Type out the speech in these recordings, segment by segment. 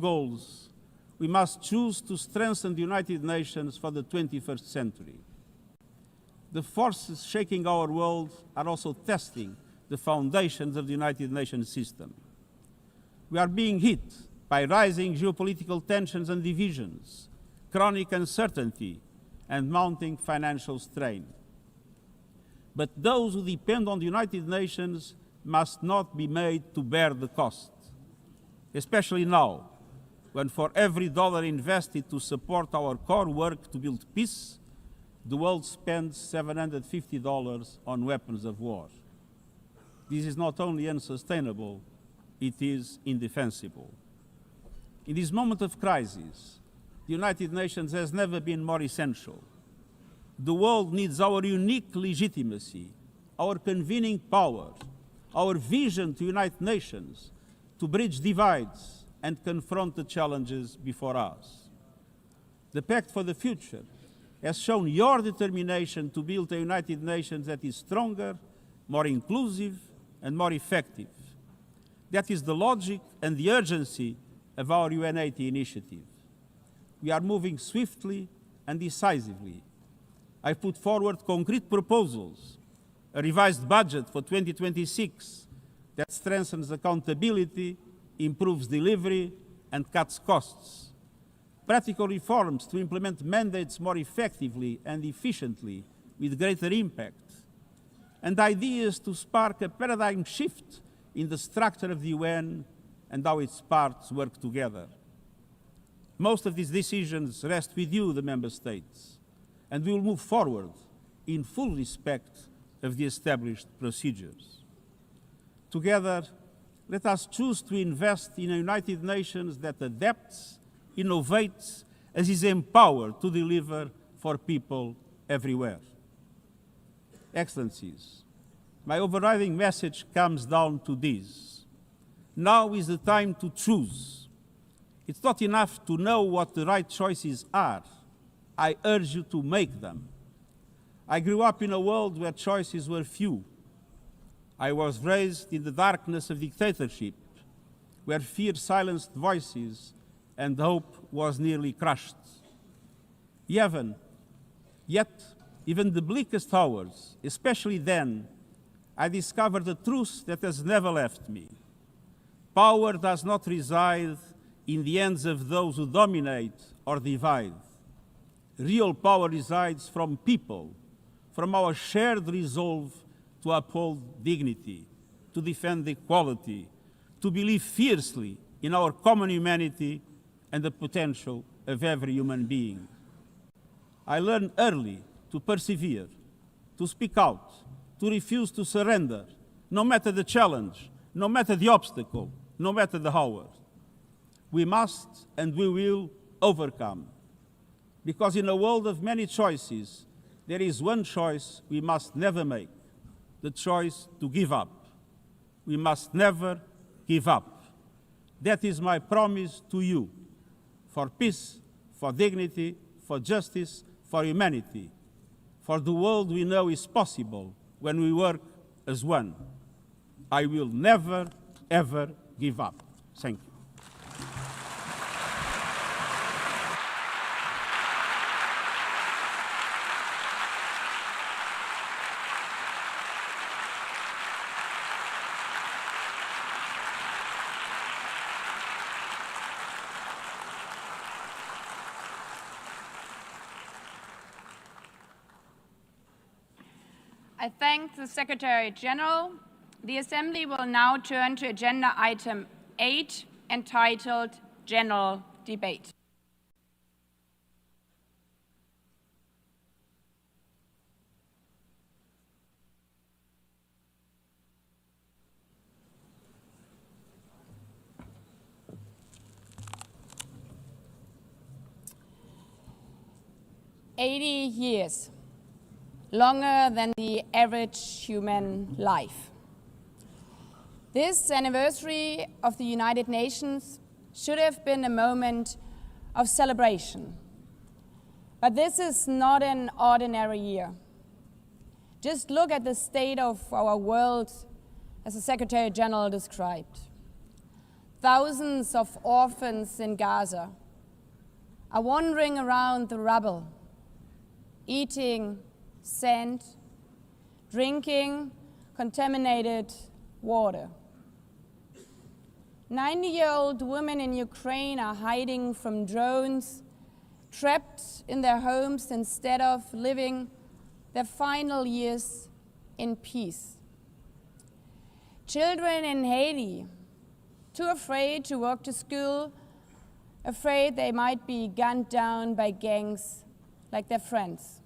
goals, we must choose to strengthen the United Nations for the 21st century. The forces shaking our world are also testing the foundations of the United Nations system. We are being hit by rising geopolitical tensions and divisions, chronic uncertainty, and mounting financial strain. But those who depend on the United Nations must not be made to bear the cost, especially now, when for every dollar invested to support our core work to build peace, the world spends $750 on weapons of war. This is not only unsustainable, it is indefensible. In this moment of crisis, the United Nations has never been more essential. The world needs our unique legitimacy, our convening power, our vision to unite nations, to bridge divides and confront the challenges before us. The Pact for the Future has shown your determination to build a United Nations that is stronger, more inclusive, and more effective. That is the logic and the urgency of our UN80 initiative. We are moving swiftly and decisively. I put forward concrete proposals, a revised budget for 2026 that strengthens accountability, improves delivery, and cuts costs. Practical reforms to implement mandates more effectively and efficiently with greater impact. And ideas to spark a paradigm shift in the structure of the UN and how its parts work together. Most of these decisions rest with you, the member states, and we will move forward in full respect of the established procedures. Together, let us choose to invest in a United Nations that adapts, innovates, and is empowered to deliver for people everywhere. Excellencies, my overriding message comes down to this. Now is the time to choose. It's not enough to know what the right choices are. I urge you to make them. I grew up in a world where choices were few. I was raised in the darkness of dictatorship, where fear silenced voices and hope was nearly crushed. Yet, even the bleakest hours, especially then, I discovered a truth that has never left me. Power does not reside in the hands of those who dominate or divide. Real power resides from people, from our shared resolve to uphold dignity, to defend equality, to believe fiercely in our common humanity and the potential of every human being. I learned early to persevere, to speak out, to refuse to surrender, no matter the challenge, no matter the obstacle, no matter the hour. We must and we will overcome. Because in a world of many choices, there is one choice we must never make, the choice to give up. We must never give up. That is my promise to you, for peace, for dignity, for justice, for humanity, for the world we know is possible when we work as one. I will never, ever give up. Thank you. I thank the Secretary General. The Assembly will now turn to agenda item 8, entitled General Debate. "80 years. Longer than the average human life. This anniversary of the United Nations should have been a moment of celebration. But this is not an ordinary year. Just look at the state of our world, as the Secretary General described. thousands of orphans in Gaza are wandering around the rubble, eating sand, drinking contaminated water. 90-year-old women in Ukraine are hiding from drones, trapped in their homes instead of living their final years in peace. Children in Haiti, too afraid to walk to school, afraid they might be gunned down by gangs like their friends.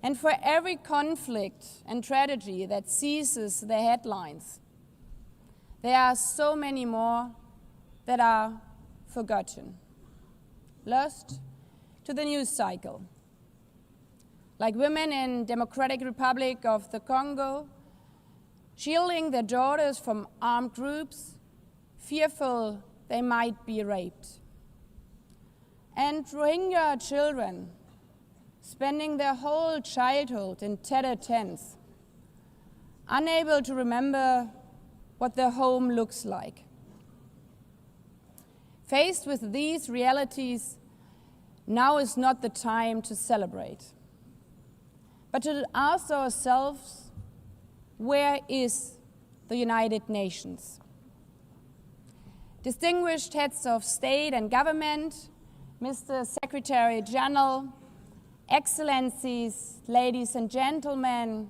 And for every conflict and tragedy that seizes the headlines, there are so many more that are forgotten, lost to the news cycle. Like women in Democratic Republic of the Congo, shielding their daughters from armed groups, fearful they might be raped. And Rohingya children, spending their whole childhood in tattered tents, unable to remember what their home looks like. Faced with these realities, now is not the time to celebrate, but to ask ourselves, where is the United Nations? Distinguished heads of state and government, Mr. Secretary General, Excellencies, ladies and gentlemen,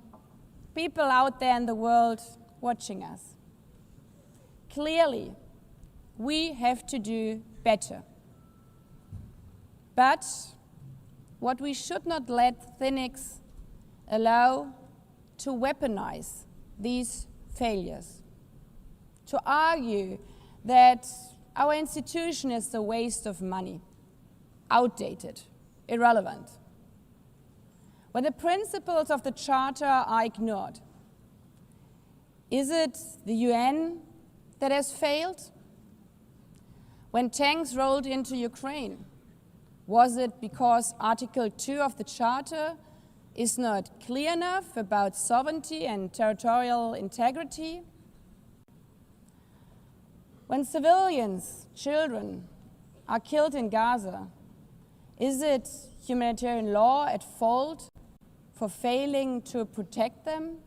people out there in the world watching us. Clearly, we have to do better. But what we should not let cynics allow to weaponize these failures, to argue that our institution is a waste of money, outdated, irrelevant. When the principles of the Charter are ignored, is it the UN that has failed? When tanks rolled into Ukraine, was it because Article 2 of the Charter is not clear enough about sovereignty and territorial integrity? When civilians, children, are killed in Gaza, is it humanitarian law at fault for failing to protect them?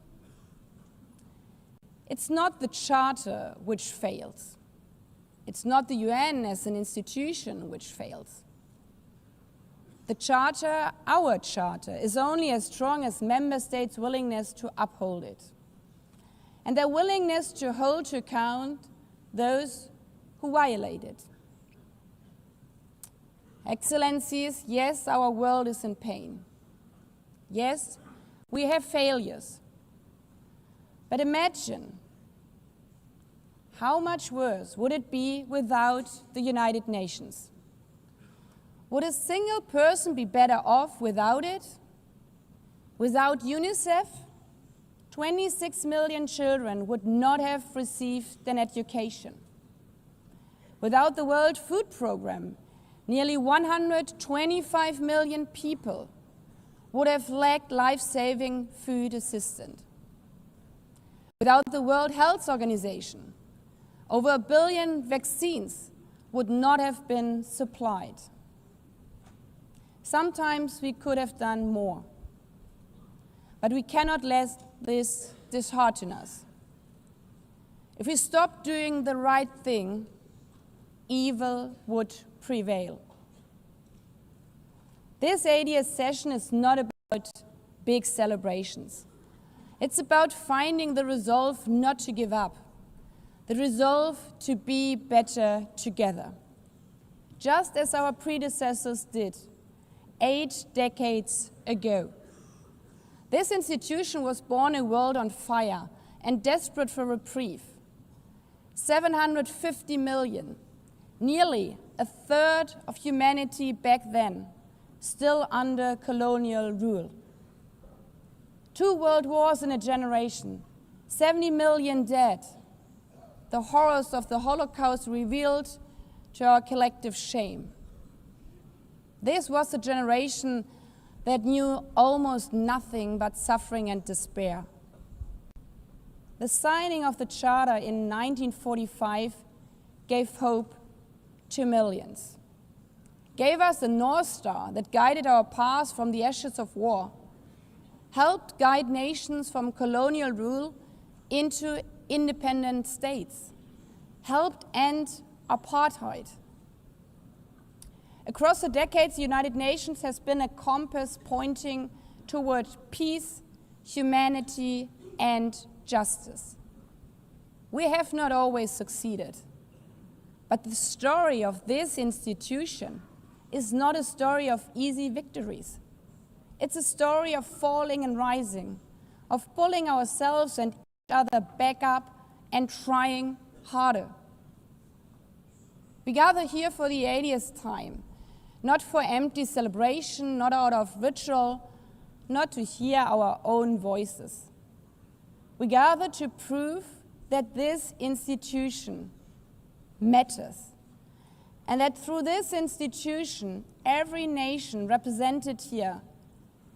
It's not the Charter which fails. It's not the UN as an institution which fails. The Charter, our Charter, is only as strong as member states' willingness to uphold it, and their willingness to hold to account those who violate it. Excellencies, yes, our world is in pain. Yes, we have failures. But imagine how much worse would it be without the United Nations? Would a single person be better off without it? Without UNICEF, 26 million children would not have received an education. Without the World Food Programme, nearly 125 million people would have lacked life-saving food assistance. Without the World Health Organization, over 1 billion vaccines would not have been supplied. Sometimes we could have done more, but we cannot let this dishearten us. If we stop doing the right thing, evil would prevail. This 80th session is not about big celebrations. It's about finding the resolve not to give up, the resolve to be better together, just as our predecessors did 8 decades ago. This institution was born in a world on fire and desperate for reprieve. 750 million, nearly a third of humanity back then, still under colonial rule. 2 world wars in a generation, 70 million dead. The horrors of the Holocaust revealed to our collective shame. This was a generation that knew almost nothing but suffering and despair. The signing of the Charter in 1945 gave hope to millions, gave us a North Star that guided our path from the ashes of war, helped guide nations from colonial rule into independent states, helped end apartheid. Across the decades, the United Nations has been a compass pointing toward peace, humanity, and justice. We have not always succeeded, but the story of this institution is not a story of easy victories. It's a story of falling and rising, of pulling ourselves and each other back up and trying harder. We gather here for the 80th time, not for empty celebration, not out of ritual, not to hear our own voices. We gather to prove that this institution matters, and that through this institution, every nation represented here,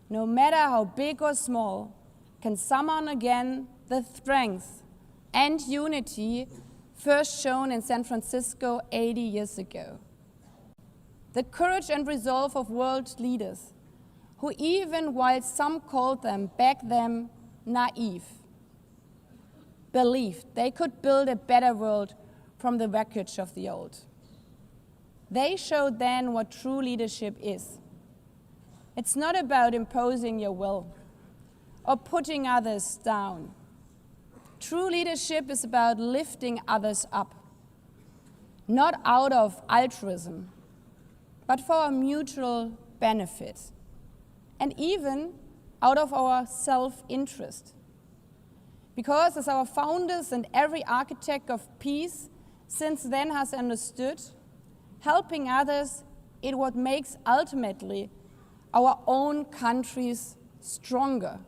no matter how big or small, can summon again the strength and unity first shown in San Francisco 80 years ago. The courage and resolve of world leaders, who even while some called them back then naive, believed they could build a better world from the wreckage of the old. They showed then what true leadership is. It's not about imposing your will or putting others down. True leadership is about lifting others up, not out of altruism, but for our mutual benefit, and even out of our self-interest. Because as our founders and every architect of peace since then has understood, helping others is what makes ultimately our own countries stronger.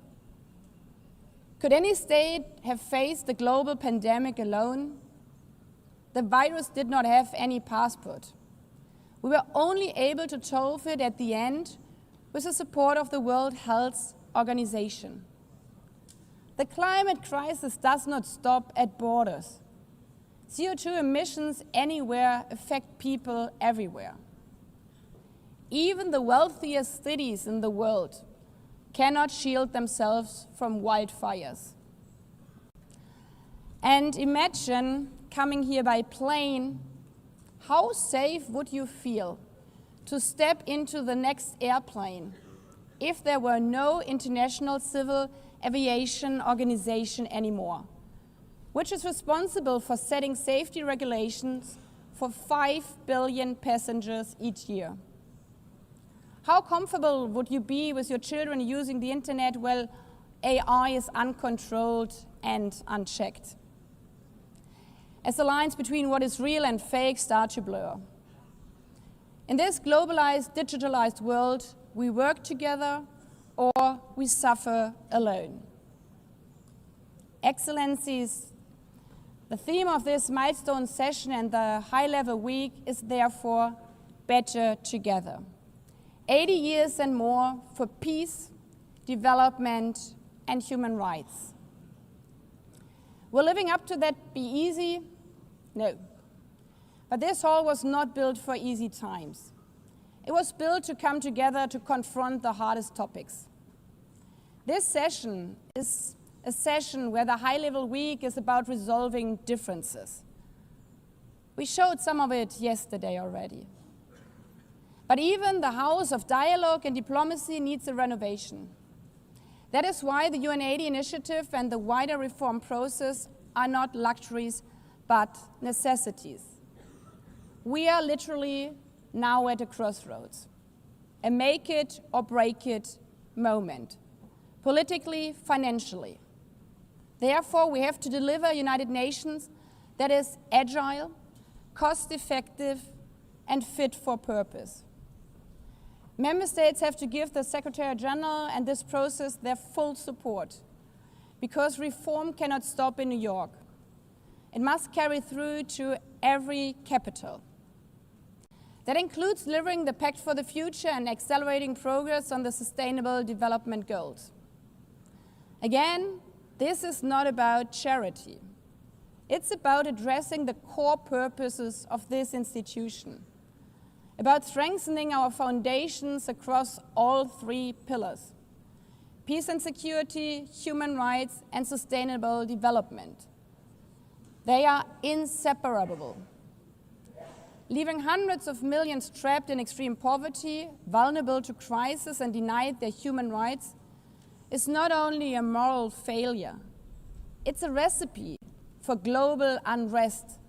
Could any state have faced the global pandemic alone? The virus did not have any passport. We were only able to solve it at the end with the support of the World Health Organization. The climate crisis does not stop at borders. CO2 emissions anywhere affect people everywhere. Even the wealthiest cities in the world cannot shield themselves from wildfires. And imagine coming here by plane, how safe would you feel to step into the next airplane if there were no International Civil Aviation Organization anymore, which is responsible for setting safety regulations for 5 billion passengers each year? How comfortable would you be with your children using the internet while AI is uncontrolled and unchecked? As the lines between what is real and fake start to blur. In this globalized, digitalized world, we work together or we suffer alone. Excellencies, the theme of this milestone session and the high-level week is therefore better together. 80 years and more for peace, development, and human rights. Will living up to that be easy? No. But this hall was not built for easy times. It was built to come together to confront the hardest topics. This session is a session where the high-level week is about resolving differences. We showed some of it yesterday already. But even the house of dialogue and diplomacy needs a renovation. That is why the UN80 initiative and the wider reform process are not luxuries, but necessities. We are literally now at a crossroads, a make it or break it moment, politically, financially. Therefore, we have to deliver a United Nations that is agile, cost-effective, and fit for purpose. Member states have to give the Secretary General and this process their full support, because reform cannot stop in New York. It must carry through to every capital. That includes delivering the Pact for the Future and accelerating progress on the Sustainable Development Goals. Again, this is not about charity. It's about addressing the core purposes of this institution, about strengthening our foundations across all three pillars: peace and security, human rights, and sustainable development. They are inseparable. Leaving hundreds of millions trapped in extreme poverty, vulnerable to crisis, and denied their human rights is not only a moral failure, it's a recipe for global unrest,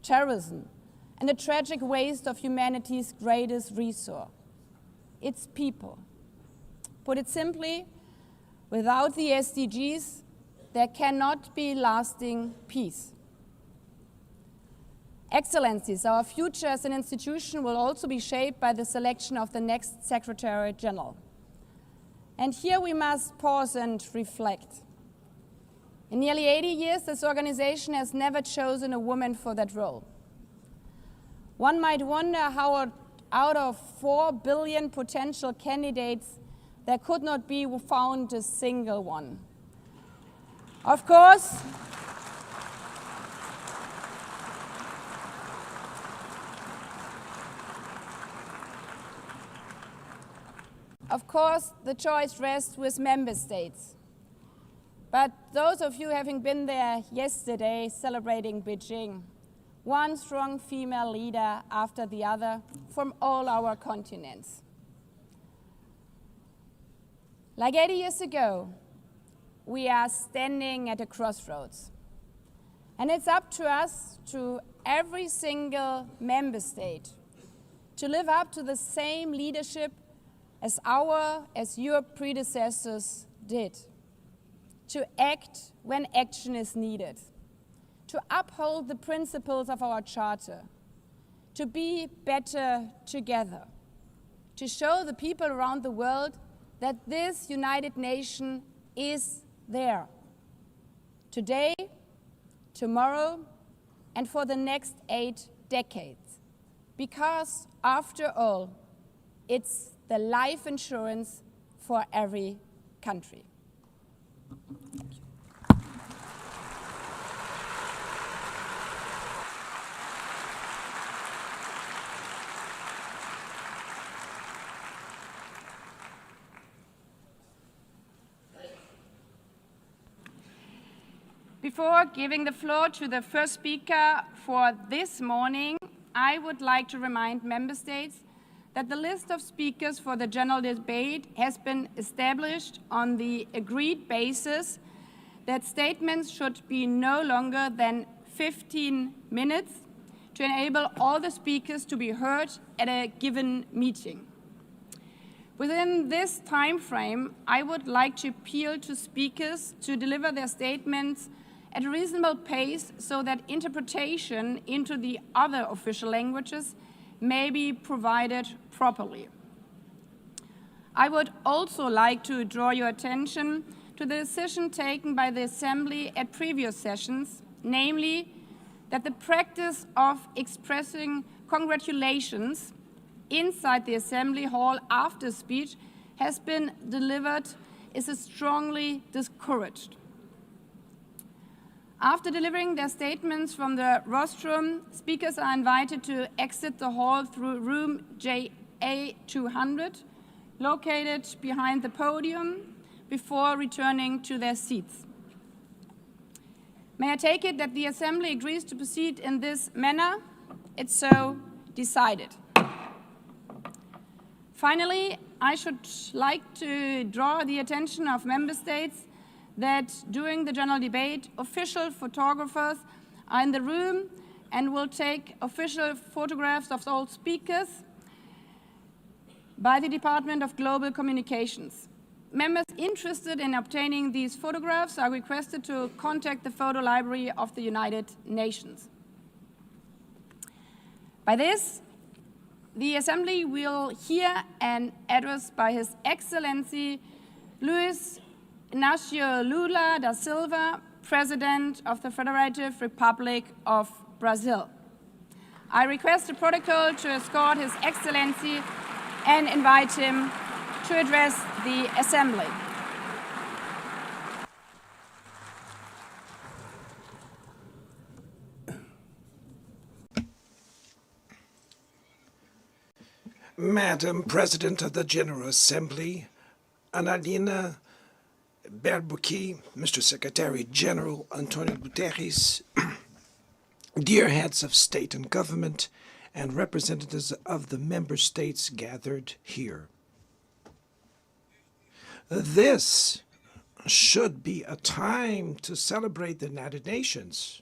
terrorism, and a tragic waste of humanity's greatest resource, its people. Put it simply, without the SDGs, there cannot be lasting peace. Excellencies, our future as an institution will also be shaped by the selection of the next Secretary General. And here we must pause and reflect. In nearly 80 years, this organization has never chosen a woman for that role. One might wonder how out of 4 billion potential candidates, there could not be found a single one. Of course, the choice rests with member states. But those of you having been there yesterday celebrating Beijing, one strong female leader after the other from all our continents. Like 80 years ago, we are standing at a crossroads. And it's up to us, to every single member state, to live up to the same leadership as your predecessors did, to act when action is needed, to uphold the principles of our charter, to be better together, to show the people around the world that this United Nation is there, today, tomorrow, and for the next 8 decades. Because, after all, it's the life insurance for every country. Before giving the floor to the first speaker for this morning, I would like to remind member states that the list of speakers for the general debate has been established on the agreed basis that statements should be no longer than 15 minutes to enable all the speakers to be heard at a given meeting. Within this time frame, I would like to appeal to speakers to deliver their statements at a reasonable pace so that interpretation into the other official languages may be provided properly. I would also like to draw your attention to the decision taken by the Assembly at previous sessions, namely that the practice of expressing congratulations inside the Assembly Hall after speech has been delivered is strongly discouraged. After delivering their statements from the rostrum, speakers are invited to exit the hall through room JA200, located behind the podium, before returning to their seats. May I take it that the Assembly agrees to proceed in this manner? It's so decided. Finally, I should like to draw the attention of member states that during the general debate, official photographers are in the room and will take official photographs of all speakers by the Department of Global Communications. Members interested in obtaining these photographs are requested to contact the photo library of the United Nations. By this, the Assembly will hear an address by His Excellency Luiz Inácio Lula da Silva, President of the Federative Republic of Brazil. I request the protocol to escort His Excellency and invite him to address the Assembly. Madam President of the General Assembly, Annalena Baerbock, Mr. Secretary General Antonio Guterres, dear heads of state and government, and representatives of the member states gathered here. This should be a time to celebrate the United Nations.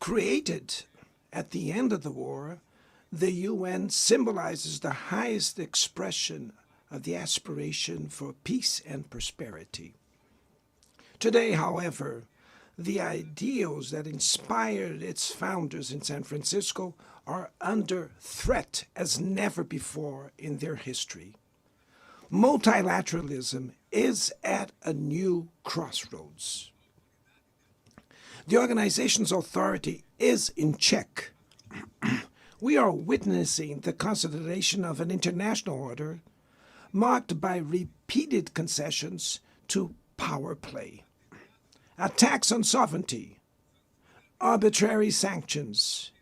Created at the end of the war, the UN symbolizes the highest expression of the aspiration for peace and prosperity. Today, however, the ideals that inspired its founders in San Francisco are under threat as never before in their history. Multilateralism is at a new crossroads. The organization's authority is in check. We are witnessing the consolidation of an international order marked by repeated concessions to power play, attacks on sovereignty, arbitrary sanctions,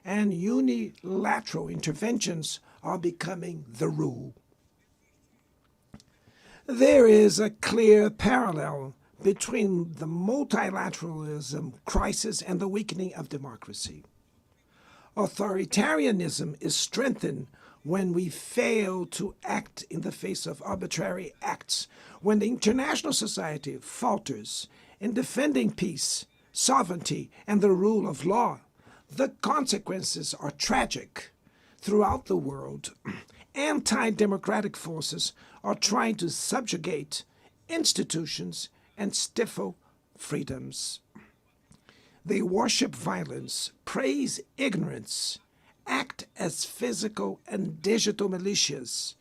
and unilateral interventions are becoming the rule. There is a clear parallel between the multilateralism crisis and the weakening of democracy. Authoritarianism is strengthened when we fail to act in the face of arbitrary acts, when the international society falters in defending peace, sovereignty, and the rule of law. The consequences are tragic. Throughout the world, anti-democratic forces are trying to subjugate institutions and stifle freedoms. They worship violence, praise ignorance, act as physical and digital militias,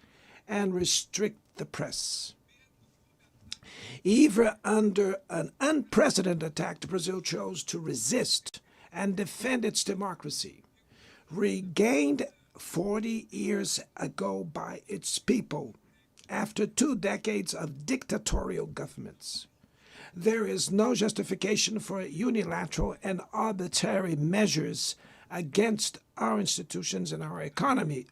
and restrict the press. Even under an unprecedented attack, Brazil chose to resist and defend its democracy, regained 40 years ago by its people after 2 decades of dictatorial governments. There is no justification for unilateral and arbitrary measures against our institutions and our economy.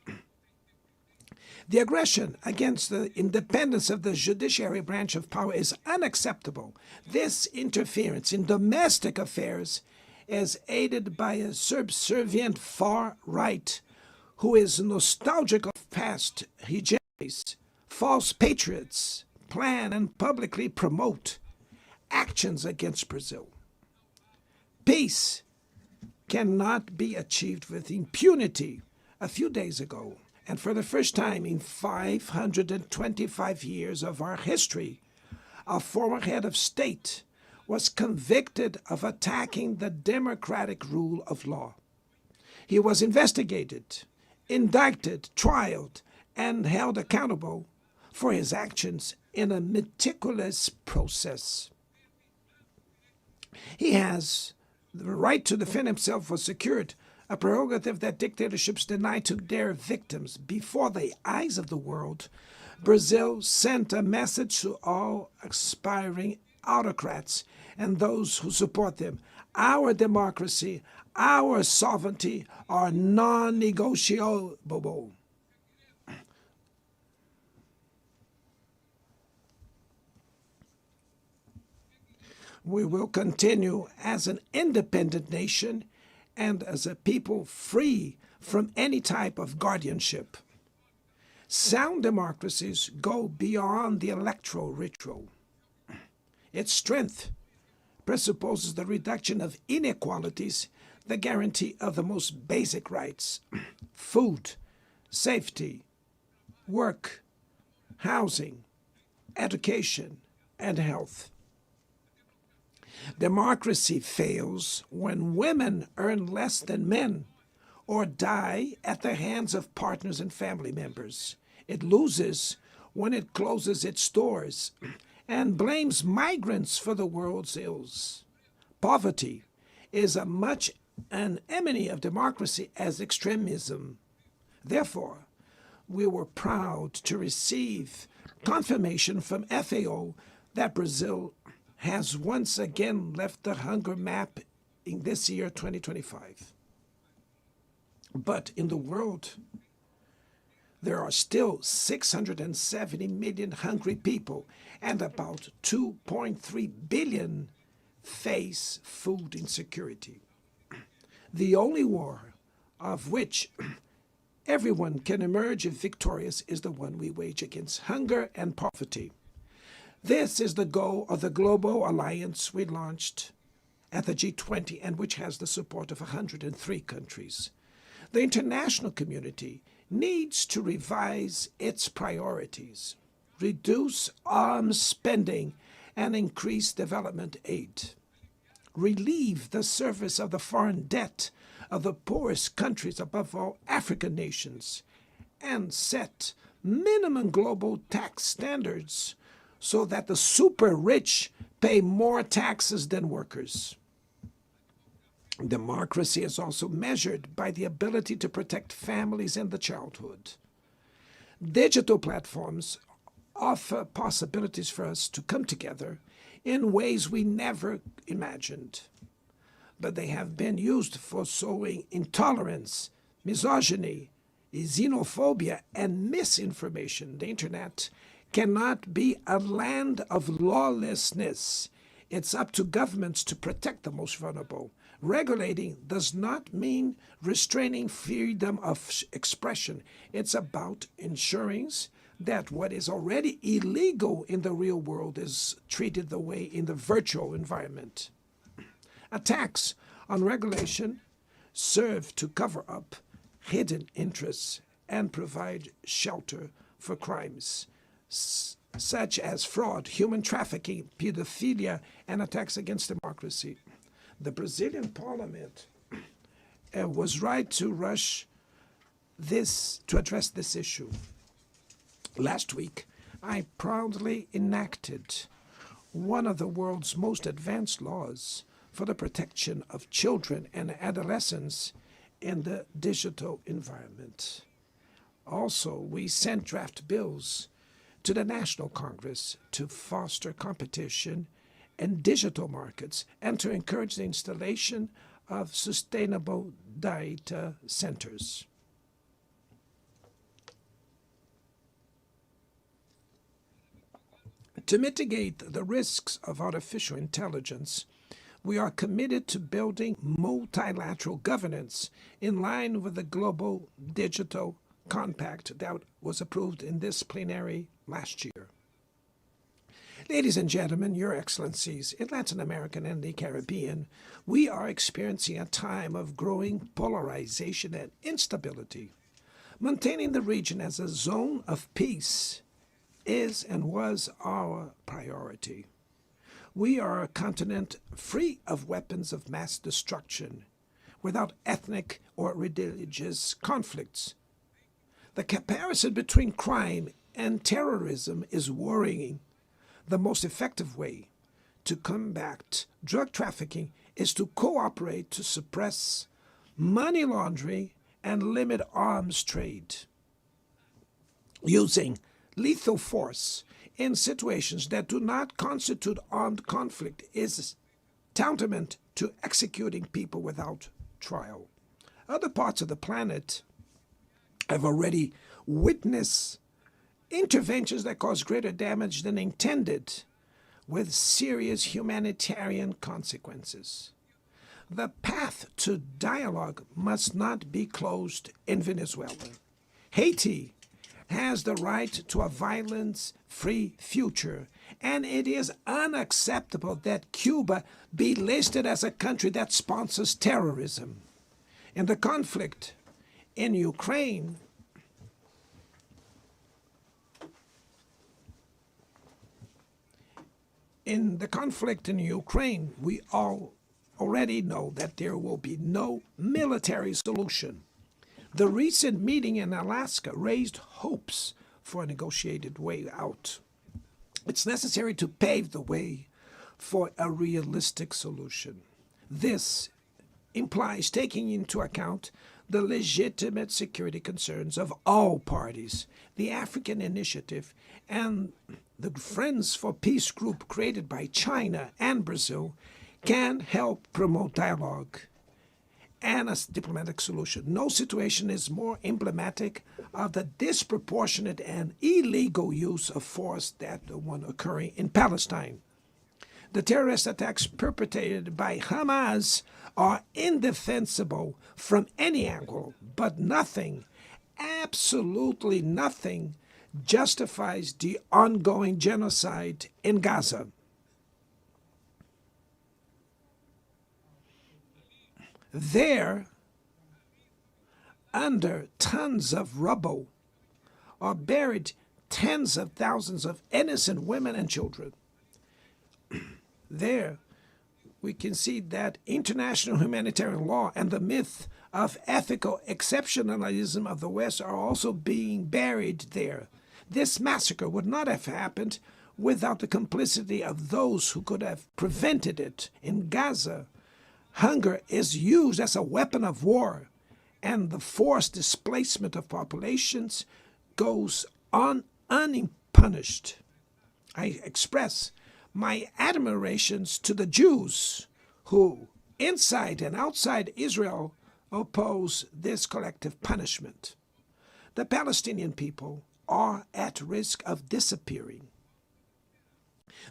The aggression against the independence of the judiciary branch of power is unacceptable. This interference in domestic affairs is aided by a subservient far right who is nostalgic of past hegemonies. False patriots plan and publicly promote actions against Brazil. Peace cannot be achieved with impunity. A few days ago, and for the first time in 525 years of our history, a former head of state was convicted of attacking the democratic rule of law. He was investigated, indicted, trialed, and held accountable for his actions in a meticulous process. He has the right to defend himself was secured, a prerogative that dictatorships deny to their victims. Before the eyes of the world, Brazil sent a message to all aspiring autocrats and those who support them. Our democracy, our sovereignty are non-negotiable. We will continue as an independent nation and as a people free from any type of guardianship. Sound democracies go beyond the electoral ritual. Its strength presupposes the reduction of inequalities, the guarantee of the most basic rights: food, safety, work, housing, education, and health. Democracy fails when women earn less than men or die at the hands of partners and family members. It loses when it closes its doors and blames migrants for the world's ills. Poverty is as much an enemy of democracy as extremism. Therefore, we were proud to receive confirmation from FAO that Brazil has once again left the hunger map in this year, 2025. But in the world, there are still 670 million hungry people, and about 2.3 billion face food insecurity. The only war of which everyone can emerge victorious is the one we wage against hunger and poverty. This is the goal of the global alliance we launched at the G20 and which has the support of 103 countries. The international community needs to revise its priorities, reduce arms spending, and increase development aid. Relieve the service of the foreign debt of the poorest countries, above all African nations, and set minimum global tax standards so that the super rich pay more taxes than workers. Democracy is also measured by the ability to protect families and the childhood. Digital platforms offer possibilities for us to come together in ways we never imagined. But they have been used for sowing intolerance, misogyny, xenophobia, and misinformation. The internet cannot be a land of lawlessness. It's up to governments to protect the most vulnerable. Regulating does not mean restraining freedom of expression. It's about ensuring that what is already illegal in the real world is treated the way in the virtual environment. Attacks on regulation serve to cover up hidden interests and provide shelter for crimes such as fraud, human trafficking, pedophilia, and attacks against democracy. The Brazilian parliament was right to rush to address this issue. Last week, I proudly enacted one of the world's most advanced laws for the protection of children and adolescents in the digital environment. Also, we sent draft bills to the National Congress to foster competition in digital markets and to encourage the installation of sustainable data centers. To mitigate the risks of artificial intelligence, we are committed to building multilateral governance in line with the Global Digital Compact that was approved in this plenary last year. Ladies and gentlemen, Your Excellencies, in Latin America and the Caribbean, we are experiencing a time of growing polarization and instability. Maintaining the region as a zone of peace is and was our priority. We are a continent free of weapons of mass destruction, without ethnic or religious conflicts. The comparison between crime and terrorism is worrying. The most effective way to combat drug trafficking is to cooperate to suppress money laundering and limit arms trade. Using lethal force in situations that do not constitute armed conflict is tantamount to executing people without trial. Other parts of the planet have already witnessed interventions that cause greater damage than intended, with serious humanitarian consequences. The path to dialogue must not be closed in Venezuela. Haiti has the right to a violence-free future, and it is unacceptable that Cuba be listed as a country that sponsors terrorism. In the conflict in Ukraine, we all already know that there will be no military solution. The recent meeting in Alaska raised hopes for a negotiated way out. It's necessary to pave the way for a realistic solution. This implies taking into account the legitimate security concerns of all parties. The African Initiative and the Friends for Peace group created by China and Brazil can help promote dialogue and a diplomatic solution. No situation is more emblematic of the disproportionate and illegal use of force than the one occurring in Palestine. The terrorist attacks perpetrated by Hamas are indefensible from any angle, but nothing, absolutely nothing, justifies the ongoing genocide in Gaza. There, under tons of rubble, are buried tens of thousands of innocent women and children. There, we can see that international humanitarian law and the myth of ethical exceptionalism of the West are also being buried there. This massacre would not have happened without the complicity of those who could have prevented it. In Gaza, hunger is used as a weapon of war, and the forced displacement of populations goes on unpunished. I express my admirations to the Jews who, inside and outside Israel, oppose this collective punishment. The Palestinian people are at risk of disappearing.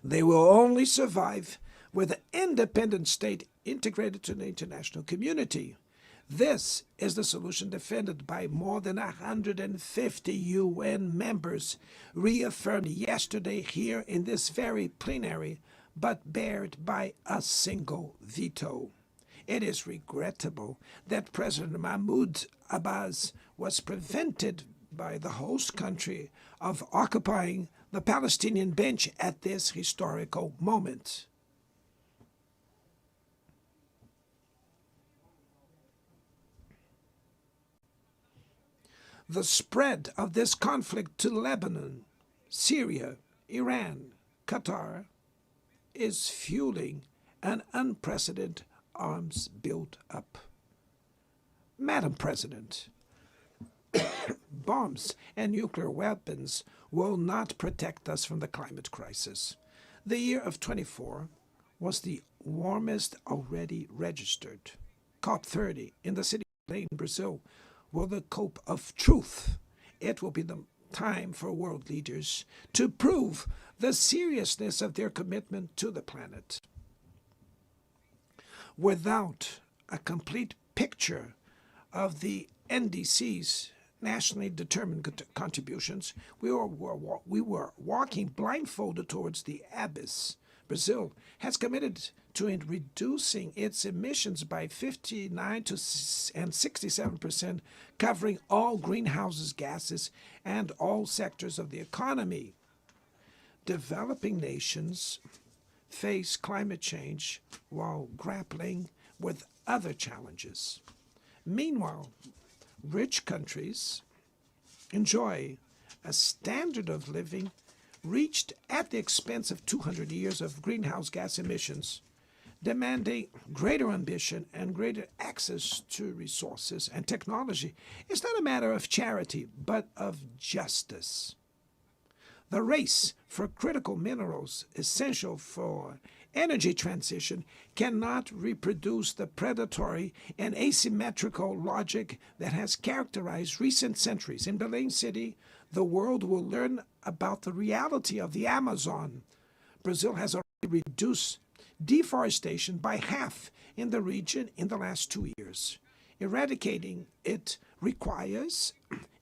They will only survive with an independent state integrated to the international community. This is the solution defended by more than 150 UN members, reaffirmed yesterday here in this very plenary, but bared by a single veto. It is regrettable that President Mahmoud Abbas was prevented by the host country of occupying the Palestinian bench at this historical moment. The spread of this conflict to Lebanon, Syria, Iran, Qatar is fueling an unprecedented arms build-up. Madam President, bombs and nuclear weapons will not protect us from the climate crisis. The year of 24 was the warmest already registered. COP30 in the city of in Brazil will the cope of truth. It will be the time for world leaders to prove the seriousness of their commitment to the planet. Without a complete picture of the NDC's nationally determined contributions, we were walking blindfolded towards the abyss. Brazil has committed to reducing its emissions by 59 and 67%, covering all greenhouse gases and all sectors of the economy. Developing nations face climate change while grappling with other challenges. Meanwhile, rich countries enjoy a standard of living reached at the expense of 200 years of greenhouse gas emissions, demanding greater ambition and greater access to resources and technology. It's not a matter of charity, but of justice. The race for critical minerals essential for energy transition cannot reproduce the predatory and asymmetrical logic that has characterized recent centuries. In Belém City, the world will learn about the reality of the Amazon. Brazil has already reduced deforestation by half in the region in the last 2 years. Eradicating it requires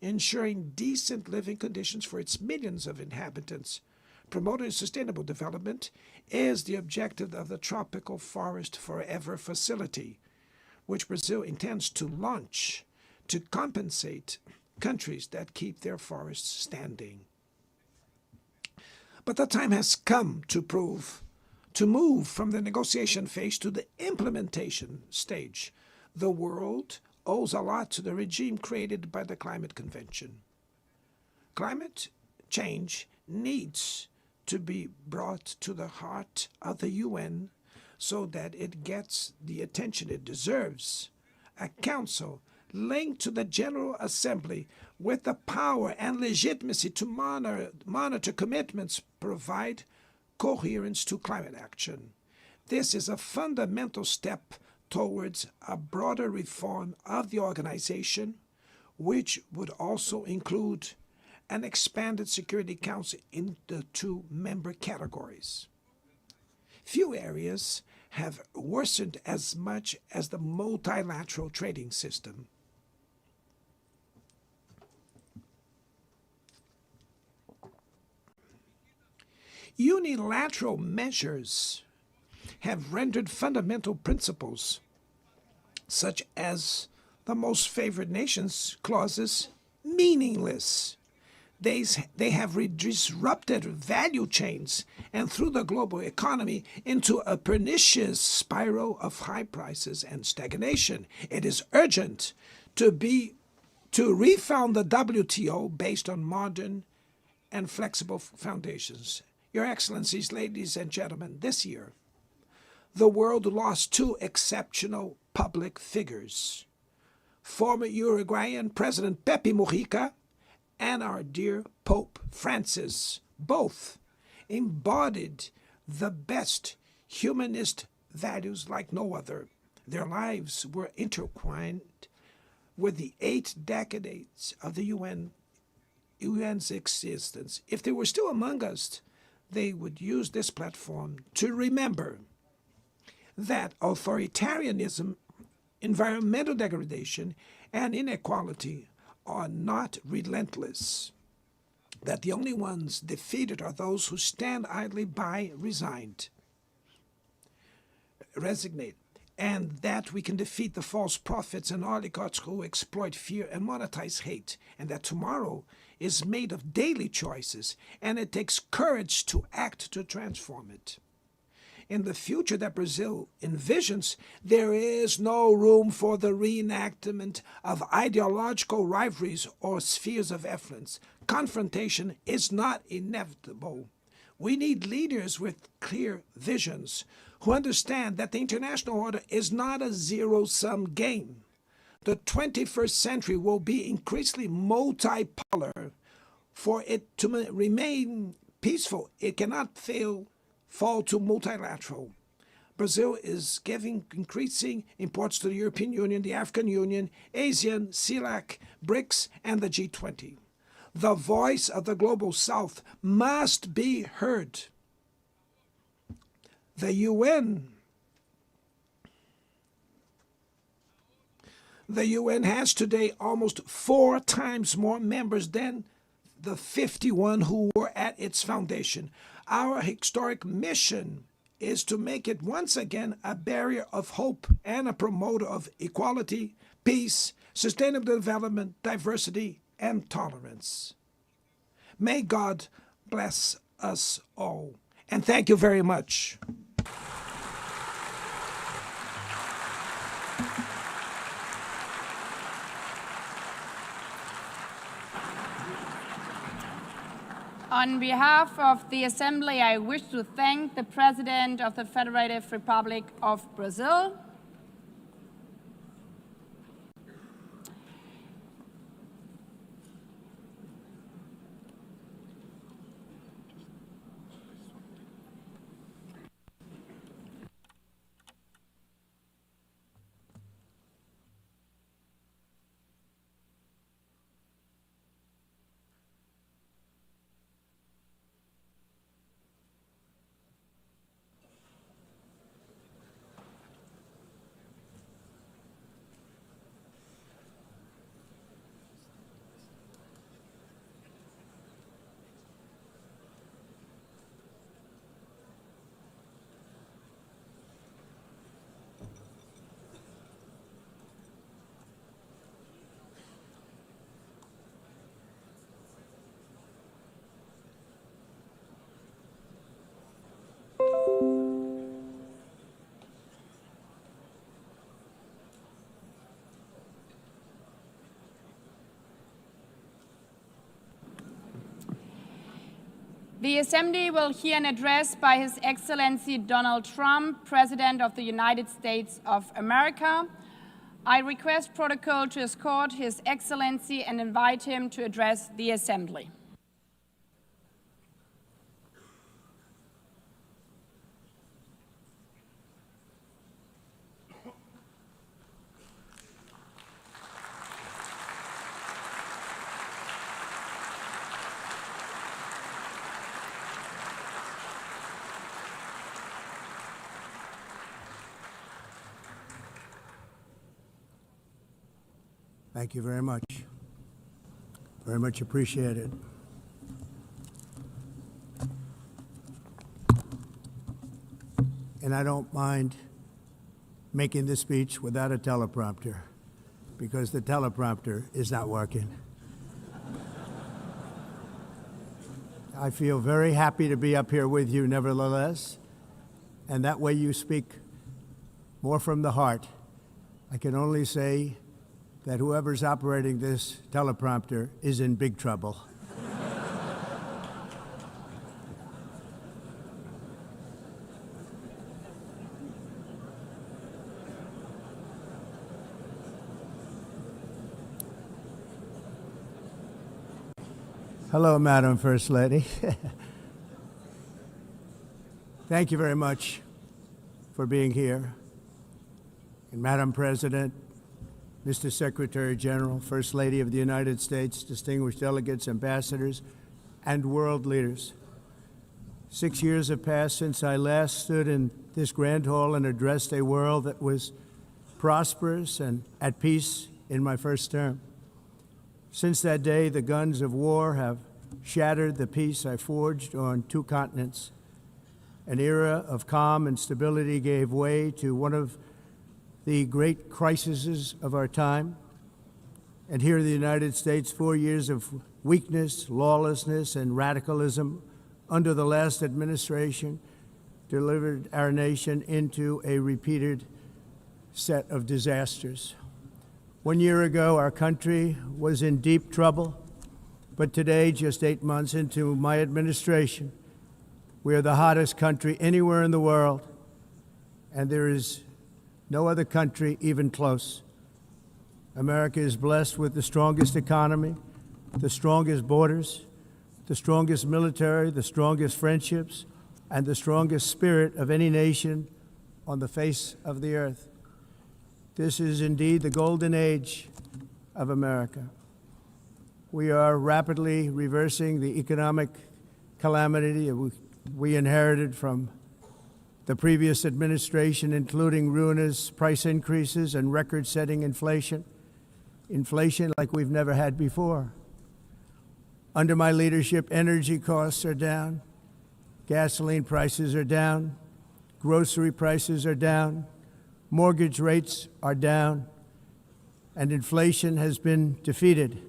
ensuring decent living conditions for its millions of inhabitants. Promoting sustainable development is the objective of the Tropical Forest Forever facility, which Brazil intends to launch to compensate countries that keep their forests standing. But the time has come to move from the negotiation phase to the implementation stage. The world owes a lot to the regime created by the Climate Convention. Climate change needs to be brought to the heart of the UN so that it gets the attention it deserves. A council linked to the General Assembly with the power and legitimacy to monitor commitments provide coherence to climate action. This is a fundamental step towards a broader reform of the organization, which would also include an expanded Security Council in the 2 member categories. Few areas have worsened as much as the multilateral trading system. Unilateral measures have rendered fundamental principles, such as the most favored nations clauses, meaningless. They have disrupted value chains and threw the global economy into a pernicious spiral of high prices and stagnation. It is urgent to refound the WTO based on modern and flexible foundations. Your Excellencies, ladies and gentlemen, this year, the world lost 2 exceptional public figures. Former Uruguayan President Pepe Mujica and our dear Pope Francis, both embodied the best humanist values like no other. Their lives were intertwined with the 8 decades of the UN's existence. If they were still among us, they would use this platform to remember that authoritarianism, environmental degradation, and inequality are not relentless, that the only ones defeated are those who stand idly by, resignate, and that we can defeat the false prophets and oligarchs who exploit fear and monetize hate, and that tomorrow is made of daily choices, and it takes courage to act to transform it. In the future that Brazil envisions, there is no room for the reenactment of ideological rivalries or spheres of influence. Confrontation is not inevitable. We need leaders with clear visions who understand that the international order is not a zero-sum game. The 21st century will be increasingly multipolar. For it to remain peaceful, it cannot fall to multilateral. Brazil is giving increasing importance to the European Union, the African Union, ASEAN, CELAC, BRICS, and the G20. The voice of the Global South must be heard. The UN has today almost 4 times more members than the 51 who were at its foundation. Our historic mission is to make it once again a barrier of hope and a promoter of equality, peace, sustainable development, diversity, and tolerance. May God bless us all. And thank you very much. On behalf of the Assembly, I wish to thank the President of the Federative Republic of Brazil, The Assembly will hear an address by His Excellency Donald Trump, President of the United States of America. I request protocol to escort His Excellency and invite him to address the Assembly. Thank you very much. Very much appreciated. And I don't mind making this speech without a teleprompter, because the teleprompter is not working. I feel very happy to be up here with you nevertheless, and that way you speak more from the heart. I can only say that whoever's operating this teleprompter is in big trouble. Hello, Madam First Lady. Thank you very much for being here. And Madam President, Mr. Secretary General, First Lady of the United States, distinguished delegates, ambassadors, and world leaders. 6 years have passed since I last stood in this grand hall and addressed a world that was prosperous and at peace in my first term. Since that day, the guns of war have shattered the peace I forged on 2 continents. An era of calm and stability gave way to one of the great crises of our time. And here in the United States, 4 years of weakness, lawlessness, and radicalism under the last administration delivered our nation into a repeated set of disasters. 1 year ago, our country was in deep trouble, but today, just 8 months into my administration, we are the hottest country anywhere in the world, and there is no other country even close. America is blessed with the strongest economy, the strongest borders, the strongest military, the strongest friendships, and the strongest spirit of any nation on the face of the earth. This is indeed the golden age of America. We are rapidly reversing the economic calamity we inherited from the previous administration, including ruinous price increases and record-setting inflation like we've never had before. Under my leadership, energy costs are down, gasoline prices are down, grocery prices are down, mortgage rates are down, and inflation has been defeated.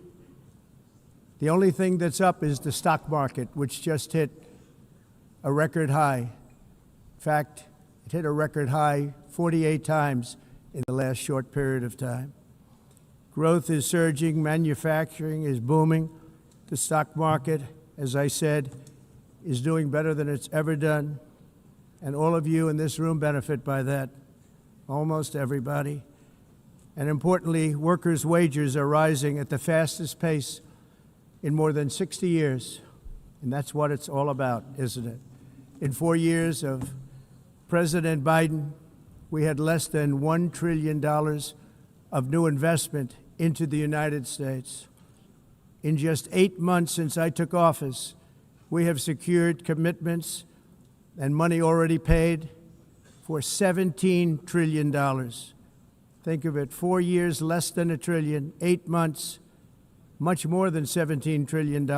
The only thing that's up is the stock market, which just hit a record high. In fact, it hit a record high 48 times in the last short period of time. Growth is surging, manufacturing is booming. The stock market, as I said, is doing better than it's ever done, and all of you in this room benefit by that. Almost everybody. And importantly, workers' wages are rising at the fastest pace in more than 60 years. And that's what it's all about, isn't it? In 4 years of President Biden, we had less than $1 trillion of new investment into the United States. In just 8 months since I took office, we have secured commitments and money already paid for $17 trillion. Think of it, 4 years, less than $1 trillion, 8 months, much more than $17 trillion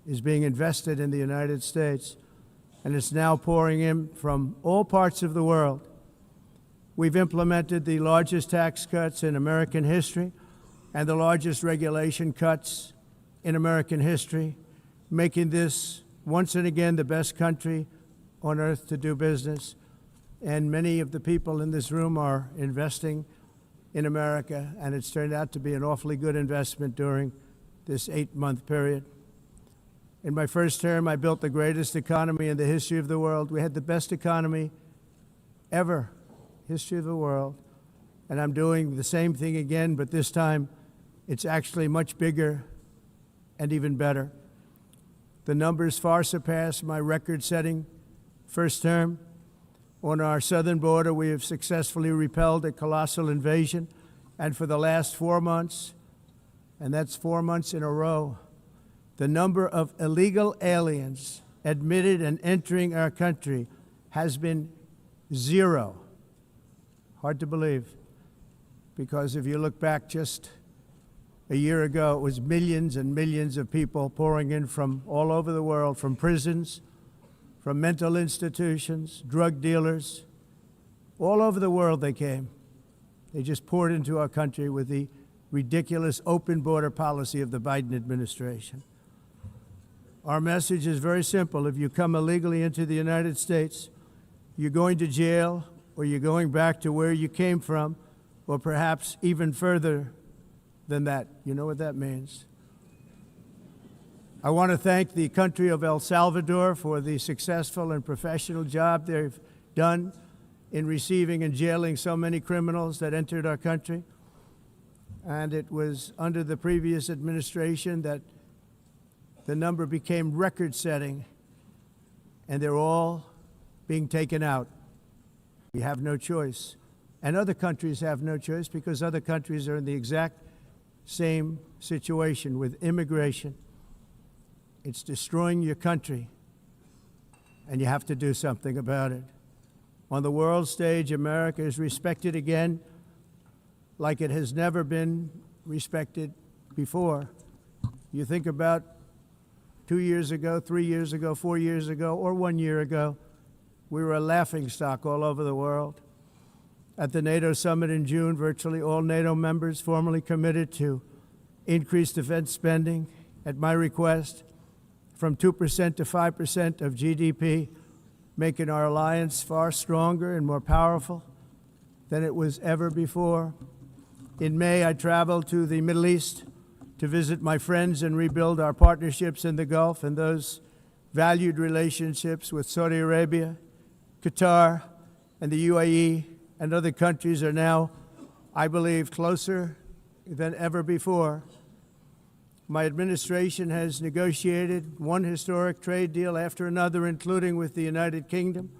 is being invested in the United States, and it's now pouring in from all parts of the world. We've implemented the largest tax cuts in American history and the largest regulation cuts in American history, making this once and again the best country on earth to do business. And many of the people in this room are investing in America, and it's turned out to be an awfully good investment during this 8-month period. In my first term, I built the greatest economy in the history of the world. We had the best economy ever, history of the world. And I'm doing the same thing again, but this time it's actually much bigger and even better. The numbers far surpass my record-setting first term. On our southern border, we have successfully repelled a colossal invasion, and for the last 4 months, and that's 4 months in a row, the number of illegal aliens admitted and entering our country has been 0. Hard to believe. because if you look back just a year ago, it was millions and millions of people pouring in from all over the world, from prisons, from mental institutions, drug dealers. All over the world they came. They just poured into our country with the ridiculous open border policy of the Biden administration. Our message is very simple. If you come illegally into the United States, you're going to jail, or you're going back to where you came from, or perhaps even further than that. You know what that means. I want to thank the country of El Salvador for the successful and professional job they've done in receiving and jailing so many criminals that entered our country. And it was under the previous administration that the number became record-setting, and they're all being taken out. We have no choice. And other countries have no choice, because other countries are in the exact same situation with immigration. It's destroying your country, and you have to do something about it. On the world stage, America is respected again like it has never been respected before. You think about 2 years ago, 3 years ago, 4 years ago, or 1 year ago, we were a laughingstock all over the world. At the NATO summit in June, virtually all NATO members formally committed to increase defense spending, at my request, from 2% to 5% of GDP, making our alliance far stronger and more powerful than it was ever before. In May, I traveled to the Middle East to visit my friends and rebuild our partnerships in the Gulf and those valued relationships with Saudi Arabia, Qatar, and the UAE, and other countries are now, I believe, closer than ever before. My administration has negotiated one historic trade deal after another, including with the United Kingdom,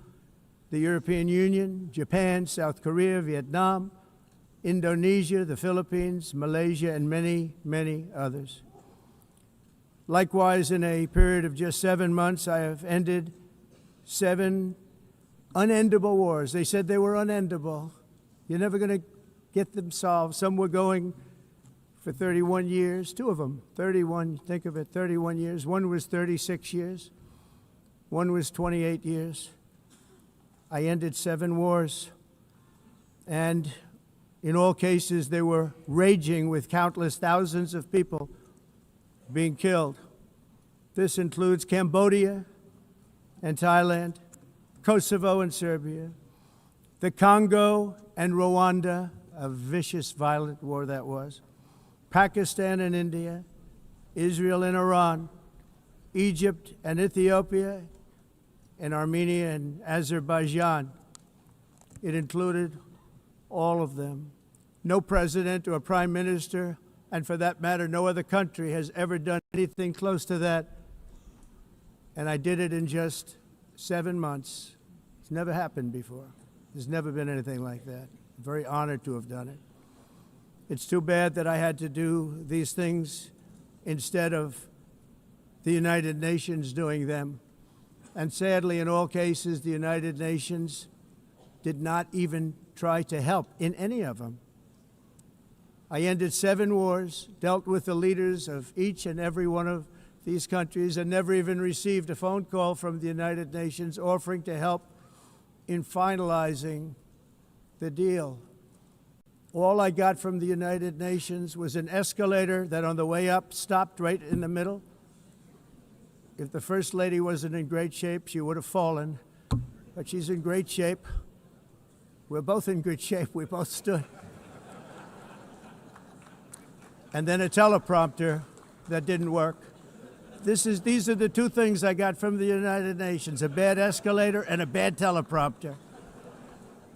the European Union, Japan, South Korea, Vietnam, Indonesia, the Philippines, Malaysia, and many, many others. Likewise, in a period of just 7 months, I have ended 7 unendable wars. They said they were unendable. You're never going to get them solved. Some were going for 31 years, 2 of them, 31, think of it, 31 years. One was 36 years. One was 28 years. I ended 7 wars. And in all cases, they were raging with countless thousands of people being killed. This includes Cambodia and Thailand, Kosovo and Serbia, the Congo and Rwanda, a vicious, violent war that was, Pakistan and India, Israel and Iran, Egypt and Ethiopia, and Armenia and Azerbaijan. It included all of them. No president or prime minister, and for that matter, no other country has ever done anything close to that. And I did it in just 7 months. It's never happened before. There's never been anything like that. I'm very honored to have done it. It's too bad that I had to do these things instead of the United Nations doing them. And sadly, in all cases, the United Nations did not even try to help in any of them. I ended 7 wars, dealt with the leaders of each and every one of these countries, and never even received a phone call from the United Nations offering to help in finalizing the deal. All I got from the United Nations was an escalator that on the way up stopped right in the middle. If the First Lady wasn't in great shape, she would have fallen, but she's in great shape. We're both in good shape. We both stood. And then a teleprompter that didn't work. These are the 2 things I got from the United Nations, a bad escalator and a bad teleprompter.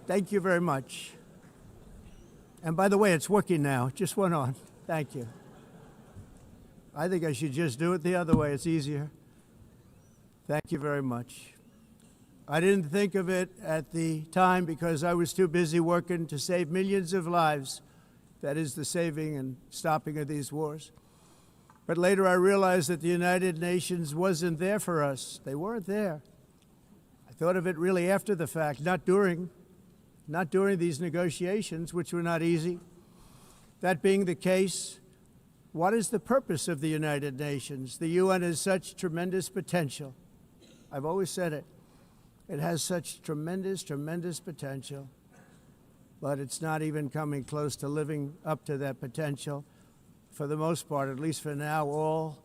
Thank you very much. And by the way, it's working now. It just went on. Thank you. I think I should just do it the other way. It's easier. Thank you very much. I didn't think of it at the time because I was too busy working to save millions of lives. That is the saving and stopping of these wars. But later I realized that the United Nations wasn't there for us. They weren't there. I thought of it really after the fact, not during these negotiations, which were not easy. That being the case, what is the purpose of the United Nations? The UN has such tremendous potential. I've always said it. It has such tremendous, tremendous potential, but it's not even coming close to living up to that potential. For the most part, at least for now, all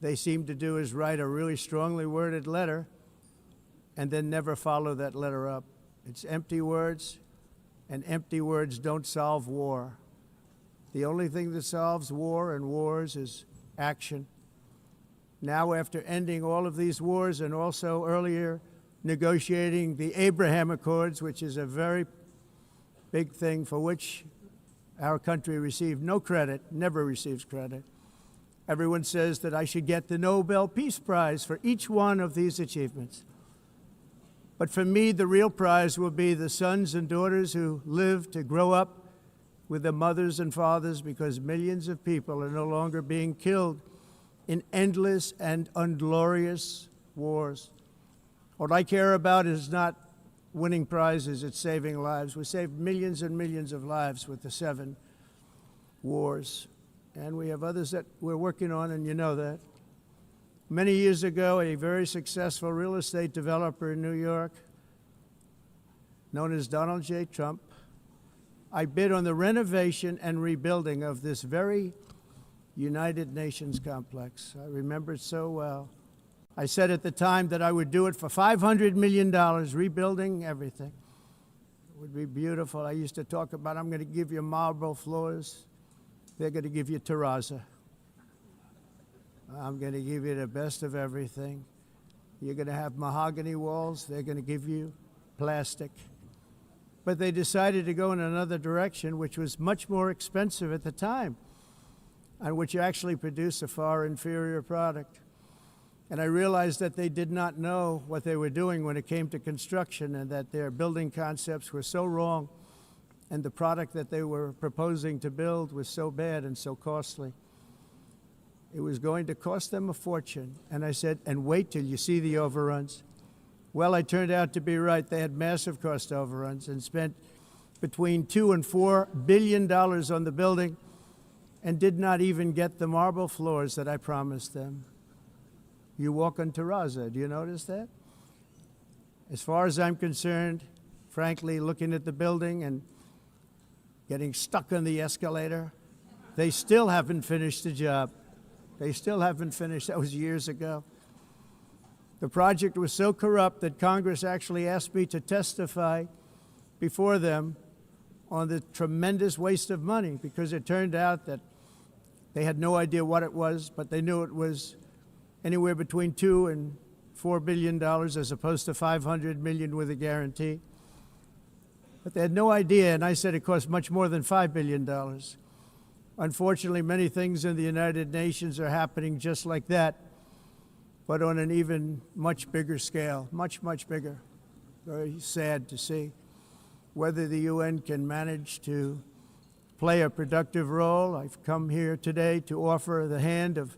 they seem to do is write a really strongly worded letter and then never follow that letter up. It's empty words, and empty words don't solve war. The only thing that solves war and wars is action. Now, after ending all of these wars and also earlier negotiating the Abraham Accords, which is a very big thing for which our country received no credit, never receives credit. Everyone says that I should get the Nobel Peace Prize for each one of these achievements. But for me, the real prize will be the sons and daughters who live to grow up with their mothers and fathers, because millions of people are no longer being killed in endless and unglorious wars. What I care about is not winning prizes, it's saving lives. We saved millions and millions of lives with the 7 wars. And we have others that we're working on, and you know that. Many years ago, a very successful real estate developer in New York, known as Donald J. Trump, I bid on the renovation and rebuilding of this very United Nations complex. I remember it so well. I said at the time that I would do it for $500 million, rebuilding everything. It would be beautiful. I used to talk about, I'm going to give you marble floors. They're going to give you terrazzo. I'm going to give you the best of everything. You're going to have mahogany walls. They're going to give you plastic. But they decided to go in another direction, which was much more expensive at the time, and which actually produced a far inferior product. And I realized that they did not know what they were doing when it came to construction, and that their building concepts were so wrong, and the product that they were proposing to build was so bad and so costly. It was going to cost them a fortune. And I said, and wait till you see the overruns. Well, I turned out to be right. They had massive cost overruns and spent between $2 and $4 billion on the building and did not even get the marble floors that I promised them. You walk on terrazzo. Do you notice that? As far as I'm concerned, frankly, looking at the building and getting stuck on the escalator, they still haven't finished the job. They still haven't finished. That was years ago. The project was so corrupt that Congress actually asked me to testify before them on the tremendous waste of money, because it turned out that they had no idea what it was, but they knew it was anywhere between $2 and $4 billion as opposed to $500 million with a guarantee. But they had no idea, and I said it cost much more than $5 billion. Unfortunately, many things in the United Nations are happening just like that, but on an even much bigger scale, much, much bigger. Very sad to see. Whether the UN can manage to play a productive role, I've come here today to offer the hand of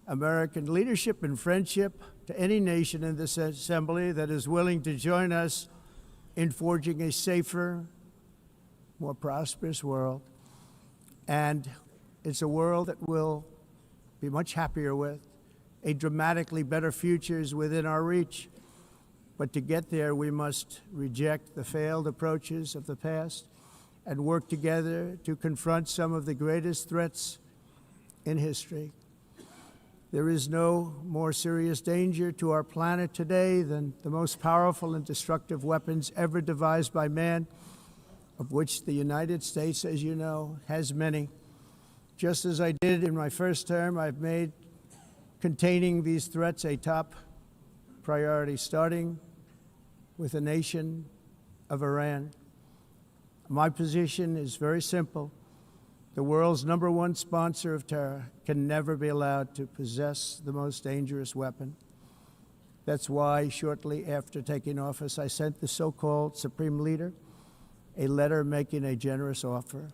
American leadership and friendship to any nation in this assembly that is willing to join us in forging a safer, more prosperous world. And it's a world that we'll be much happier with. A dramatically better future is within our reach. But to get there, we must reject the failed approaches of the past and work together to confront some of the greatest threats in history. There is no more serious danger to our planet today than the most powerful and destructive weapons ever devised by man, of which the United States, as you know, has many. Just as I did in my first term, I've made containing these threats a top priority, starting with the nation of Iran. My position is very simple. The world's #1 sponsor of terror can never be allowed to possess the most dangerous weapon. That's why shortly after taking office, I sent the so-called Supreme Leader a letter making a generous offer.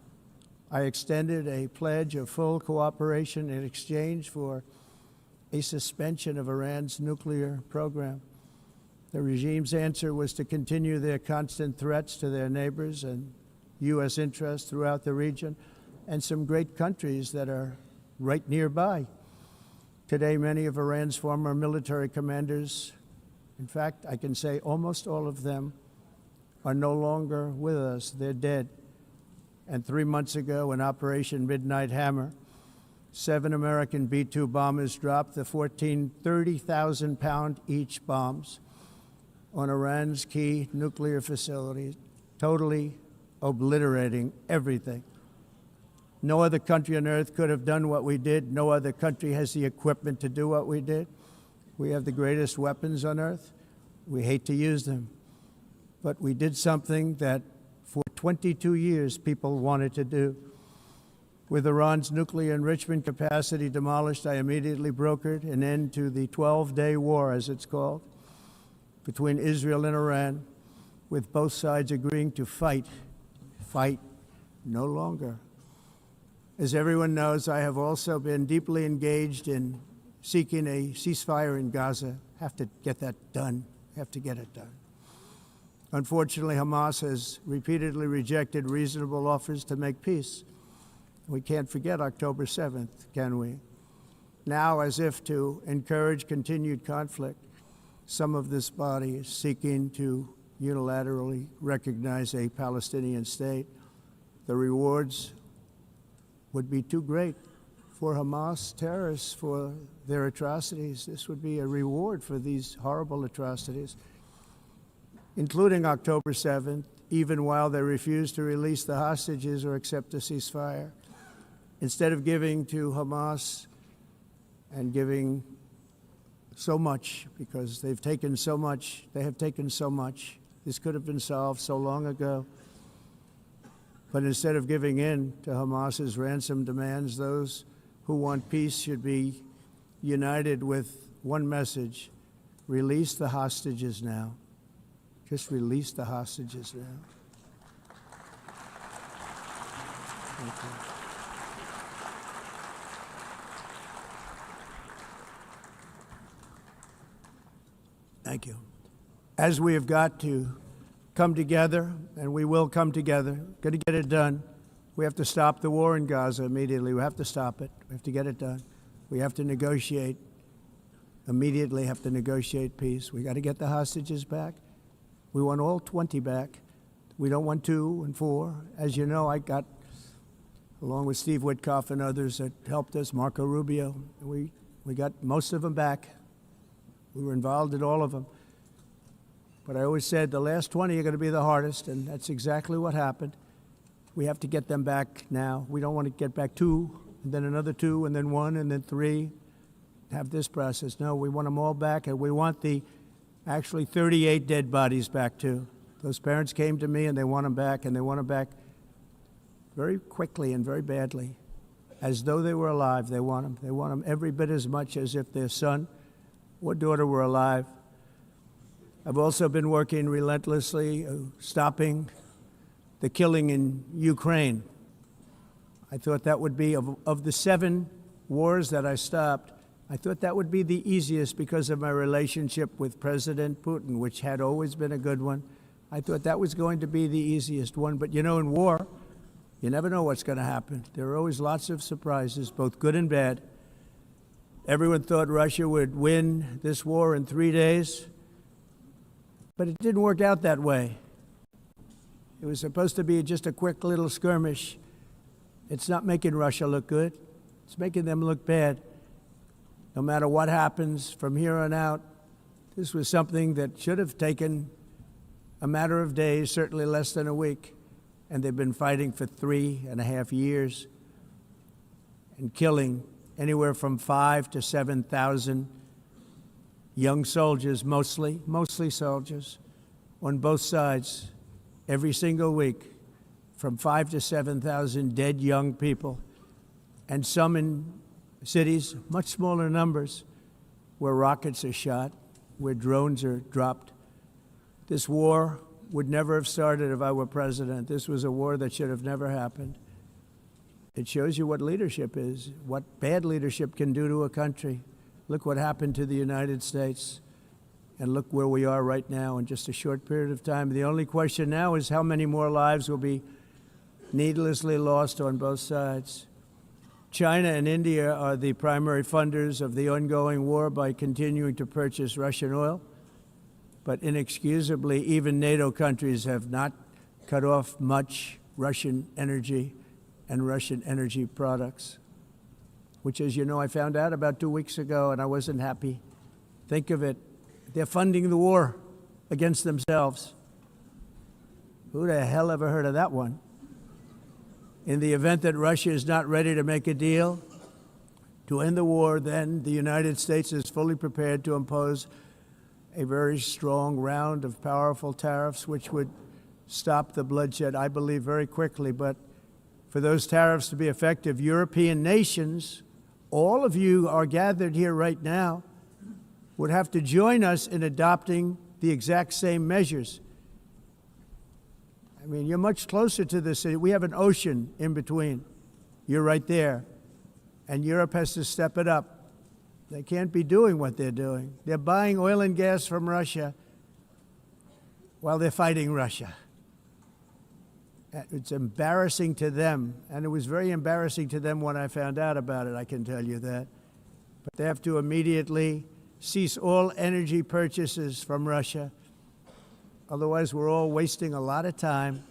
I extended a pledge of full cooperation in exchange for a suspension of Iran's nuclear program. The regime's answer was to continue their constant threats to their neighbors and U.S. interests throughout the region, and some great countries that are right nearby. Today, many of Iran's former military commanders, in fact, I can say almost all of them, are no longer with us. They're dead. And 3 months ago, in Operation Midnight Hammer, 7 American B-2 bombers dropped the 14 30,000-pound each bombs on Iran's key nuclear facilities, totally obliterating everything. No other country on earth could have done what we did. No other country has the equipment to do what we did. We have the greatest weapons on earth. We hate to use them. But we did something that for 22 years people wanted to do. With Iran's nuclear enrichment capacity demolished, I immediately brokered an end to the 12-day war, as it's called, between Israel and Iran, with both sides agreeing to fight no longer. As everyone knows, I have also been deeply engaged in seeking a ceasefire in Gaza. Have to get that done. Have to get it done. Unfortunately, Hamas has repeatedly rejected reasonable offers to make peace. We can't forget October 7th, can we? Now, as if to encourage continued conflict, some of this body is seeking to unilaterally recognize a Palestinian state. The rewards would be too great for Hamas terrorists for their atrocities. This would be a reward for these horrible atrocities, including October 7th, even while they refuse to release the hostages or accept a ceasefire. Instead of giving to Hamas and giving so much, because they've taken so much, they have taken so much. This could have been solved so long ago. But instead of giving in to Hamas's ransom demands, those who want peace should be united with one message: release the hostages now. Just release the hostages now. Thank you. Thank you. As we have got to come together, and we will come together, going to get it done. We have to stop the war in Gaza immediately. We have to stop it. We have to get it done. We have to negotiate, immediately have to negotiate peace. We got to get the hostages back. We want all 20 back. We don't want 2 and 4. As you know, I got, along with Steve Witkoff and others that helped us, Marco Rubio, we got most of them back. We were involved in all of them. But I always said the last 20 are going to be the hardest, and that's exactly what happened. We have to get them back now. We don't want to get back 2, and then another 2, and then 1, and then 3, have this process. No, we want them all back, and we want the actually 38 dead bodies back, too. Those parents came to me, and they want them back, and they want them back very quickly and very badly, as though they were alive. They want them. They want them every bit as much as if their son or daughter were alive. I've also been working relentlessly, stopping the killing in Ukraine. I thought that would be, of the 7 wars that I stopped, I thought that would be the easiest because of my relationship with President Putin, which had always been a good one. I thought that was going to be the easiest one. But you know, in war, you never know what's going to happen. There are always lots of surprises, both good and bad. Everyone thought Russia would win this war in 3 days, but it didn't work out that way. It was supposed to be just a quick little skirmish. It's not making Russia look good. It's making them look bad. No matter what happens from here on out, this was something that should have taken a matter of days, certainly less than a week. And they've been fighting for 3.5 years and killing anywhere from 5,000 to 7,000 young soldiers, mostly soldiers, on both sides, every single week, from 5,000 to 7,000 dead young people, and some in cities, much smaller numbers, where rockets are shot, where drones are dropped. This war would never have started if I were president. This was a war that should have never happened. It shows you what leadership is, what bad leadership can do to a country. Look what happened to the United States, and look where we are right now in just a short period of time. The only question now is how many more lives will be needlessly lost on both sides. China and India are the primary funders of the ongoing war by continuing to purchase Russian oil. But inexcusably, even NATO countries have not cut off much Russian energy and Russian energy products, which, as you know, I found out about 2 weeks ago, and I wasn't happy. Think of it. They're funding the war against themselves. Who the hell ever heard of that one? In the event that Russia is not ready to make a deal to end the war, then the United States is fully prepared to impose a very strong round of powerful tariffs, which would stop the bloodshed, I believe, very quickly. But for those tariffs to be effective, European nations, all of you are gathered here right now, would have to join us in adopting the exact same measures. I mean, you're much closer to this. We have an ocean in between. You're right there. And Europe has to step it up. They can't be doing what they're doing. They're buying oil and gas from Russia while they're fighting Russia. It's embarrassing to them, and it was very embarrassing to them when I found out about it, I can tell you that. But they have to immediately cease all energy purchases from Russia. Otherwise, we're all wasting a lot of time.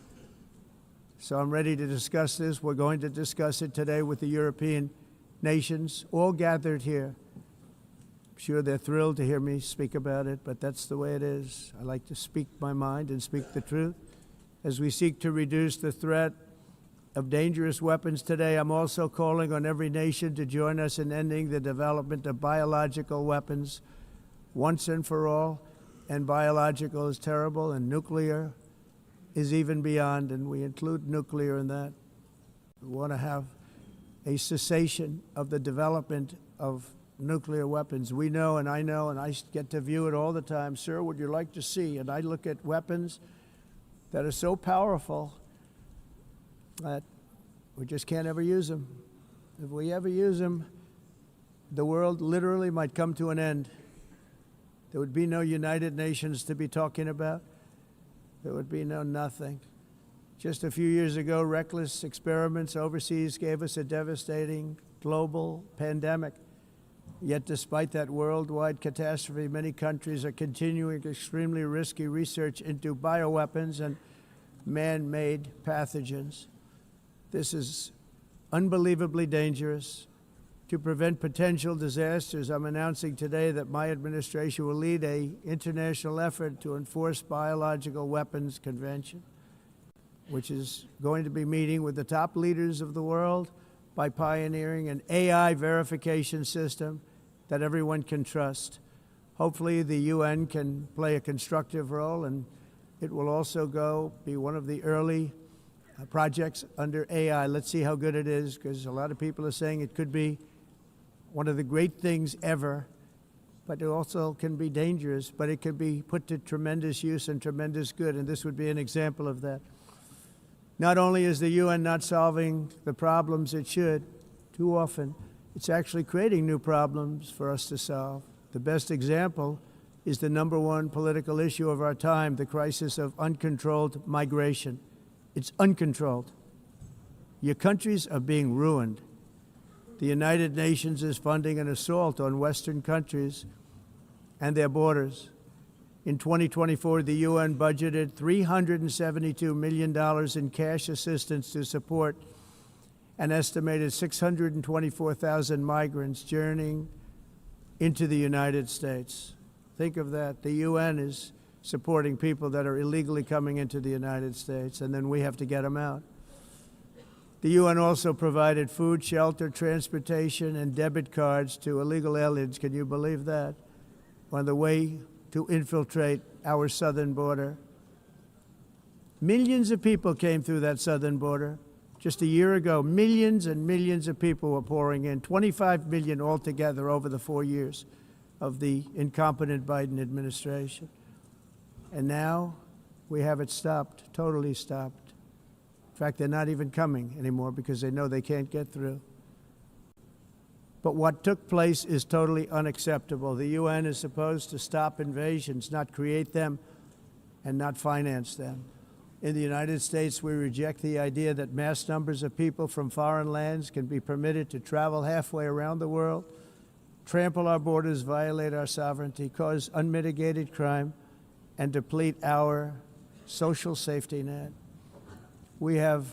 So I'm ready to discuss this. We're going to discuss it today with the European nations, all gathered here. I'm sure they're thrilled to hear me speak about it, but that's the way it is. I like to speak my mind and speak the truth. As we seek to reduce the threat of dangerous weapons today, I'm also calling on every nation to join us in ending the development of biological weapons once and for all. And biological is terrible, and nuclear is even beyond, and we include nuclear in that. We want to have a cessation of the development of nuclear weapons. We know, and I get to view it all the time. Sir, would you like to see? And I look at weapons that are so powerful that we just can't ever use them. If we ever use them, the world literally might come to an end. There would be no United Nations to be talking about. There would be no nothing. Just a few years ago, reckless experiments overseas gave us a devastating global pandemic. Yet despite that worldwide catastrophe, many countries are continuing extremely risky research into bioweapons and man-made pathogens. This is unbelievably dangerous. To prevent potential disasters, I'm announcing today that my administration will lead an international effort to enforce biological weapons convention, which is going to be meeting with the top leaders of the world by pioneering an AI verification system that everyone can trust. Hopefully the UN can play a constructive role, and it will also be one of the early projects under AI. Let's see how good it is, because a lot of people are saying it could be one of the great things ever, but it also can be dangerous, but it can be put to tremendous use and tremendous good, and this would be an example of that. Not only is the UN not solving the problems it should, too often, it's actually creating new problems for us to solve. The best example is the #1 political issue of our time, the crisis of uncontrolled migration. It's uncontrolled. Your countries are being ruined. The United Nations is funding an assault on Western countries and their borders. In 2024, the UN budgeted $372 million in cash assistance to support an estimated 624,000 migrants journeying into the United States. Think of that. The UN is supporting people that are illegally coming into the United States, and then we have to get them out. The UN also provided food, shelter, transportation, and debit cards to illegal aliens. Can you believe that? On the way to infiltrate our southern border. Millions of people came through that southern border. Just a year ago, millions and millions of people were pouring in, 25 million altogether over the 4 years of the incompetent Biden administration. And now we have it stopped, totally stopped. In fact, they're not even coming anymore because they know they can't get through. But what took place is totally unacceptable. The UN is supposed to stop invasions, not create them and not finance them. In the United States, we reject the idea that mass numbers of people from foreign lands can be permitted to travel halfway around the world, trample our borders, violate our sovereignty, cause unmitigated crime, and deplete our social safety net. We have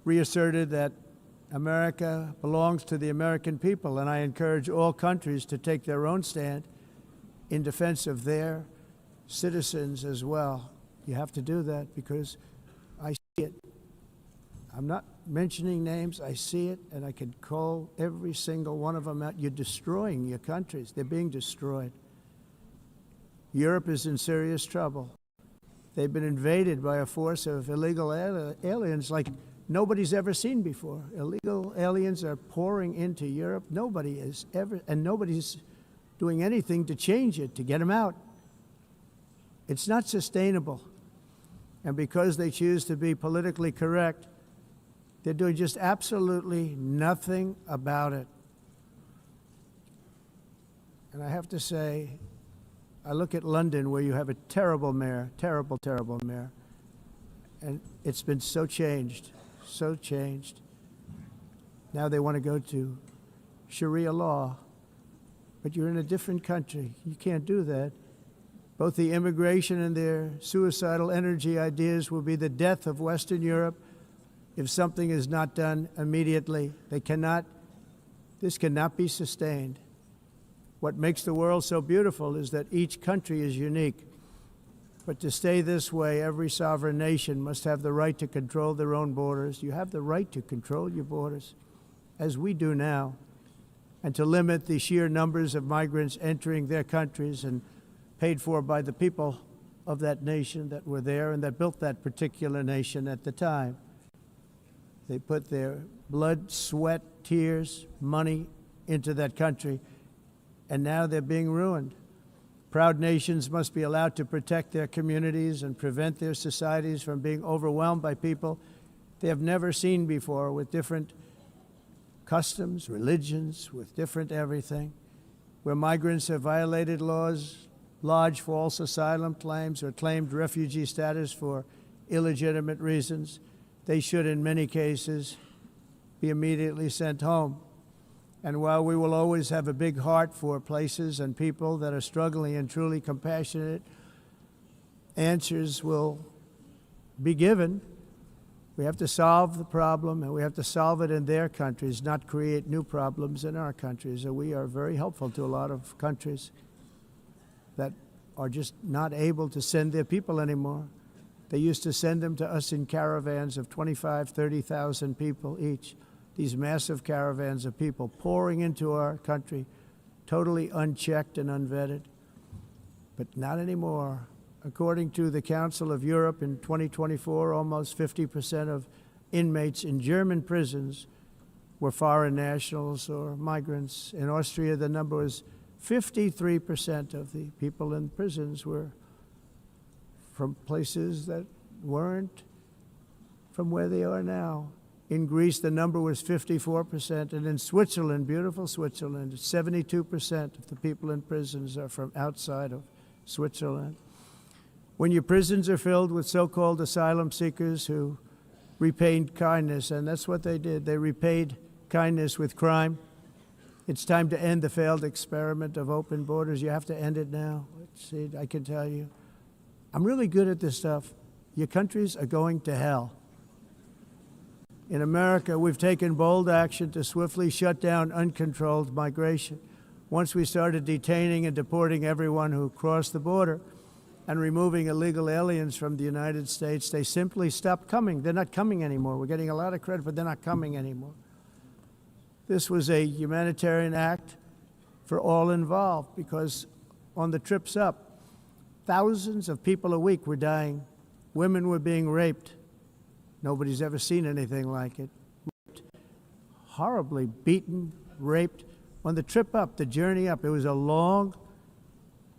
reasserted that America belongs to the American people, and I encourage all countries to take their own stand in defense of their citizens as well. You have to do that because I see it. I'm not mentioning names. I see it, and I could call every single one of them out. You're destroying your countries. They're being destroyed. Europe is in serious trouble. They've been invaded by a force of illegal aliens like nobody's ever seen before. Illegal aliens are pouring into Europe. Nobody is ever, and nobody's doing anything to change it, to get them out. It's not sustainable. And because they choose to be politically correct, they're doing just absolutely nothing about it. And I have to say, I look at London, where you have a terrible mayor, terrible, terrible mayor, and it's been so changed, so changed. Now they want to go to Sharia law, but you're in a different country. You can't do that. Both the immigration and their suicidal energy ideas will be the death of Western Europe if something is not done immediately. This cannot be sustained. What makes the world so beautiful is that each country is unique. But to stay this way, every sovereign nation must have the right to control their own borders. You have the right to control your borders, as we do now, and to limit the sheer numbers of migrants entering their countries and paid for by the people of that nation that were there and that built that particular nation at the time. They put their blood, sweat, tears, money into that country, and now they're being ruined. Proud nations must be allowed to protect their communities and prevent their societies from being overwhelmed by people they have never seen before, with different customs, religions, with different everything. Where migrants have violated laws, lodged false asylum claims, or claimed refugee status for illegitimate reasons, they should, in many cases, be immediately sent home. And while we will always have a big heart for places and people that are struggling and truly compassionate, answers will be given. We have to solve the problem, and we have to solve it in their countries, not create new problems in our countries. And we are very helpful to a lot of countries that are just not able to send their people anymore. They used to send them to us in caravans of 25,000, 30,000 people each. These massive caravans of people pouring into our country, totally unchecked and unvetted. But not anymore. According to the Council of Europe, in 2024, almost 50% of inmates in German prisons were foreign nationals or migrants. In Austria, the number was 53% of the people in prisons were from places that weren't from where they are now. In Greece, the number was 54%, and in Switzerland, beautiful Switzerland, 72% of the people in prisons are from outside of Switzerland. When your prisons are filled with so-called asylum seekers who repaid kindness, and that's what they did, they repaid kindness with crime, it's time to end the failed experiment of open borders. You have to end it now. Let's see, I can tell you. I'm really good at this stuff. Your countries are going to hell. In America, we've taken bold action to swiftly shut down uncontrolled migration. Once we started detaining and deporting everyone who crossed the border and removing illegal aliens from the United States, they simply stopped coming. They're not coming anymore. We're getting a lot of credit, but they're not coming anymore. This was a humanitarian act for all involved, because on the trips up, thousands of people a week were dying. Women were being raped. Nobody's ever seen anything like it. Raped, horribly beaten, raped. On the trip up, the journey up, it was a long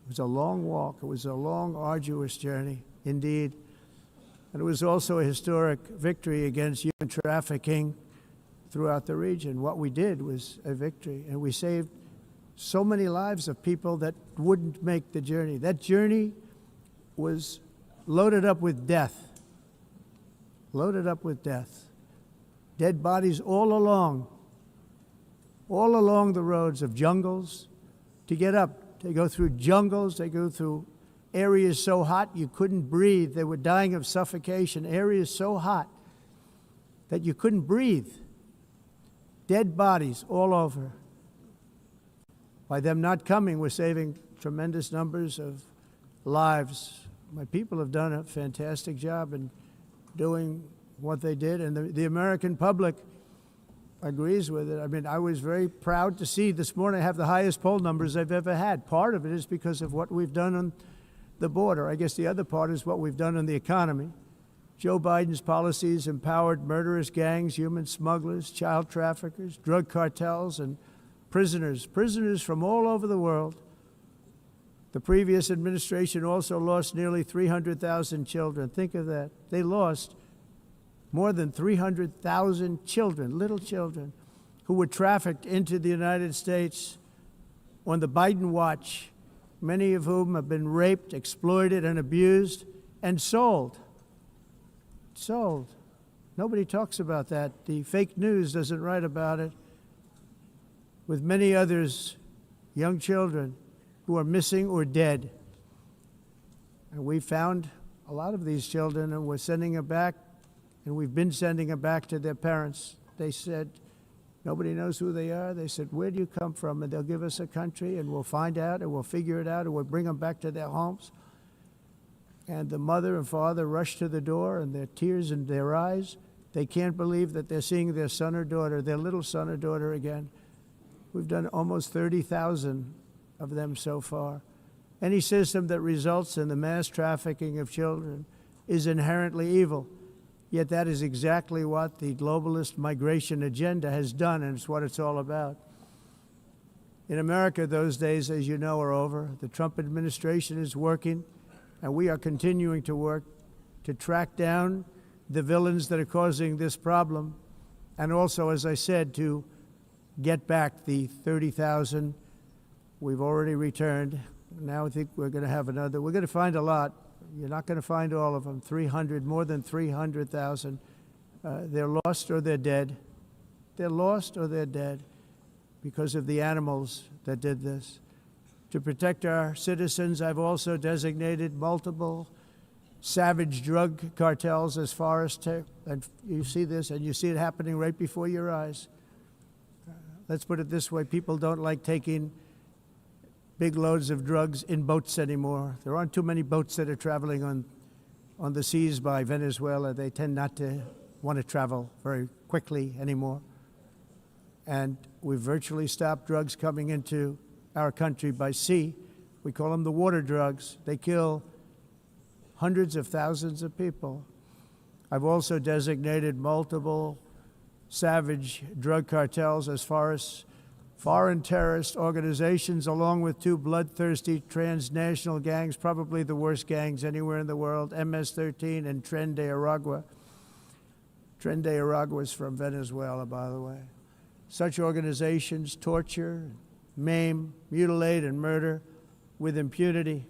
walk. It was a long, arduous journey, indeed. And it was also a historic victory against human trafficking throughout the region. What we did was a victory, and we saved so many lives of people that wouldn't make the journey. That journey was loaded up with death. loaded up with death. Dead bodies all along the roads of jungles to get up. They go through jungles, they go through areas so hot you couldn't breathe. They were dying of suffocation, areas so hot that you couldn't breathe. Dead bodies all over. By them not coming, we're saving tremendous numbers of lives. My people have done a fantastic job in doing what they did, and the American public agrees with it. I mean, I was very proud to see this morning I have the highest poll numbers I've ever had. Part of it is because of what we've done on the border. I guess the other part is what we've done in the economy. Joe Biden's policies empowered murderous gangs, human smugglers, child traffickers, drug cartels, and prisoners from all over the world. The previous administration also lost nearly 300,000 children. Think of that. They lost more than 300,000 children, little children, who were trafficked into the United States on the Biden watch, many of whom have been raped, exploited, and abused, and sold. Sold. Nobody talks about that. The fake news doesn't write about it. With many others, young children who are missing or dead. And we found a lot of these children, and we're sending them back, and we've been sending them back to their parents. They said, nobody knows who they are. They said, where do you come from? And they'll give us a country, and we'll find out, and we'll figure it out, and we'll bring them back to their homes. And the mother and father rush to the door, and their tears in their eyes. They can't believe that they're seeing their son or daughter, their little son or daughter again. We've done almost 30,000 of them so far. Any system that results in the mass trafficking of children is inherently evil. Yet that is exactly what the globalist migration agenda has done, and it's what it's all about. In America, those days, as you know, are over. The Trump administration is working, and we are continuing to work to track down the villains that are causing this problem, and also, as I said, to get back the 30,000 we've already returned. Now I think we're going to have another. We're going to find a lot. You're not going to find all of them. 300, more than 300,000. They're lost or they're dead. They're lost or they're dead because of the animals that did this. To protect our citizens, I've also designated multiple savage drug cartels as far as and you see this, and you see it happening right before your eyes. Let's put it this way, people don't like taking big loads of drugs in boats anymore. There aren't too many boats that are traveling on the seas by Venezuela. They tend not to want to travel very quickly anymore. And we've virtually stopped drugs coming into our country by sea. We call them the water drugs. They kill hundreds of thousands of people. I've also designated multiple savage drug cartels as far as foreign terrorist organizations, along with two bloodthirsty transnational gangs, probably the worst gangs anywhere in the world, MS-13 and Tren de Aragua. Tren de Aragua is from Venezuela, by the way. Such organizations torture, maim, mutilate, and murder with impunity.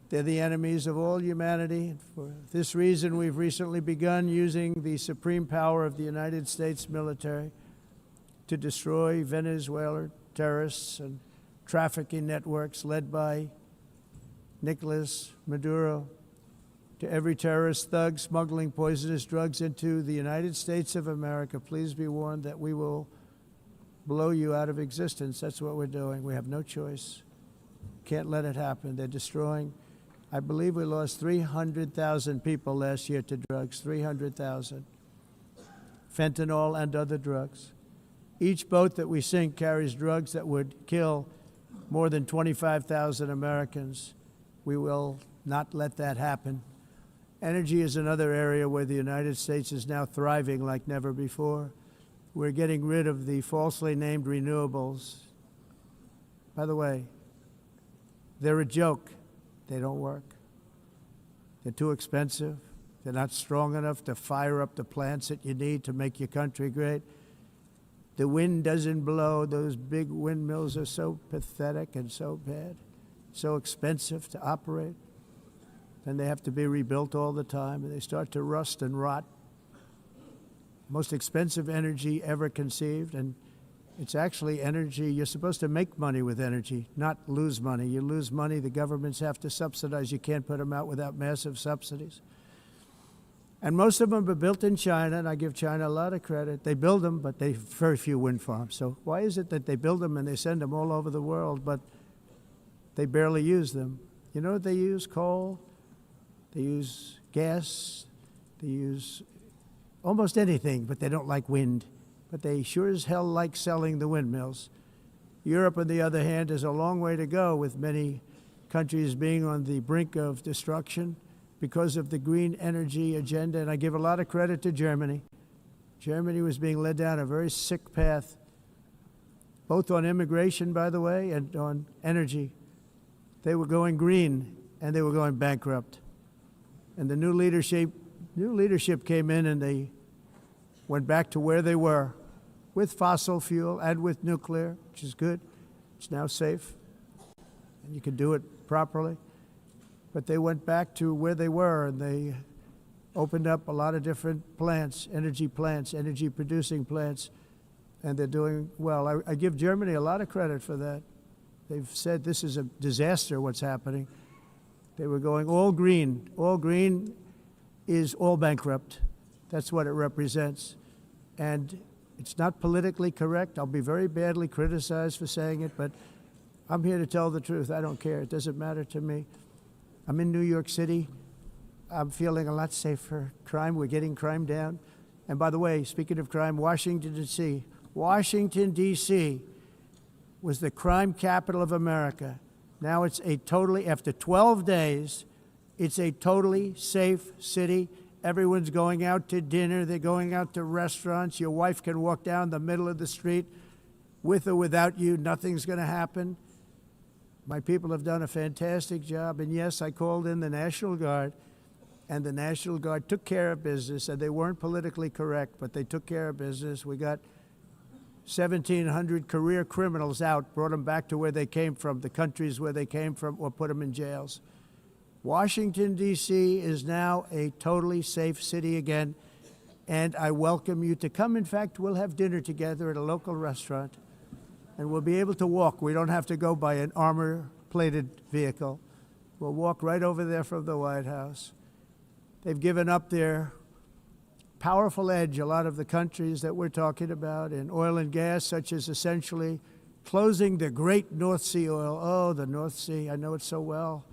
They're the enemies of all humanity. For this reason, we've recently begun using the supreme power of the United States military to destroy Venezuela terrorists and trafficking networks led by Nicolas Maduro. To every terrorist thug smuggling poisonous drugs into the United States of America, please be warned that we will blow you out of existence. That's what we're doing. We have no choice. Can't let it happen. They're destroying. I believe we lost 300,000 people last year to drugs, 300,000. Fentanyl and other drugs. Each boat that we sink carries drugs that would kill more than 25,000 Americans. We will not let that happen. Energy is another area where the United States is now thriving like never before. We're getting rid of the falsely named renewables. By the way, they're a joke. They don't work. They're too expensive. They're not strong enough to fire up the plants that you need to make your country great. The wind doesn't blow. Those big windmills are so pathetic and so bad, so expensive to operate. And they have to be rebuilt all the time, and they start to rust and rot most expensive energy ever conceived, and it's actually energy. You're supposed to make money with energy, not lose money. You lose money, the governments have to subsidize. You can't put them out without massive subsidies. And most of them are built in China, and I give China a lot of credit. They build them, but they have very few wind farms. So why is it that they build them and they send them all over the world, but they barely use them? You know what they use? Coal. They use gas. They use almost anything, but they don't like wind. But they sure as hell like selling the windmills. Europe, on the other hand, has a long way to go, with many countries being on the brink of destruction because of the green energy agenda. And I give a lot of credit to Germany. Germany was being led down a very sick path, both on immigration, by the way, and on energy. They were going green, and they were going bankrupt. And the new leadership came in, and they went back to where they were, with fossil fuel and with nuclear, which is good. It's now safe, and you can do it properly. But they went back to where they were, and they opened up a lot of different plants, energy-producing plants, and they're doing well. I give Germany a lot of credit for that. They've said this is a disaster, what's happening. They were going all green. All green is all bankrupt. That's what it represents. And it's not politically correct. I'll be very badly criticized for saying it, but I'm here to tell the truth. I don't care. It doesn't matter to me. I'm in New York City. I'm feeling a lot safer. Crime, we're getting crime down. And by the way, speaking of crime, Washington, D.C. was the crime capital of America. Now it's after 12 days, it's a totally safe city. Everyone's going out to dinner. They're going out to restaurants. Your wife can walk down the middle of the street with or without you. Nothing's going to happen. My people have done a fantastic job. And yes, I called in the National Guard, and the National Guard took care of business. And they weren't politically correct, but they took care of business. We got 1,700 career criminals out, brought them back to where they came from, the countries where they came from, or put them in jails. Washington, D.C. is now a totally safe city again, and I welcome you to come. In fact, we'll have dinner together at a local restaurant, and we'll be able to walk. We don't have to go by an armor-plated vehicle. We'll walk right over there from the White House. They've given up their powerful edge, a lot of the countries that we're talking about, in oil and gas, such as essentially closing the great North Sea oil. Oh, the North Sea, I know it so well.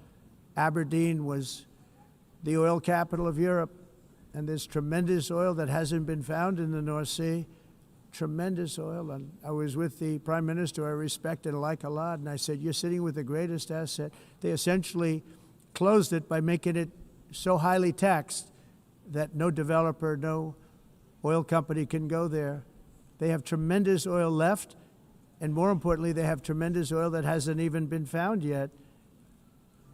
Aberdeen was the oil capital of Europe, and there's tremendous oil that hasn't been found in the North Sea, tremendous oil. And I was with the Prime Minister I respect and like a lot, and I said, you're sitting with the greatest asset. They essentially closed it by making it so highly taxed that no developer, no oil company can go there. They have tremendous oil left, and more importantly, they have tremendous oil that hasn't even been found yet.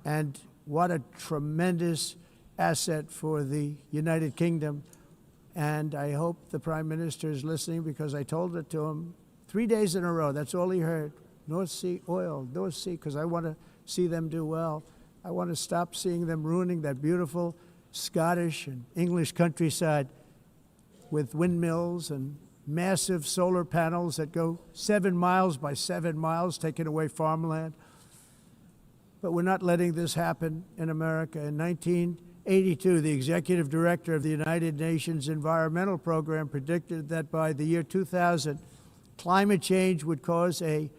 And what a tremendous asset for the United Kingdom. And I hope the Prime Minister is listening, because I told it to him 3 days in a row. That's all he heard. North Sea oil, North Sea, because I want to see them do well. I want to stop seeing them ruining that beautiful Scottish and English countryside with windmills and massive solar panels that go 7 miles by 7 miles, taking away farmland. But we're not letting this happen in America. In 1982, the executive director of the United Nations Environmental Program predicted that by the year 2000, climate change would cause a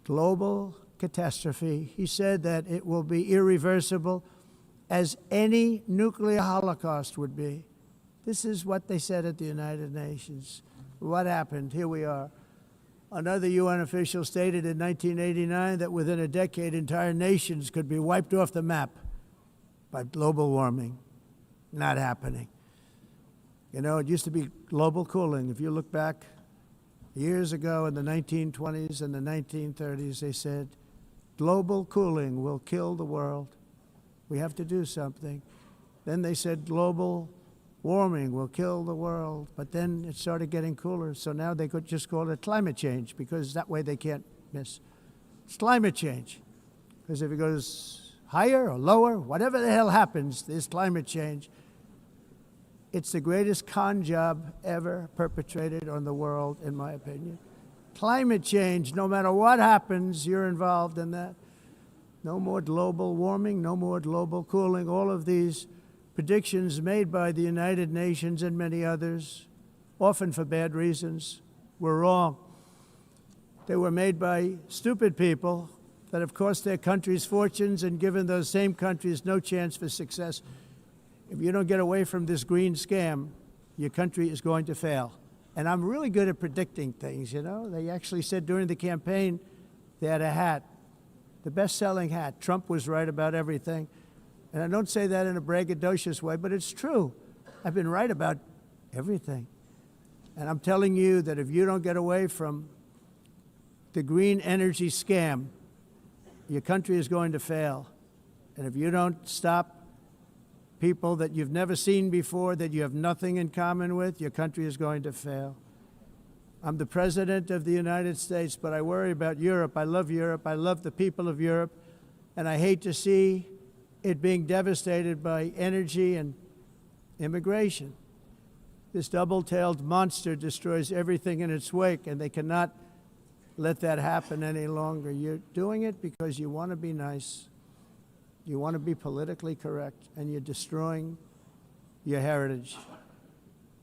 global catastrophe. He said that it will be irreversible, as any nuclear holocaust would be. This is what they said at the United Nations. What happened? Here we are. Another UN official stated in 1989 that within a decade, entire nations could be wiped off the map by global warming. Not happening. You know, it used to be global cooling. If you look back years ago in the 1920s and the 1930s, they said, global cooling will kill the world. We have to do something. Then they said global warming will kill the world, but then it started getting cooler, so now they could just call it climate change, because that way they can't miss. It's climate change, because if it goes higher or lower, whatever the hell happens, there's climate change. It's the greatest con job ever perpetrated on the world, in my opinion. Climate change, no matter what happens, you're involved in that. No more global warming, no more global cooling. All of these predictions made by the United Nations and many others, often for bad reasons, were wrong. They were made by stupid people that have cost their countries fortunes and given those same countries no chance for success. If you don't get away from this green scam, your country is going to fail. And I'm really good at predicting things, you know. They actually said during the campaign they had a hat, the best-selling hat. Trump was right about everything. And I don't say that in a braggadocious way, but it's true. I've been right about everything. And I'm telling you that if you don't get away from the green energy scam, your country is going to fail. And if you don't stop people that you've never seen before, that you have nothing in common with, your country is going to fail. I'm the President of the United States, but I worry about Europe. I love Europe. I love the people of Europe. And I hate to see it being devastated by energy and immigration. This double-tailed monster destroys everything in its wake, and they cannot let that happen any longer. You're doing it because you want to be nice. You want to be politically correct, and you're destroying your heritage.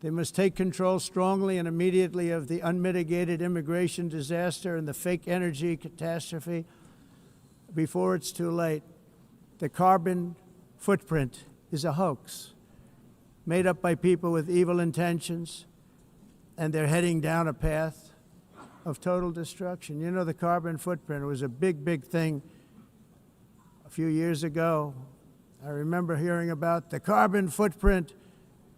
They must take control strongly and immediately of the unmitigated immigration disaster and the fake energy catastrophe before it's too late. The carbon footprint is a hoax made up by people with evil intentions, and they're heading down a path of total destruction. You know, the carbon footprint was a big, big thing a few years ago. I remember hearing about the carbon footprint,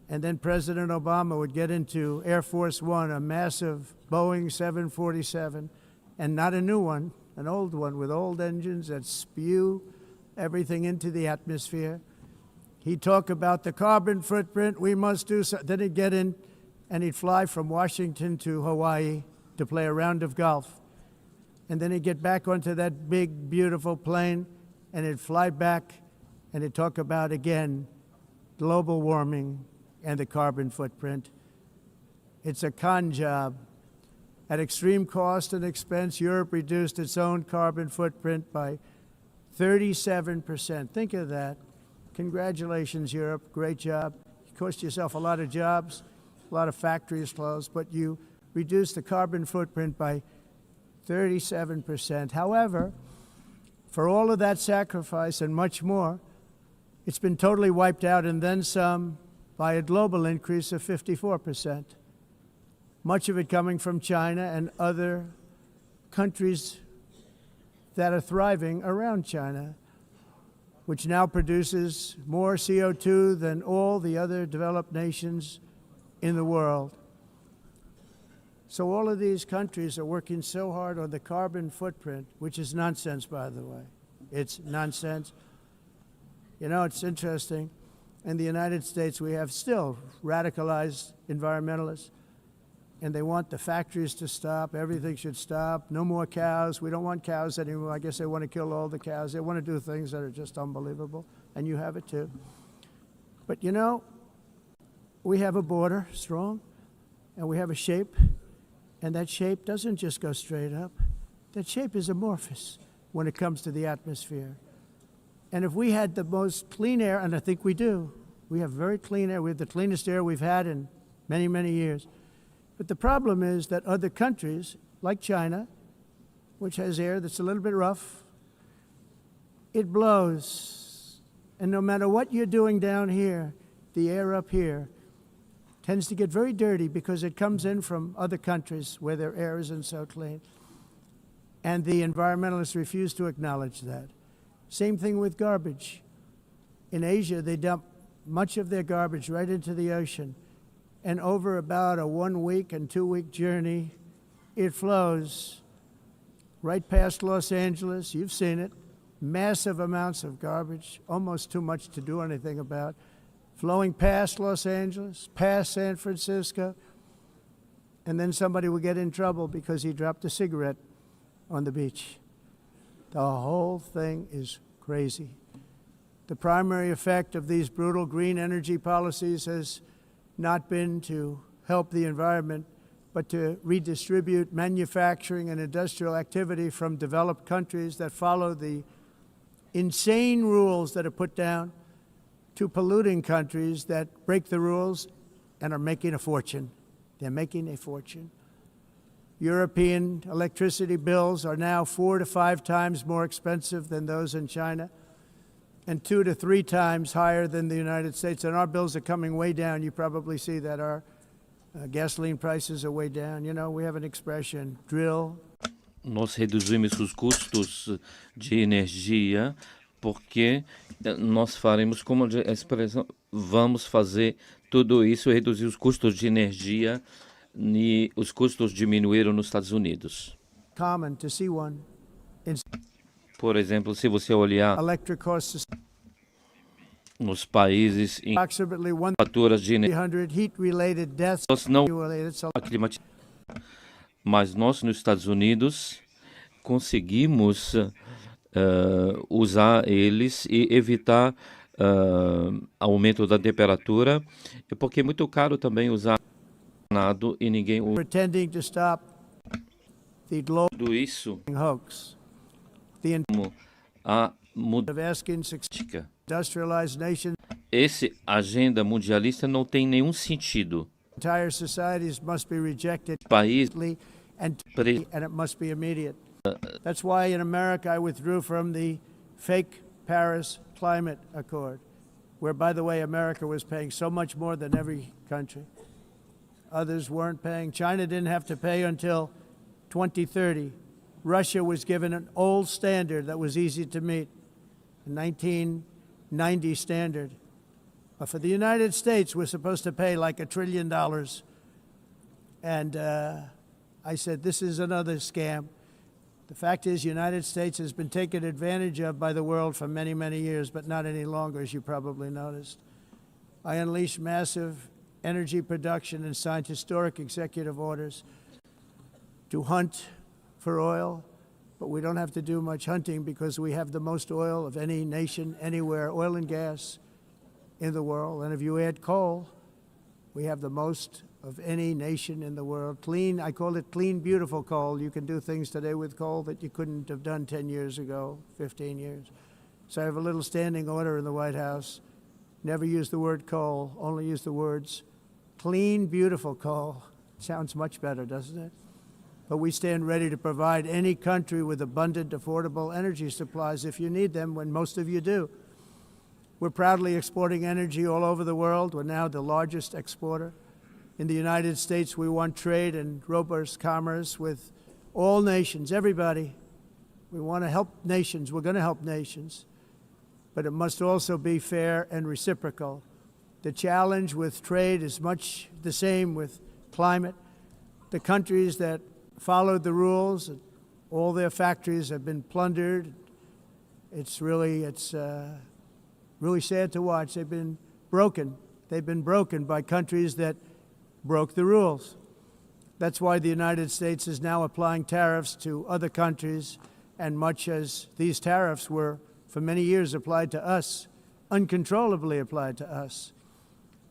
and then President Obama would get into Air Force One, a massive Boeing 747, and not a new one, an old one with old engines that spew everything into the atmosphere. He'd talk about the carbon footprint, we must do so. Then he'd get in and he'd fly from Washington to Hawaii to play a round of golf. And then he'd get back onto that big, beautiful plane and he'd fly back and he'd talk about, again, global warming and the carbon footprint. It's a con job. At extreme cost and expense, Europe reduced its own carbon footprint by 37%. Think of that. Congratulations, Europe. Great job. You cost yourself a lot of jobs, a lot of factories closed, but you reduced the carbon footprint by 37%. However, for all of that sacrifice and much more, it's been totally wiped out and then some by a global increase of 54%. Much of it coming from China and other countries that are thriving around China, which now produces more CO2 than all the other developed nations in the world. So all of these countries are working so hard on the carbon footprint, which is nonsense, by the way. It's nonsense. You know, it's interesting. In the United States, we have still radicalized environmentalists, and they want the factories to stop. Everything should stop. No more cows. We don't want cows anymore. I guess they want to kill all the cows. They want to do things that are just unbelievable, and you have it too. But you know, we have a border, strong, and we have a shape, and that shape doesn't just go straight up. That shape is amorphous when it comes to the atmosphere. And if we had the most clean air, and I think we do, we have very clean air. We have the cleanest air we've had in many, many years. But the problem is that other countries, like China, which has air that's a little bit rough, it blows. And no matter what you're doing down here, the air up here tends to get very dirty because it comes in from other countries where their air isn't so clean. And the environmentalists refuse to acknowledge that. Same thing with garbage. In Asia, they dump much of their garbage right into the ocean. And over about a 1 week and 2 week journey, it flows right past Los Angeles. You've seen it. Massive amounts of garbage, almost too much to do anything about, flowing past Los Angeles, past San Francisco, and then somebody will get in trouble because he dropped a cigarette on the beach. The whole thing is crazy. The primary effect of these brutal green energy policies has not been to help the environment, but to redistribute manufacturing and industrial activity from developed countries that follow the insane rules that are put down to polluting countries that break the rules and are making a fortune. They're making a fortune. European electricity bills are now 4 to 5 times more expensive than those in China, and 2 to 3 times higher than the United States. And our bills are coming way down. You probably see that our gasoline prices are way down. You know, we have an expression, drill. Nós reduzimos os custos de energia porque nós faremos, como a expressão, vamos fazer tudo isso, reduzir os custos de energia, e os custos diminuíram nos Estados Unidos. Common to see one. Por exemplo, se você olhar Electric costs nos países em approximately faturas de energia, 100 heat-related deaths. nós não aclimatizamos, mas nós nos Estados Unidos conseguimos usar eles e evitar aumento da temperatura, porque é muito caro também usar nada e ninguém usa. Pretending to stop the global Tudo isso hoax. The a of asking mudança. industrialized nations, Esse agenda mundialista não tem nenhum sentido. entire societies must be rejected País and pre- it must be immediate. That's why in America I withdrew from the fake Paris Climate Accord, where, by the way, America was paying so much more than every country. Others weren't paying. China didn't have to pay until 2030. Russia was given an old standard that was easy to meet, a 1990 standard. But for the United States, we're supposed to pay like $1 trillion. And I said, this is another scam. The fact is, the United States has been taken advantage of by the world for many, many years, but not any longer, as you probably noticed. I unleashed massive energy production and signed historic executive orders to hunt for oil, but we don't have to do much hunting because we have the most oil of any nation anywhere, oil and gas in the world. And if you add coal, we have the most of any nation in the world. Clean, I call it clean, beautiful coal. You can do things today with coal that you couldn't have done 10 years ago, 15 years. So I have a little standing order in the White House. Never use the word coal, only use the words clean, beautiful coal. Sounds much better, doesn't it? But we stand ready to provide any country with abundant, affordable energy supplies if you need them, when most of you do. We're proudly exporting energy all over the world. We're now the largest exporter. In the United States, we want trade and robust commerce with all nations, everybody. We want to help nations. We're going to help nations. But it must also be fair and reciprocal. The challenge with trade is much the same with climate. The countries that followed the rules, all their factories have been plundered. It's really sad to watch. They've been broken. They've been broken by countries that broke the rules. That's why the United States is now applying tariffs to other countries, and much as these tariffs were for many years applied to us, uncontrollably applied to us.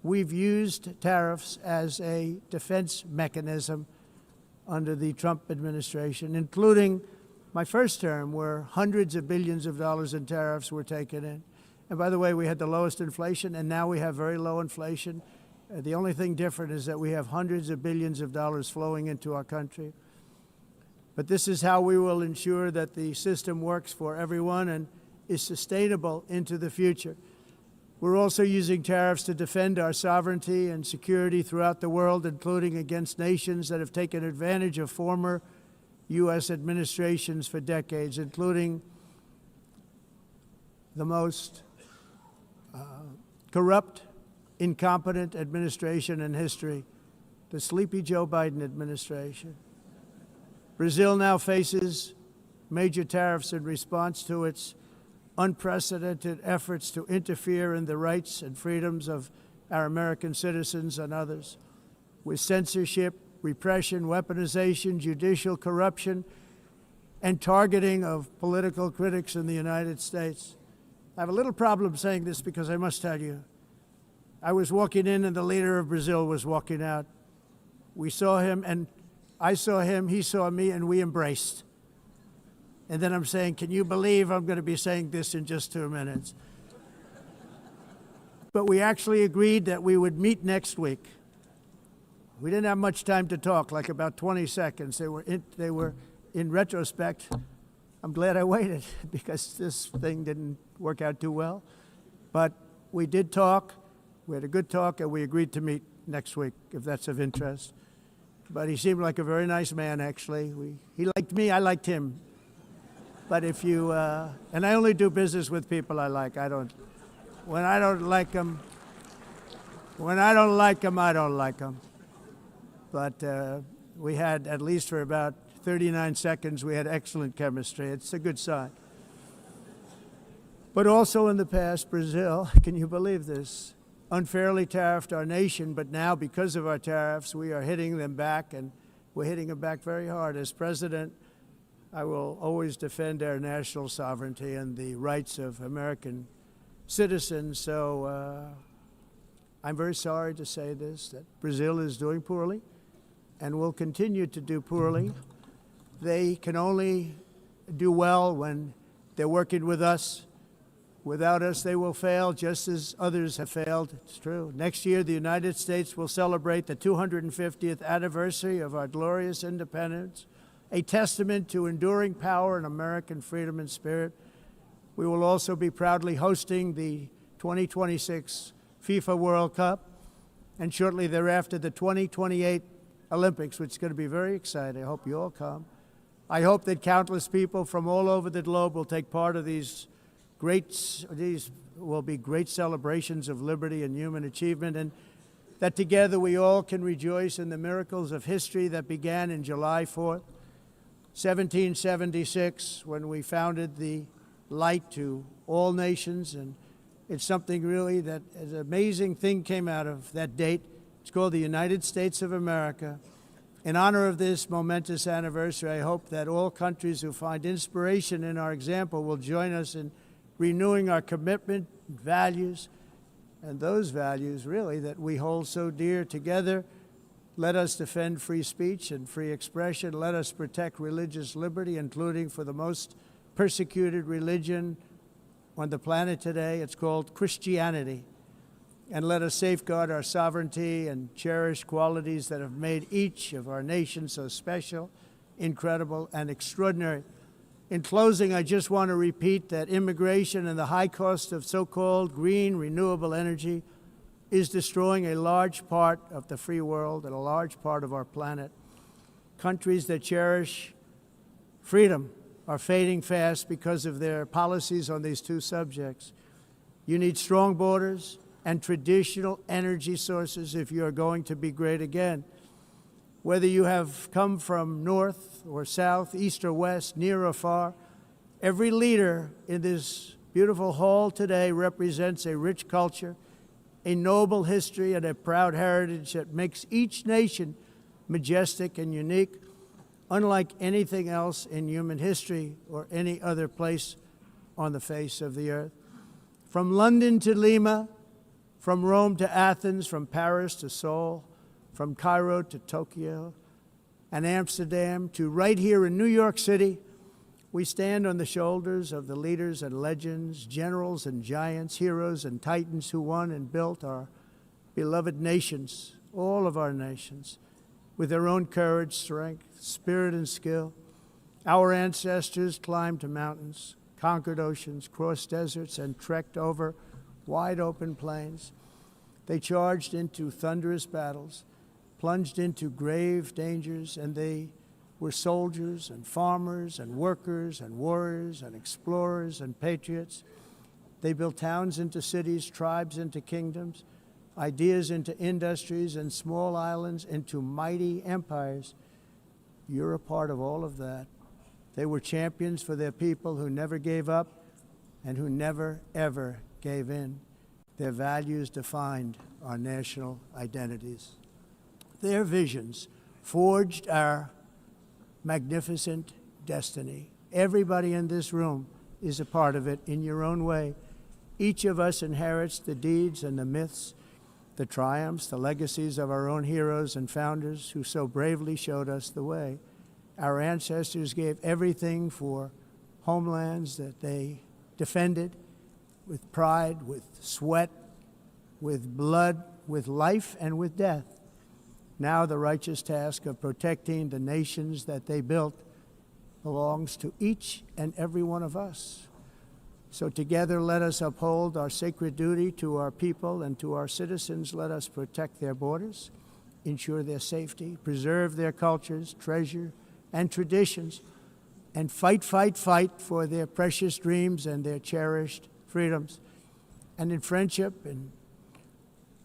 We've used tariffs as a defense mechanism under the Trump administration, including my first term, where hundreds of billions of dollars in tariffs were taken in. And by the way, we had the lowest inflation, and now we have very low inflation. The only thing different is that we have hundreds of billions of dollars flowing into our country. But this is how we will ensure that the system works for everyone and is sustainable into the future. We're also using tariffs to defend our sovereignty and security throughout the world, including against nations that have taken advantage of former U.S. administrations for decades, including the most corrupt, incompetent administration in history, the sleepy Joe Biden administration. Brazil now faces major tariffs in response to its unprecedented efforts to interfere in the rights and freedoms of our American citizens and others, with censorship, repression, weaponization, judicial corruption, and targeting of political critics in the United States. I have a little problem saying this because I must tell you, I was walking in and the leader of Brazil was walking out. We saw him and I saw him, he saw me, and we embraced. And then I'm saying, can you believe I'm going to be saying this in just 2 minutes? But we actually agreed that we would meet next week. We didn't have much time to talk, like about 20 seconds. They were in retrospect, I'm glad I waited because this thing didn't work out too well. But we did talk, we had a good talk, and we agreed to meet next week, if that's of interest. But he seemed like a very nice man, actually. He liked me, I liked him. But if you, and I only do business with people I like. When I don't like them, I don't like them. But we had, at least for about 39 seconds, we had excellent chemistry. It's a good sign. But also in the past, Brazil, can you believe this, unfairly tariffed our nation, but now because of our tariffs, we are hitting them back, and we're hitting them back very hard. As president, I will always defend our national sovereignty and the rights of American citizens. So I'm very sorry to say this, that Brazil is doing poorly and will continue to do poorly. They can only do well when they're working with us. Without us, they will fail, just as others have failed. It's true. Next year, the United States will celebrate the 250th anniversary of our glorious independence, a testament to enduring power and American freedom and spirit. We will also be proudly hosting the 2026 FIFA World Cup, and shortly thereafter, the 2028 Olympics, which is going to be very exciting. I hope you all come. I hope that countless people from all over the globe will take part of these will be great celebrations of liberty and human achievement, and that together we all can rejoice in the miracles of history that began in July 4th, 1776, when we founded the light to all nations. And it's something really that an amazing thing came out of that date. It's called the United States of America. In honor of this momentous anniversary, I hope that all countries who find inspiration in our example will join us in renewing our commitment, values, and those values, really, that we hold so dear. Together, let us defend free speech and free expression. Let us protect religious liberty, including for the most persecuted religion on the planet today. It's called Christianity. And let us safeguard our sovereignty and cherish qualities that have made each of our nations so special, incredible, and extraordinary. In closing, I just want to repeat that immigration and the high cost of so-called green renewable energy is destroying a large part of the free world and a large part of our planet. Countries that cherish freedom are fading fast because of their policies on these two subjects. You need strong borders and traditional energy sources if you are going to be great again. Whether you have come from north or south, east or west, near or far, every leader in this beautiful hall today represents a rich culture, a noble history, and a proud heritage that makes each nation majestic and unique, unlike anything else in human history or any other place on the face of the earth. From London to Lima, from Rome to Athens, from Paris to Seoul, from Cairo to Tokyo and Amsterdam to right here in New York City, we stand on the shoulders of the leaders and legends, generals and giants, heroes and titans who won and built our beloved nations, all of our nations, with their own courage, strength, spirit, and skill. Our ancestors climbed to mountains, conquered oceans, crossed deserts, and trekked over wide open plains. They charged into thunderous battles, plunged into grave dangers, and they were soldiers and farmers and workers and warriors and explorers and patriots. They built towns into cities, tribes into kingdoms, ideas into industries, and small islands into mighty empires. You're a part of all of that. They were champions for their people who never gave up and who never, ever gave in. Their values defined our national identities. Their visions forged our magnificent destiny. Everybody in this room is a part of it in your own way. Each of us inherits the deeds and the myths the triumphs, the legacies of our own heroes and founders who so bravely showed us the way. Our ancestors gave everything for homelands that they defended with pride, with sweat, with blood, with life, and with death. Now the righteous task of protecting the nations that they built belongs to each and every one of us. So together let us uphold our sacred duty to our people and to our citizens. Let us protect their borders, ensure their safety, preserve their cultures, treasure, and traditions, and fight, fight, fight for their precious dreams and their cherished freedoms. And in friendship and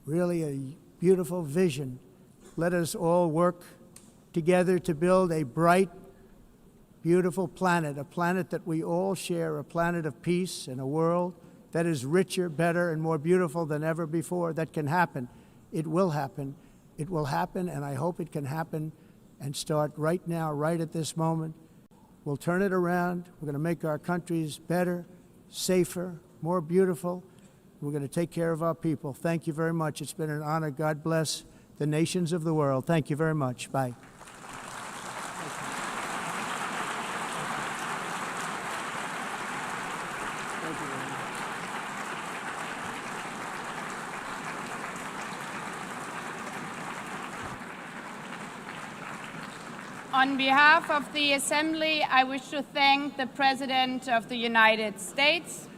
really a beautiful vision, let us all work together to build a bright, beautiful planet, a planet that we all share, a planet of peace and a world that is richer, better, and more beautiful than ever before. That can happen. It will happen. It will happen, and I hope it can happen and start right now, right at this moment. We'll turn it around. We're going to make our countries better, safer, more beautiful. We're going to take care of our people. Thank you very much. It's been an honor. God bless the nations of the world. Thank you very much. Bye. On behalf of the Assembly, I wish to thank the President of the United States,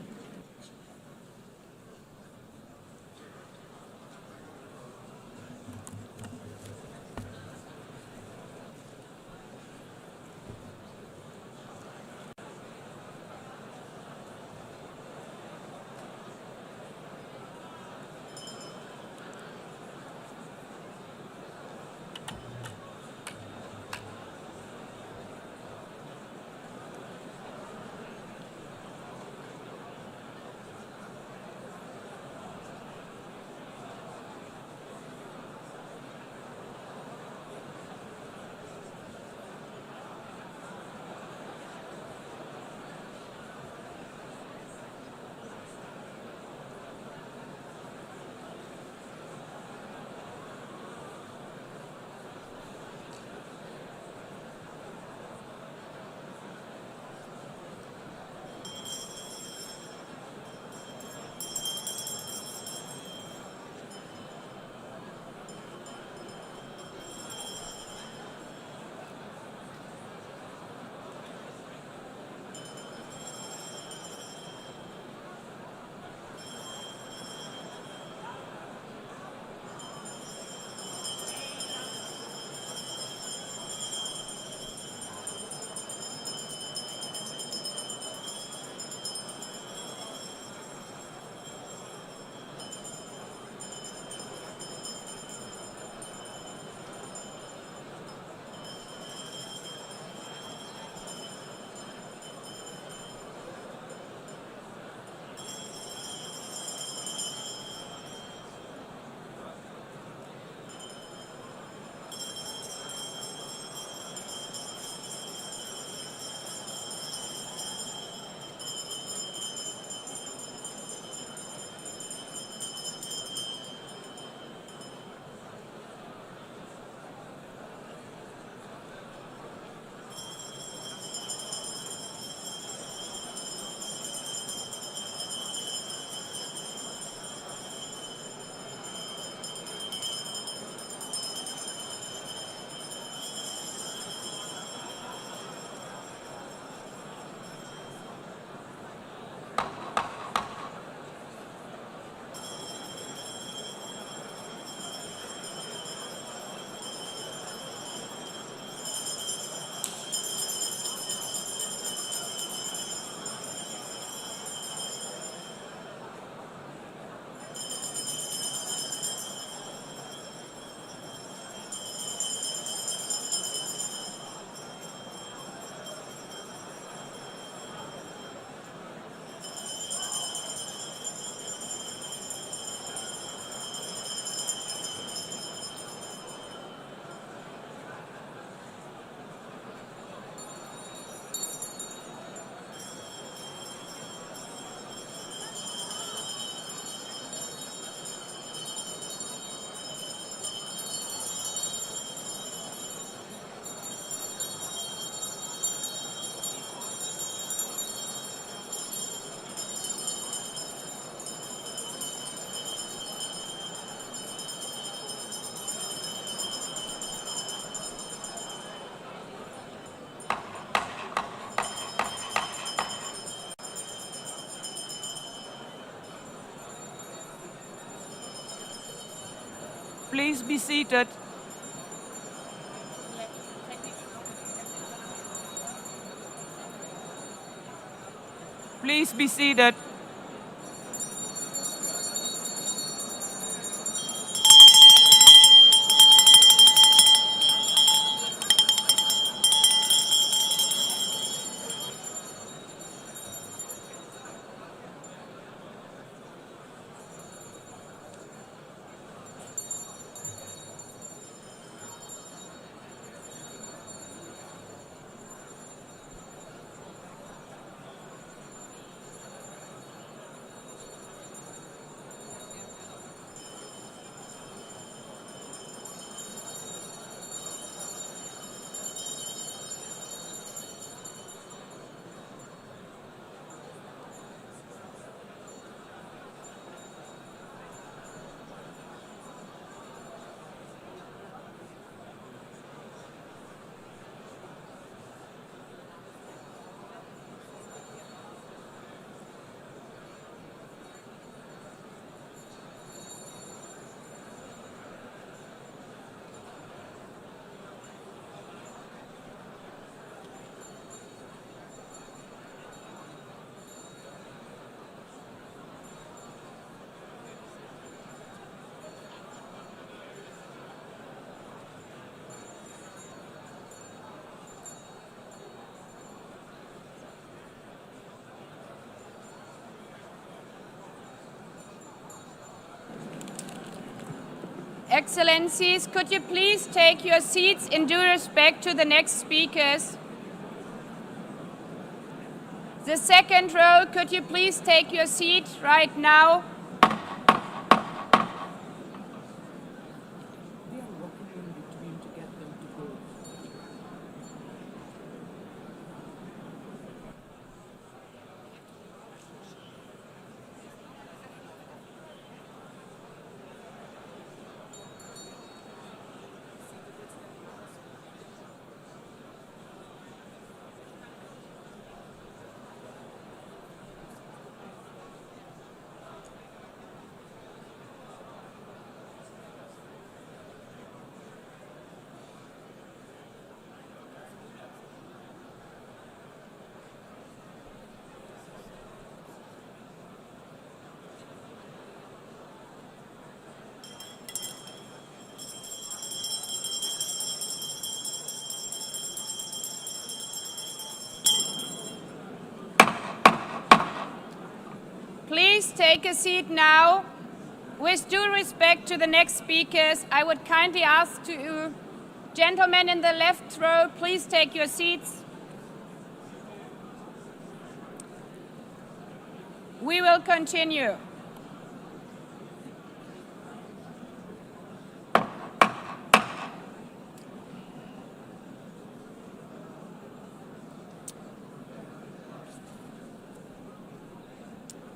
please be seated. Please be seated. Excellencies, could you please take your seats in due respect to the next speakers? The second row, could you please take your seat right now? Please take a seat now. With due respect to the next speakers, I would kindly ask you, gentlemen in the left row, please take your seats. We will continue.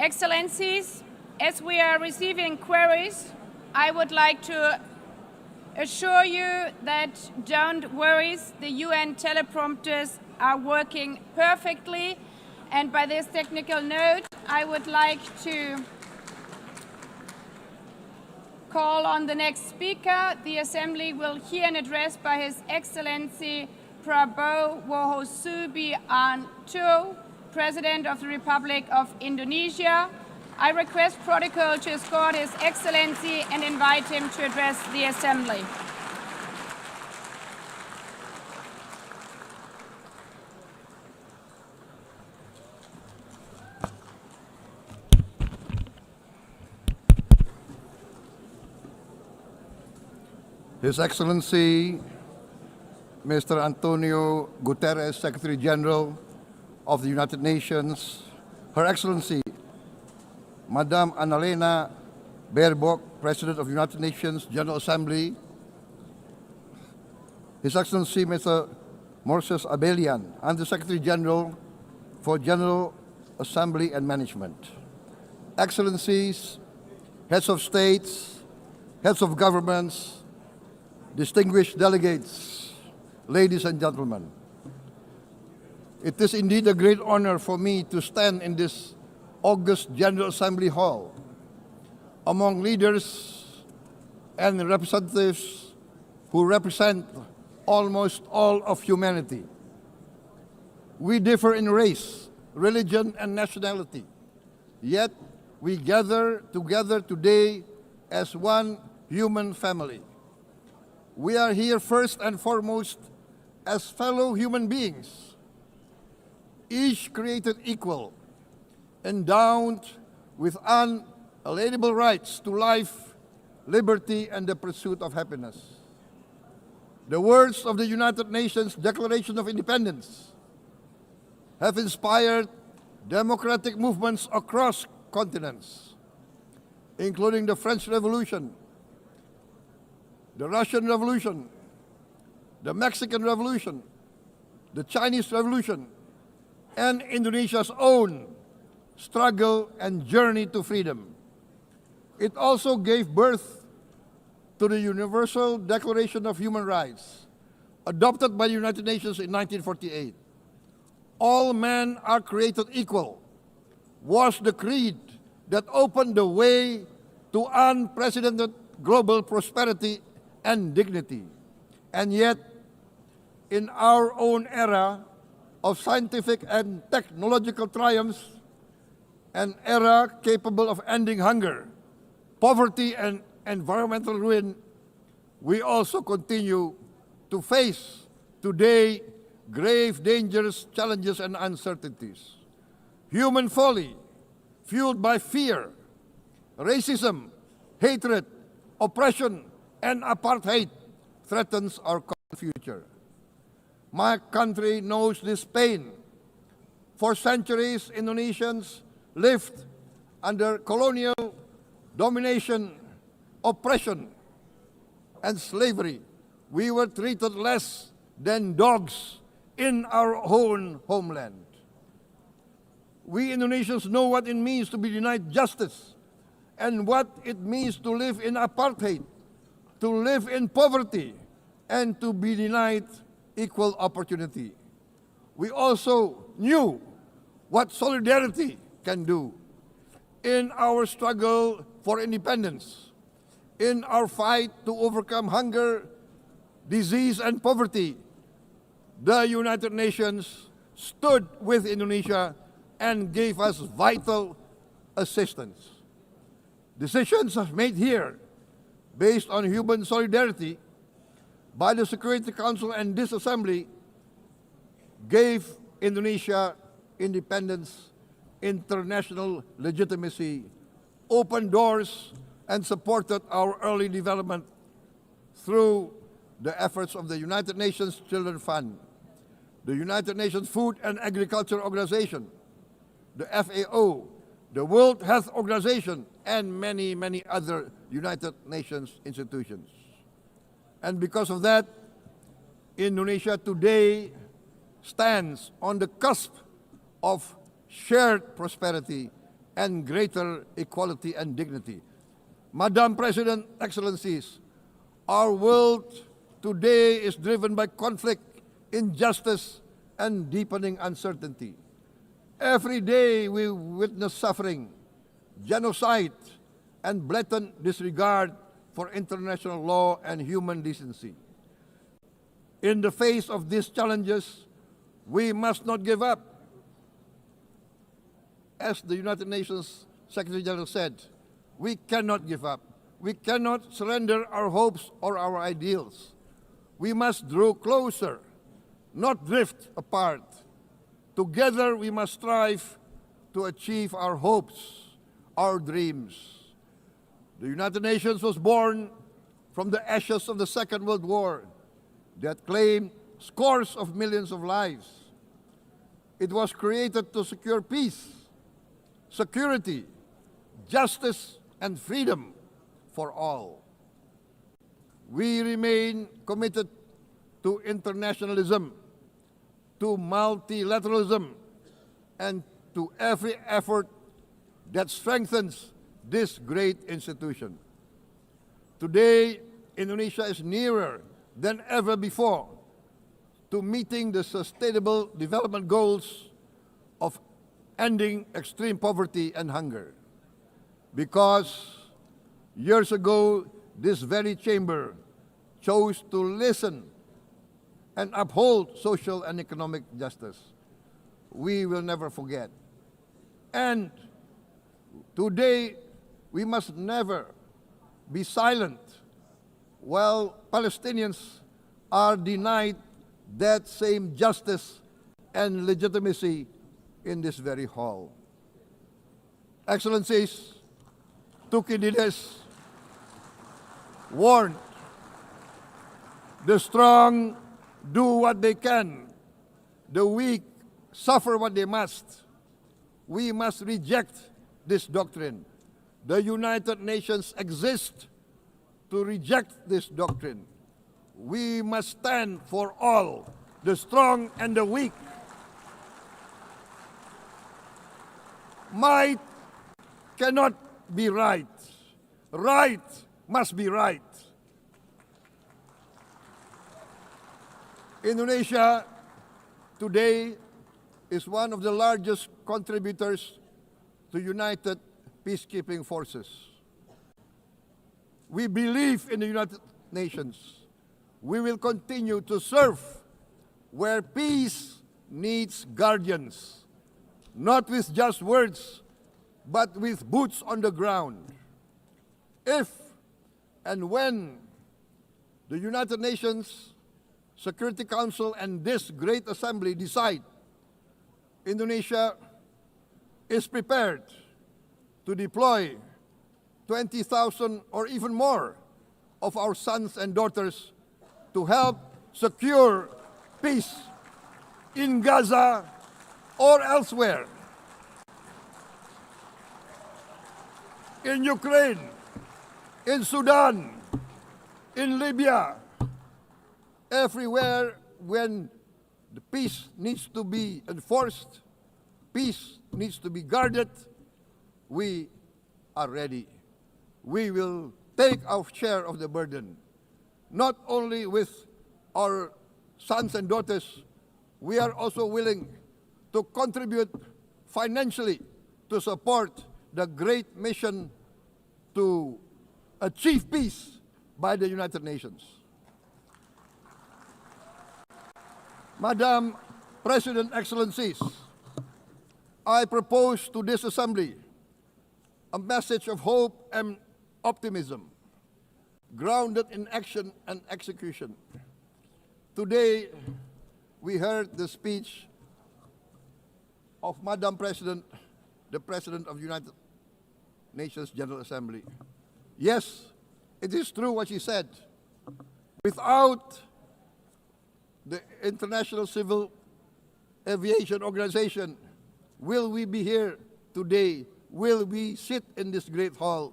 Excellencies, as we are receiving queries, I would like to assure you that don't worry, the UN teleprompters are working perfectly. And by this technical note, I would like to call on the next speaker. The Assembly will hear an address by His Excellency Prabowo Subianto, President of the Republic of Indonesia. I request protocol to escort His Excellency and invite him to address the Assembly. His Excellency, Mr. Antonio Guterres, Secretary General of the United Nations, Her Excellency, Madame Annalena Baerbock, President of the United Nations General Assembly, His Excellency, Mr. Moses Abelian, Under Secretary General for General Assembly and Management, Excellencies, Heads of States, Heads of Governments, distinguished delegates, ladies and gentlemen. It is indeed a great honor for me to stand in this august General Assembly Hall among leaders and representatives who represent almost all of humanity. We differ in race, religion, and nationality, yet we gather together today as one human family. We are here first and foremost as fellow human beings, each created equal, endowed with unalienable rights to life, liberty, and the pursuit of happiness. The words of the United Nations Declaration of Independence have inspired democratic movements across continents, including the French Revolution, the Russian Revolution, the Mexican Revolution, the Chinese Revolution, and Indonesia's own struggle and journey to freedom. It also gave birth to the Universal Declaration of Human Rights, adopted by the United Nations in 1948. All men are created equal was the creed that opened the way to unprecedented global prosperity and dignity. And yet, in our own era of scientific and technological triumphs, an era capable of ending hunger, poverty, and environmental ruin, we also continue to face today grave dangers, challenges, and uncertainties. Human folly, fueled by fear, racism, hatred, oppression, and apartheid, threatens our common future. My country knows this pain. For centuries, Indonesians lived under colonial domination, oppression, and slavery. We were treated less than dogs in our own homeland. We Indonesians know what it means to be denied justice and what it means to live in apartheid, to live in poverty, and to be denied equal opportunity. We also knew what solidarity can do in our struggle for independence, in our fight to overcome hunger, disease, and poverty. The United Nations stood with Indonesia and gave us vital assistance. Decisions made here based on human solidarity by the Security Council and this Assembly gave Indonesia independence, international legitimacy, opened doors, and supported our early development through the efforts of the United Nations Children Fund, the United Nations Food and Agriculture Organization, the FAO, the World Health Organization, and many, many other United Nations institutions. And because of that, Indonesia today stands on the cusp of shared prosperity and greater equality and dignity. Madam President, Excellencies, our world today is driven by conflict, injustice, and deepening uncertainty. Every day we witness suffering, genocide, and blatant disregard for international law and human decency. In the face of these challenges, we must not give up. As the United Nations Secretary General said, we cannot give up. We cannot surrender our hopes or our ideals. We must draw closer, not drift apart. Together we must strive to achieve our hopes, our dreams. The United Nations was born from the ashes of the Second World War that claimed scores of millions of lives. It was created to secure peace, security, justice, and freedom for all. We remain committed to internationalism, to multilateralism, and to every effort that strengthens this great institution. Today, Indonesia is nearer than ever before to meeting the sustainable development goals of ending extreme poverty and hunger. Because years ago, this very chamber chose to listen and uphold social and economic justice, we will never forget. And today, we must never be silent while Palestinians are denied that same justice and legitimacy in this very hall. Excellencies, Thucydides warned, the strong do what they can, the weak suffer what they must. We must reject this doctrine. The United Nations exist to reject this doctrine. We must stand for all, the strong and the weak. Might cannot be right. Right must be right. Indonesia today is one of the largest contributors to United Peacekeeping Forces. We believe in the United Nations. We will continue to serve where peace needs guardians, not with just words, but with boots on the ground. If and when the United Nations Security Council and this great assembly decide Indonesia is prepared to deploy 20,000 or even more of our sons and daughters to help secure peace in Gaza or elsewhere, in Ukraine, in Sudan, in Libya, everywhere when the peace needs to be enforced, peace needs to be guarded, we are ready. We will take our share of the burden, not only with our sons and daughters, we are also willing to contribute financially to support the great mission to achieve peace by the United Nations. Madam President, Excellencies, I propose to this Assembly a message of hope and optimism, grounded in action and execution. Today, we heard the speech of Madam President, the President of the United Nations General Assembly. Yes, it is true what she said. Without the International Civil Aviation Organization, will we be here today? Will we sit in this great hall?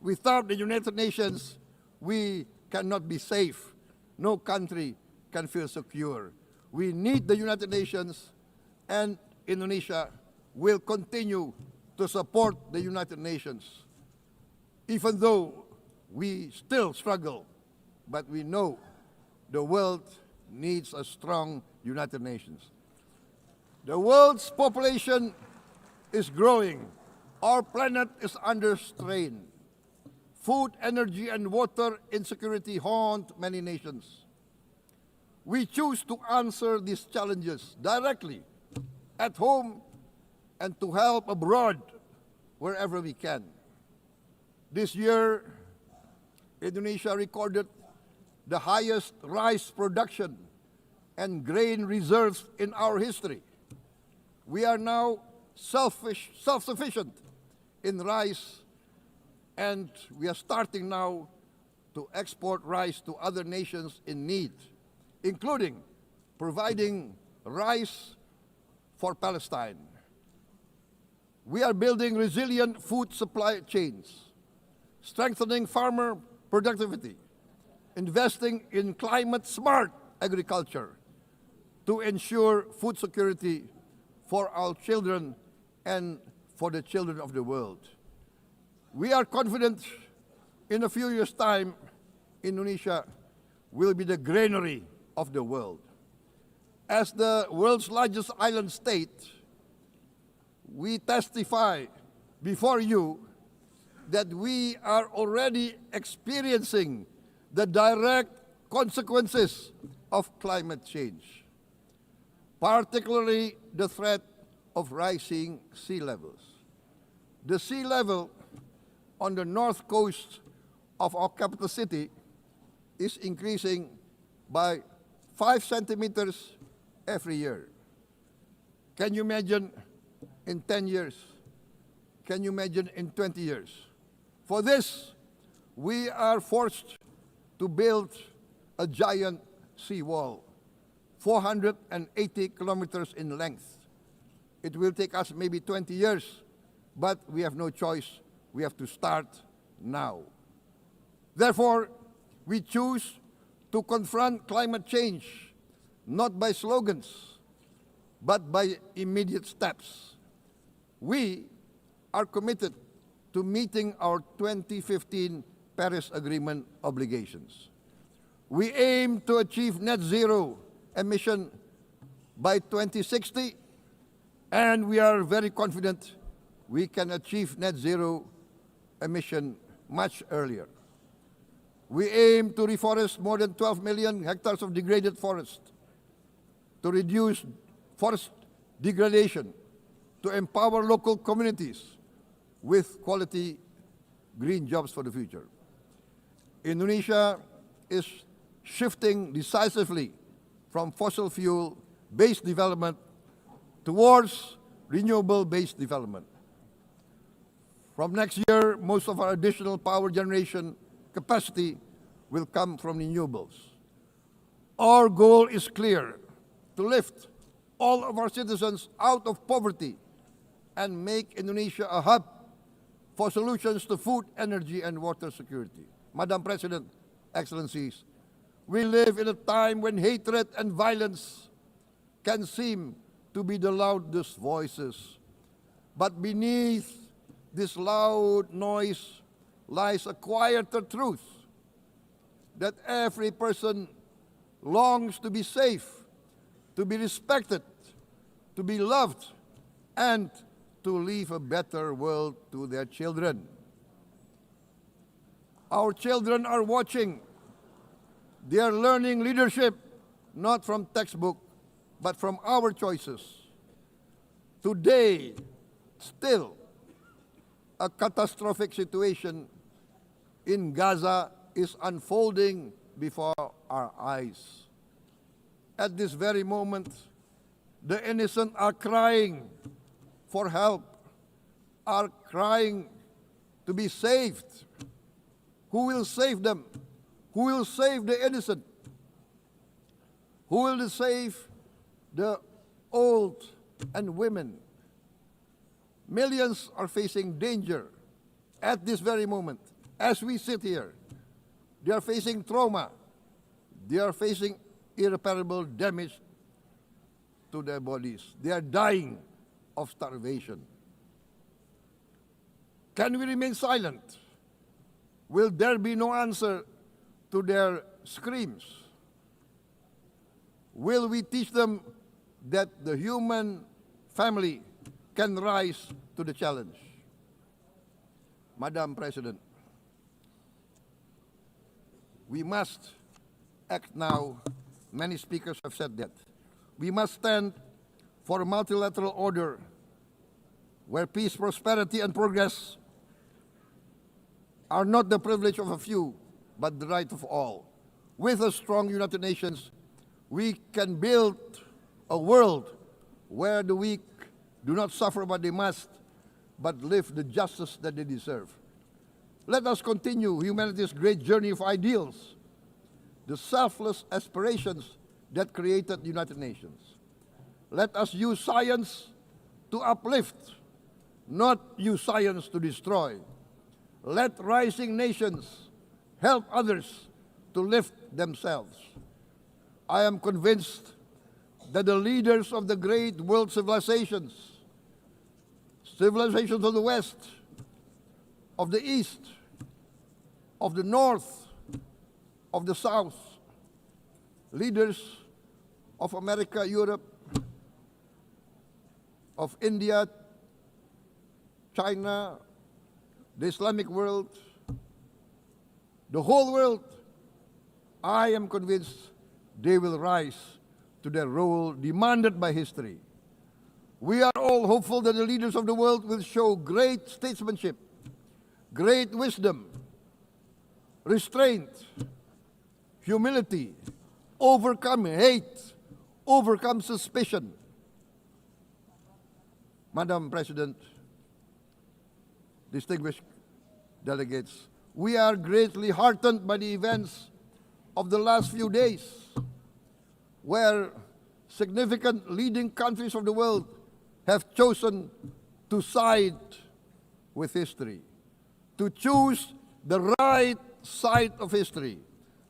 Without the United Nations, we cannot be safe. No country can feel secure. We need the United Nations, and Indonesia will continue to support the United Nations, even though we still struggle, but we know the world needs a strong United Nations. The world's population is growing. Our planet is under strain. Food, energy, and water insecurity haunt many nations. We choose to answer these challenges directly at home and to help abroad wherever we can. This year, Indonesia recorded the highest rice production and grain reserves in our history. We are now self-sufficient in rice, and we are starting now to export rice to other nations in need, including providing rice for Palestine. We are building resilient food supply chains, strengthening farmer productivity, investing in climate-smart agriculture to ensure food security for our children and for the children of the world. We are confident in a few years' time, Indonesia will be the granary of the world. As the world's largest island state, we testify before you that we are already experiencing the direct consequences of climate change, particularly the threat of rising sea levels. The sea level on the north coast of our capital city is increasing by 5 centimeters every year. Can you imagine in 10 years? Can you imagine in 20 years? For this, we are forced to build a giant seawall, 480 kilometers in length. It will take us maybe 20 years, but we have no choice. We have to start now. Therefore, we choose to confront climate change not by slogans, but by immediate steps. We are committed to meeting our 2015 Paris Agreement obligations. We aim to achieve net zero emission by 2060, and we are very confident we can achieve net zero emission much earlier. We aim to reforest more than 12 million hectares of degraded forest, to reduce forest degradation, to empower local communities with quality green jobs for the future. Indonesia is shifting decisively from fossil fuel-based development towards renewable-based development. From next year, most of our additional power generation capacity will come from renewables. Our goal is clear: to lift all of our citizens out of poverty and make Indonesia a hub for solutions to food, energy, and water security. Madam President, Excellencies, we live in a time when hatred and violence can seem to be the loudest voices. But beneath this loud noise lies a quieter truth, that every person longs to be safe, to be respected, to be loved, and to leave a better world to their children. Our children are watching. They are learning leadership, not from textbook, but from our choices. Today, still, a catastrophic situation in Gaza is unfolding before our eyes. At this very moment, the innocent are crying for help, are crying to be saved. Who will save them? Who will save the innocent? Who will save the old and women? Millions are facing danger at this very moment. As we sit here, they are facing trauma. They are facing irreparable damage to their bodies. They are dying of starvation. Can we remain silent? Will there be no answer to their screams? Will we teach them that the human family can rise to the challenge? Madam President, we must act now. Many speakers have said that. We must stand for a multilateral order where peace, prosperity, and progress are not the privilege of a few, but the right of all. With a strong United Nations, we can build a world where the weak do not suffer what they must, but live the justice that they deserve. Let us continue humanity's great journey of ideals, the selfless aspirations that created the United Nations. Let us use science to uplift, not use science to destroy. Let rising nations help others to lift themselves. I am convinced that the leaders of the great world civilizations of the West, of the East, of the North, of the South, leaders of America, Europe, of India, China, the Islamic world, the whole world, I am convinced they will rise to their role demanded by history. We are all hopeful that the leaders of the world will show great statesmanship, great wisdom, restraint, humility, overcome hate, overcome suspicion. Madam President, distinguished delegates, we are greatly heartened by the events of the last few days, where significant leading countries of the world have chosen to side with history, to choose the right side of history,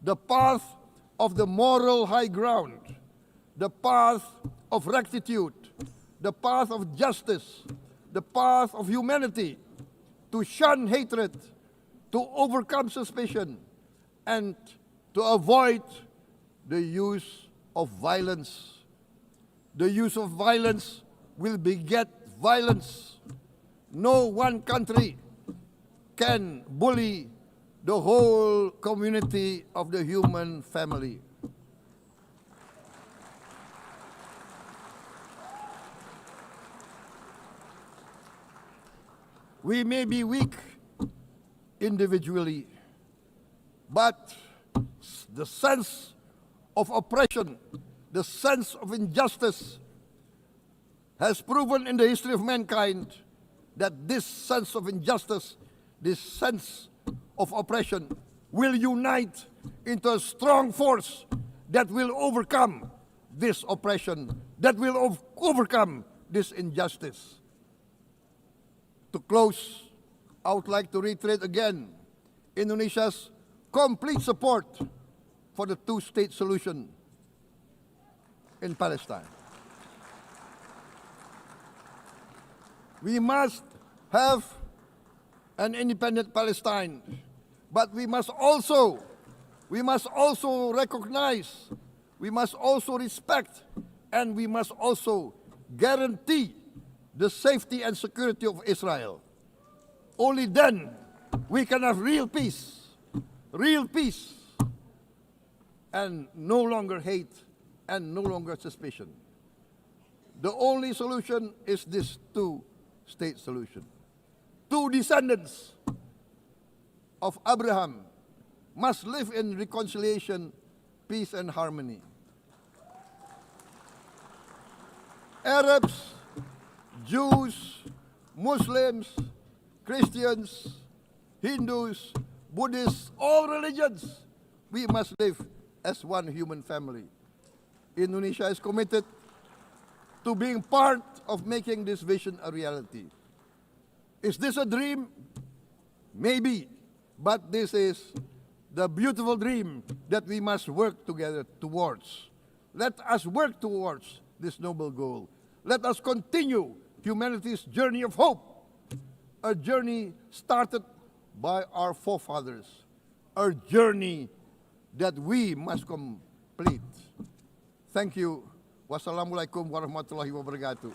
the path of the moral high ground, the path of rectitude, the path of justice, the path of humanity, to shun hatred, to overcome suspicion, and to avoid the use of violence. The use of violence will beget violence. No one country can bully the whole community of the human family. We may be weak individually, but the sense of oppression, the sense of injustice has proven in the history of mankind that this sense of injustice, this sense of oppression will unite into a strong force that will overcome this oppression, that will overcome this injustice. To close, I would like to reiterate again Indonesia's complete support for the two-state solution in Palestine. We must have an independent Palestine, but we must also recognize, we must also respect, and we must also guarantee the safety and security of Israel. Only then we can have real peace, and no longer hate and no longer suspicion. The only solution is this two-state solution. Two descendants of Abraham must live in reconciliation, peace, and harmony. Arabs, Jews, Muslims, Christians, Hindus, Buddhists, all religions, we must live as one human family. Indonesia is committed to being part of making this vision a reality. Is this a dream? Maybe, but this is the beautiful dream that we must work together towards. Let us work towards this noble goal. Let us continue humanity's journey of hope, a journey started by our forefathers, a journey that we must complete. Thank you. Wassalamualaikum warahmatullahi wabarakatuh.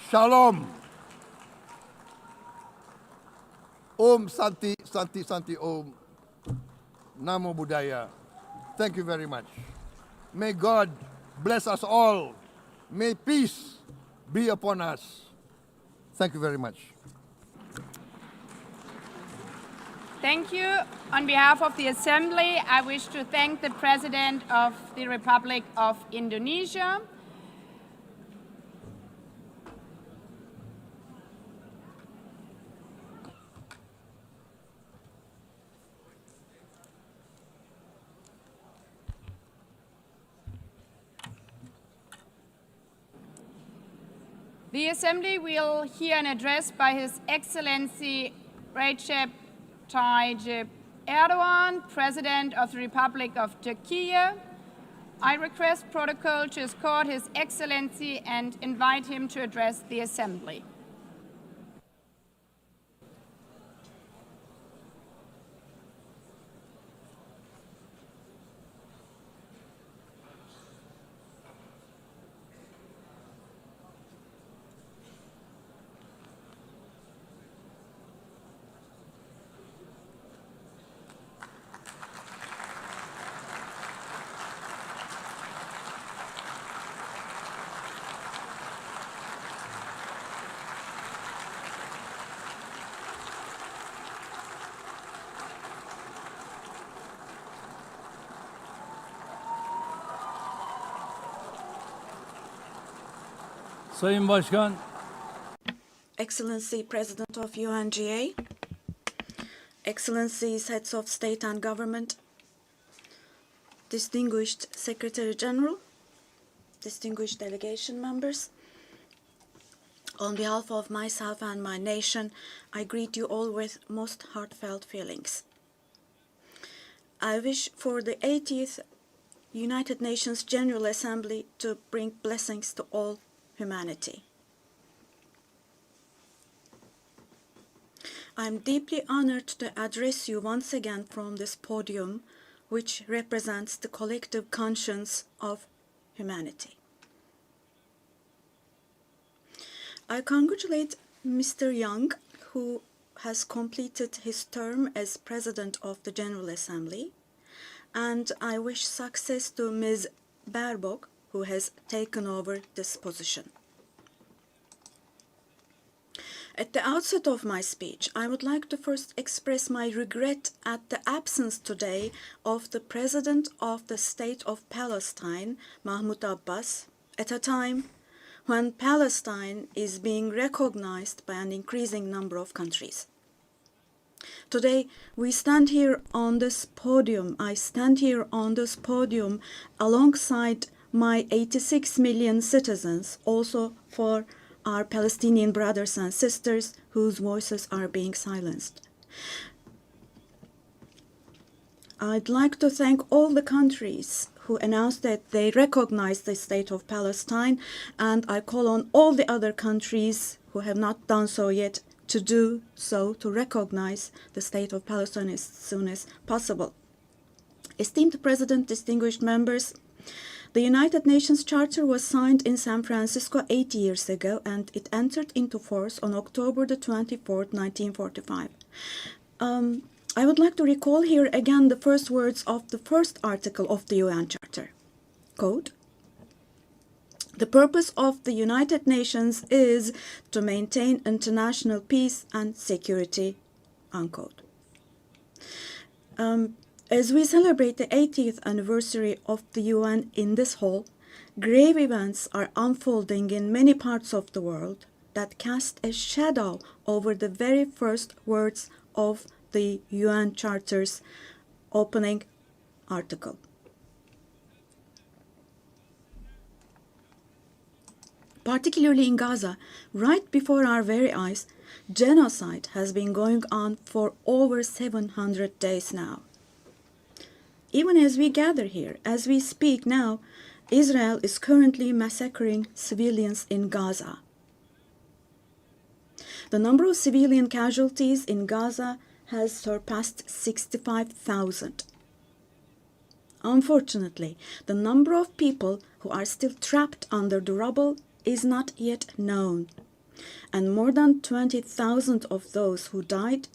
Shalom. Om Santi, Santi, Santi Om. Namo Buddhaya. Thank you very much. May God bless us all. May peace be upon us. Thank you very much. Thank you. On behalf of the Assembly, I wish to thank the President of the Republic of Indonesia. The Assembly will hear an address by His Excellency Recep Tayyip Erdogan, President of the Republic of Turkey. I request protocol to escort His Excellency and invite him to address the Assembly. Sayın Başkan, Excellency President of UNGA, Excellencies Heads of State and Government, Distinguished Secretary General, distinguished delegation members, on behalf of myself and my nation, I greet you all with most heartfelt feelings. I wish for the 80th United Nations General Assembly to bring blessings to all humanity. I am deeply honored to address you once again from this podium, which represents the collective conscience of humanity. I congratulate Mr. Young, who has completed his term as President of the General Assembly, and I wish success to Ms. Baerbock, who has taken over this position. At the outset of my speech, I would like to first express my regret at the absence today of the President of the State of Palestine, Mahmoud Abbas, at a time when Palestine is being recognized by an increasing number of countries. Today, we stand here on this podium. I stand here on this podium alongside my 86 million citizens, also for our Palestinian brothers and sisters whose voices are being silenced. I'd like to thank all the countries who announced that they recognize the state of Palestine, and I call on all the other countries who have not done so yet to do so, to recognize the state of Palestine as soon as possible. Esteemed President, distinguished members, the United Nations Charter was signed in San Francisco 8 years ago, and it entered into force on October the 24th, 1945. I would like to recall here again the first words of the first article of the UN Charter. Quote, "The purpose of the United Nations is to maintain international peace and security," unquote. As we celebrate the 80th anniversary of the UN in this hall, grave events are unfolding in many parts of the world that cast a shadow over the very first words of the UN Charter's opening article. Particularly in Gaza, right before our very eyes, genocide has been going on for over 700 days now. Even as we gather here, as we speak now, Israel is currently massacring civilians in Gaza. The number of civilian casualties in Gaza has surpassed 65,000. Unfortunately, the number of people who are still trapped under the rubble is not yet known, and more than 20,000 of those who died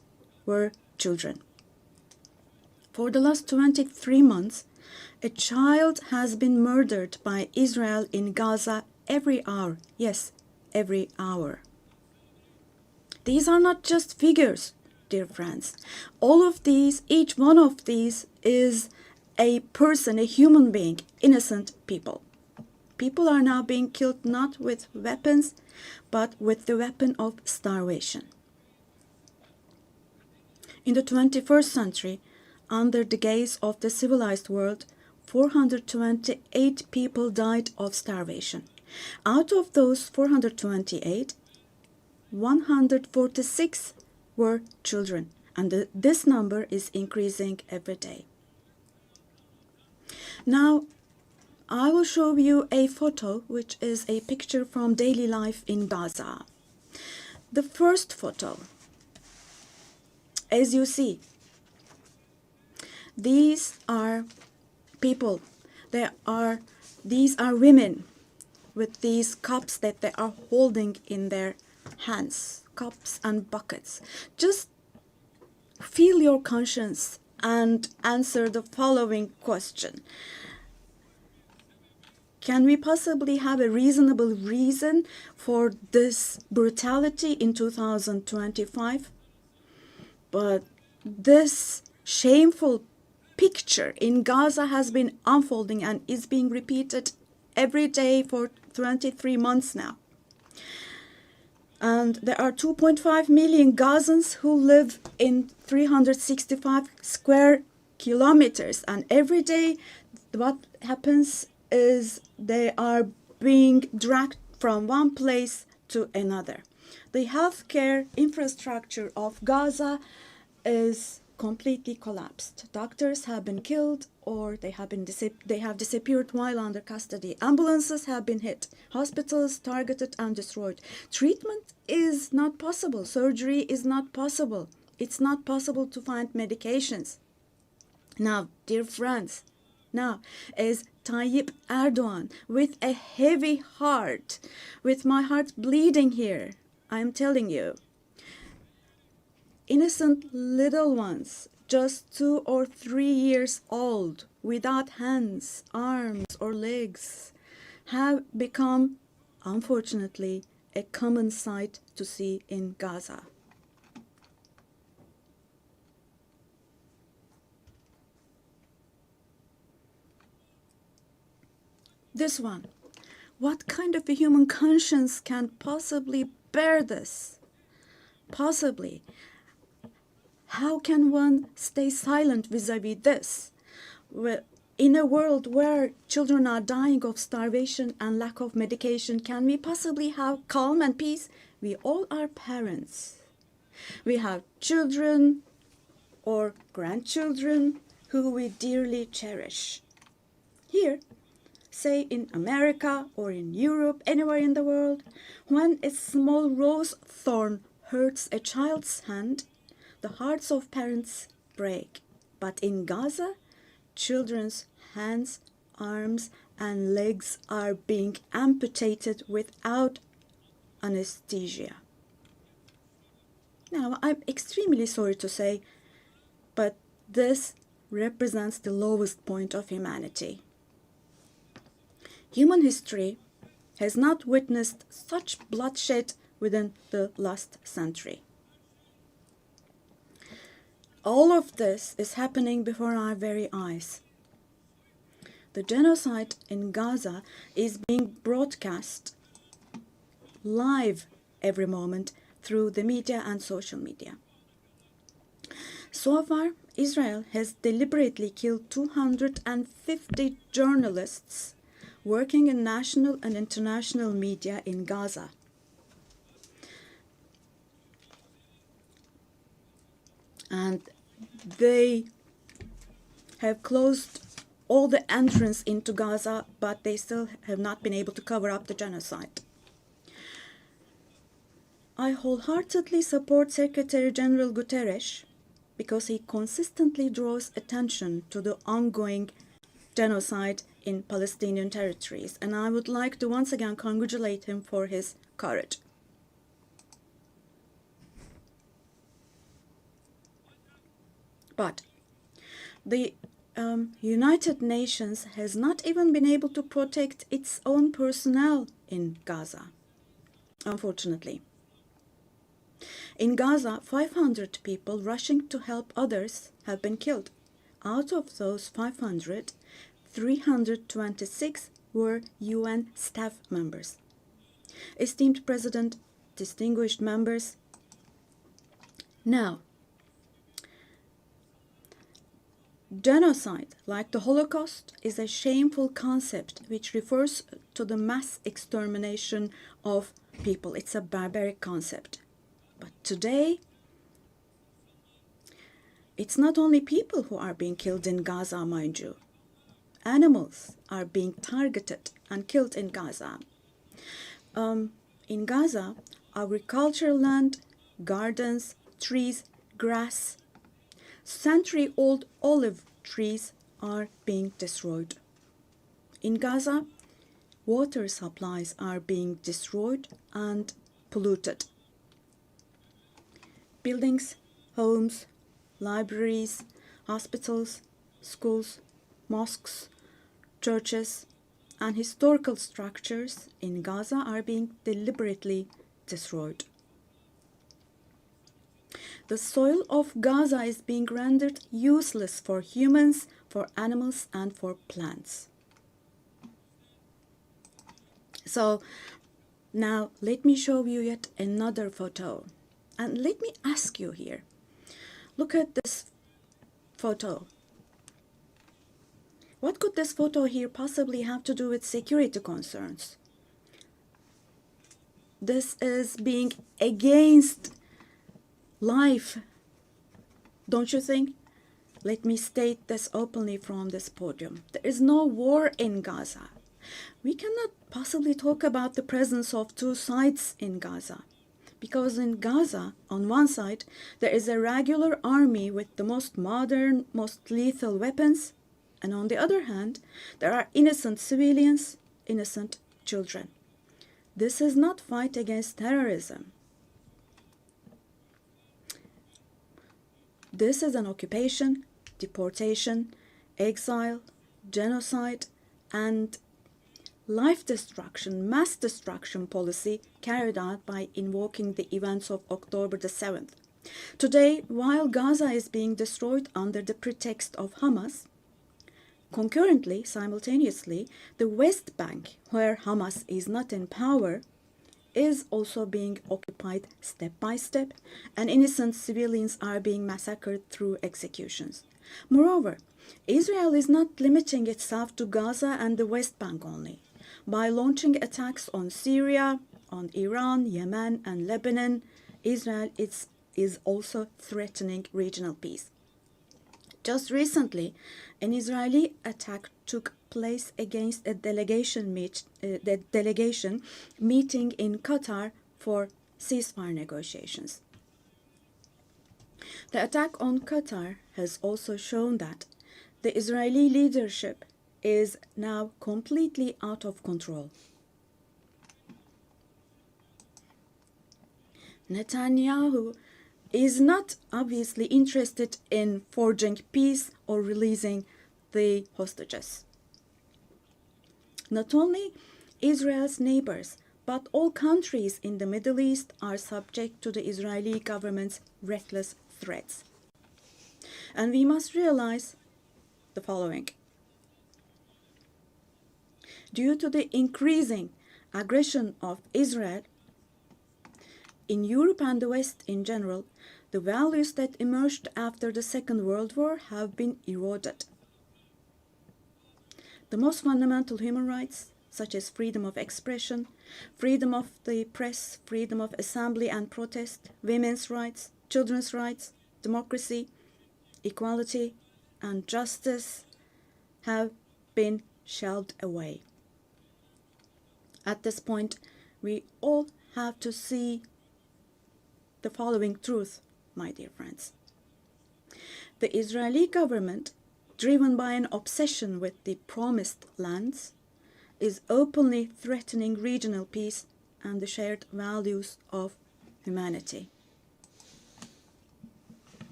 were children. For the last 23 months, a child has been murdered by Israel in Gaza every hour. Yes, every hour. These are not just figures, dear friends. All of these, each one of these is a person, a human being, innocent people. People are now being killed not with weapons, but with the weapon of starvation. In the 21st century, under the gaze of the civilized world, 428 people died of starvation. Out of those 428, 146 were children, and this number is increasing every day. Now, I will show you a photo, which is a picture from daily life in Gaza. The first photo, as you see, these are people. These are women with these cups that they are holding in their hands, cups and buckets. Just feel your conscience and answer the following question. Can we possibly have a reasonable reason for this brutality in 2025? But this shameful picture in Gaza has been unfolding and is being repeated every day for 23 months now. And there are 2.5 million Gazans who live in 365 square kilometers. And every day what happens is they are being dragged from one place to another. The healthcare infrastructure of Gaza is completely collapsed. Doctors have been killed or they have disappeared while under custody. Ambulances have been hit. Hospitals targeted and destroyed. Treatment is not possible. Surgery is not possible. It's not possible to find medications. Now, dear friends, now as Tayyip Erdogan, with a heavy heart, with my heart bleeding here, I am telling you, innocent little ones, just 2 or 3 years old, without hands, arms, or legs, have become, unfortunately, a common sight to see in Gaza. This one. What kind of a human conscience can possibly bear this? Possibly. How can one stay silent vis-à-vis this? In a world where children are dying of starvation and lack of medication, can we possibly have calm and peace? We all are parents. We have children or grandchildren who we dearly cherish. Here, say in America or in Europe, anywhere in the world, when a small rose thorn hurts a child's hand, the hearts of parents break. But in Gaza, children's hands, arms, and legs are being amputated without anesthesia. Now, I'm extremely sorry to say, but this represents the lowest point of humanity. Human history has not witnessed such bloodshed within the last century. All of this is happening before our very eyes. The genocide in Gaza is being broadcast live every moment through the media and social media. So far, Israel has deliberately killed 250 journalists working in national and international media in Gaza. And they have closed all the entrance into Gaza, but they still have not been able to cover up the genocide. I wholeheartedly support Secretary General Guterres because he consistently draws attention to the ongoing genocide in Palestinian territories, and I would like to once again congratulate him for his courage. But the United Nations has not even been able to protect its own personnel in Gaza, unfortunately. In Gaza, 500 people rushing to help others have been killed. Out of those 500, 326 were UN staff members. Esteemed President, distinguished members, now, genocide, like the Holocaust, is a shameful concept which refers to the mass extermination of people. It's a barbaric concept. But today, it's not only people who are being killed in Gaza, mind you. Animals are being targeted and killed in Gaza. In Gaza, agricultural land, gardens, trees, grass, century-old olive trees are being destroyed. In Gaza, water supplies are being destroyed and polluted. Buildings, homes, libraries, hospitals, schools, mosques, churches, and historical structures in Gaza are being deliberately destroyed. The soil of Gaza is being rendered useless for humans, for animals, and for plants. So, Now, let me show you yet another photo. And let me ask you here. Look at this photo. What could this photo here possibly have to do with security concerns? This is being against life, don't you think? Let me state this openly from this podium. There is no war in Gaza. We cannot possibly talk about the presence of two sides in Gaza. Because in Gaza, on one side, there is a regular army with the most modern, most lethal weapons, and on the other hand, there are innocent civilians, innocent children. This is not fight against terrorism. This is an occupation, deportation, exile, genocide, and life destruction, mass destruction policy carried out by invoking the events of October the 7th. Today, while Gaza is being destroyed under the pretext of Hamas, concurrently, simultaneously, the West Bank, where Hamas is not in power, is also being occupied step by step, and innocent civilians are being massacred through executions. Moreover, Israel is not limiting itself to Gaza and the West Bank only. By launching attacks on Syria, on Iran, Yemen, and Lebanon, Israel is also threatening regional peace. Just recently, an Israeli attack took place against a delegation meeting in Qatar for ceasefire negotiations. The attack on Qatar has also shown that the Israeli leadership is now completely out of control. Netanyahu is not obviously interested in forging peace or releasing the hostages. Not only Israel's neighbors, but all countries in the Middle East are subject to the Israeli government's reckless threats. And we must realize the following. Due to the increasing aggression of Israel, in Europe and the West in general, the values that emerged after the Second World War have been eroded. The most fundamental human rights, such as freedom of expression, freedom of the press, freedom of assembly and protest, women's rights, children's rights, democracy, equality, and justice, have been shelved away. At this point, we all have to see the following truth, my dear friends. The Israeli government, driven by an obsession with the promised lands, is openly threatening regional peace and the shared values of humanity.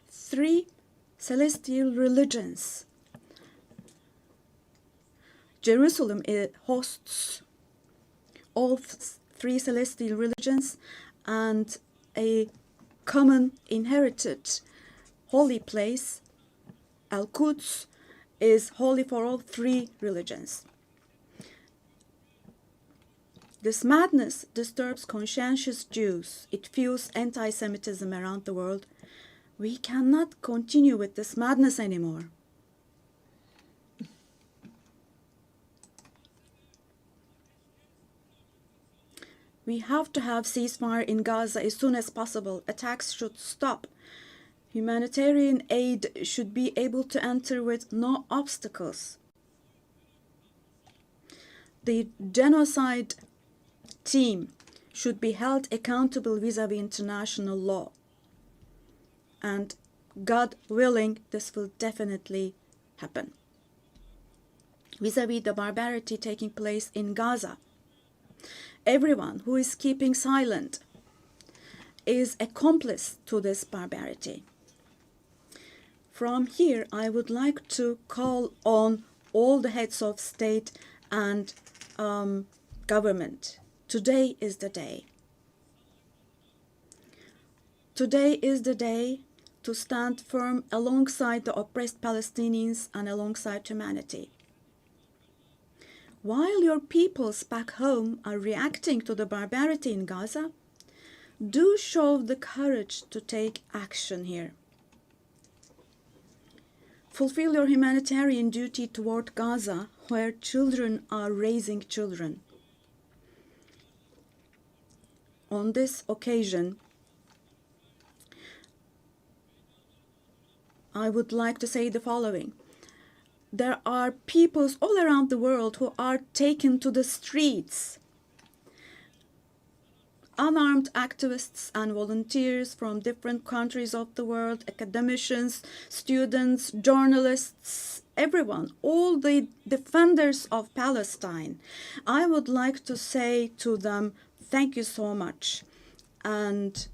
Three celestial religions. Jerusalem hosts all three celestial religions, and a common inherited holy place, Al-Quds, is holy for all three religions. This madness disturbs conscientious Jews. It fuels anti-Semitism around the world. We cannot continue with this madness anymore. We have to have ceasefire in Gaza as soon as possible. Attacks should stop. Humanitarian aid should be able to enter with no obstacles. The genocide team should be held accountable vis-à-vis international law. And God willing, this will definitely happen. Vis-à-vis the barbarity taking place in Gaza, everyone who is keeping silent is accomplice to this barbarity. From here, I would like to call on all the heads of state and government. Today is the day. Today is the day to stand firm alongside the oppressed Palestinians and alongside humanity. while your peoples back home are reacting to the barbarity in Gaza, do show the courage to take action here. Fulfill your humanitarian duty toward Gaza, where children are raising children. On this occasion, I would like to say the following. There are peoples all around the world who are taken to the streets. Unarmed activists and volunteers from different countries of the world, academicians, students, journalists, everyone, all the defenders of Palestine. I would like to say to them, thank you so much, and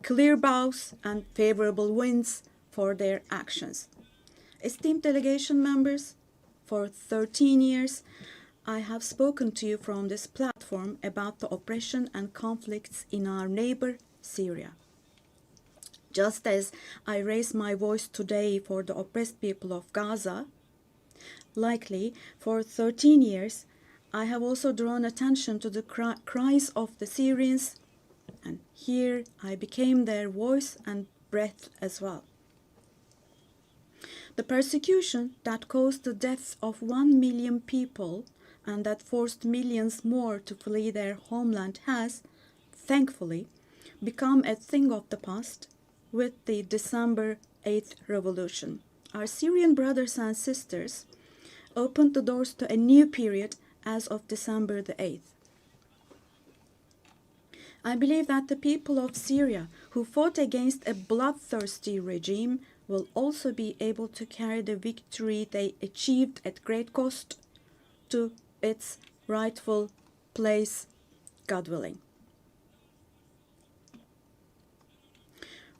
clear bows and favorable winds for their actions. Esteemed delegation members, for 13 years, I have spoken to you from this platform about the oppression and conflicts in our neighbor, Syria. Just as I raise my voice today for the oppressed people of Gaza, likely for 13 years, I have also drawn attention to the cries of the Syrians, and here I became their voice and breath as well. The persecution that caused the death of 1 million people and that forced millions more to flee their homeland has, thankfully, become a thing of the past with the December 8th revolution. Our Syrian brothers and sisters opened the doors to a new period as of December the 8th. I believe that the people of Syria who fought against a bloodthirsty regime will also be able to carry the victory they achieved at great cost to its rightful place, God willing.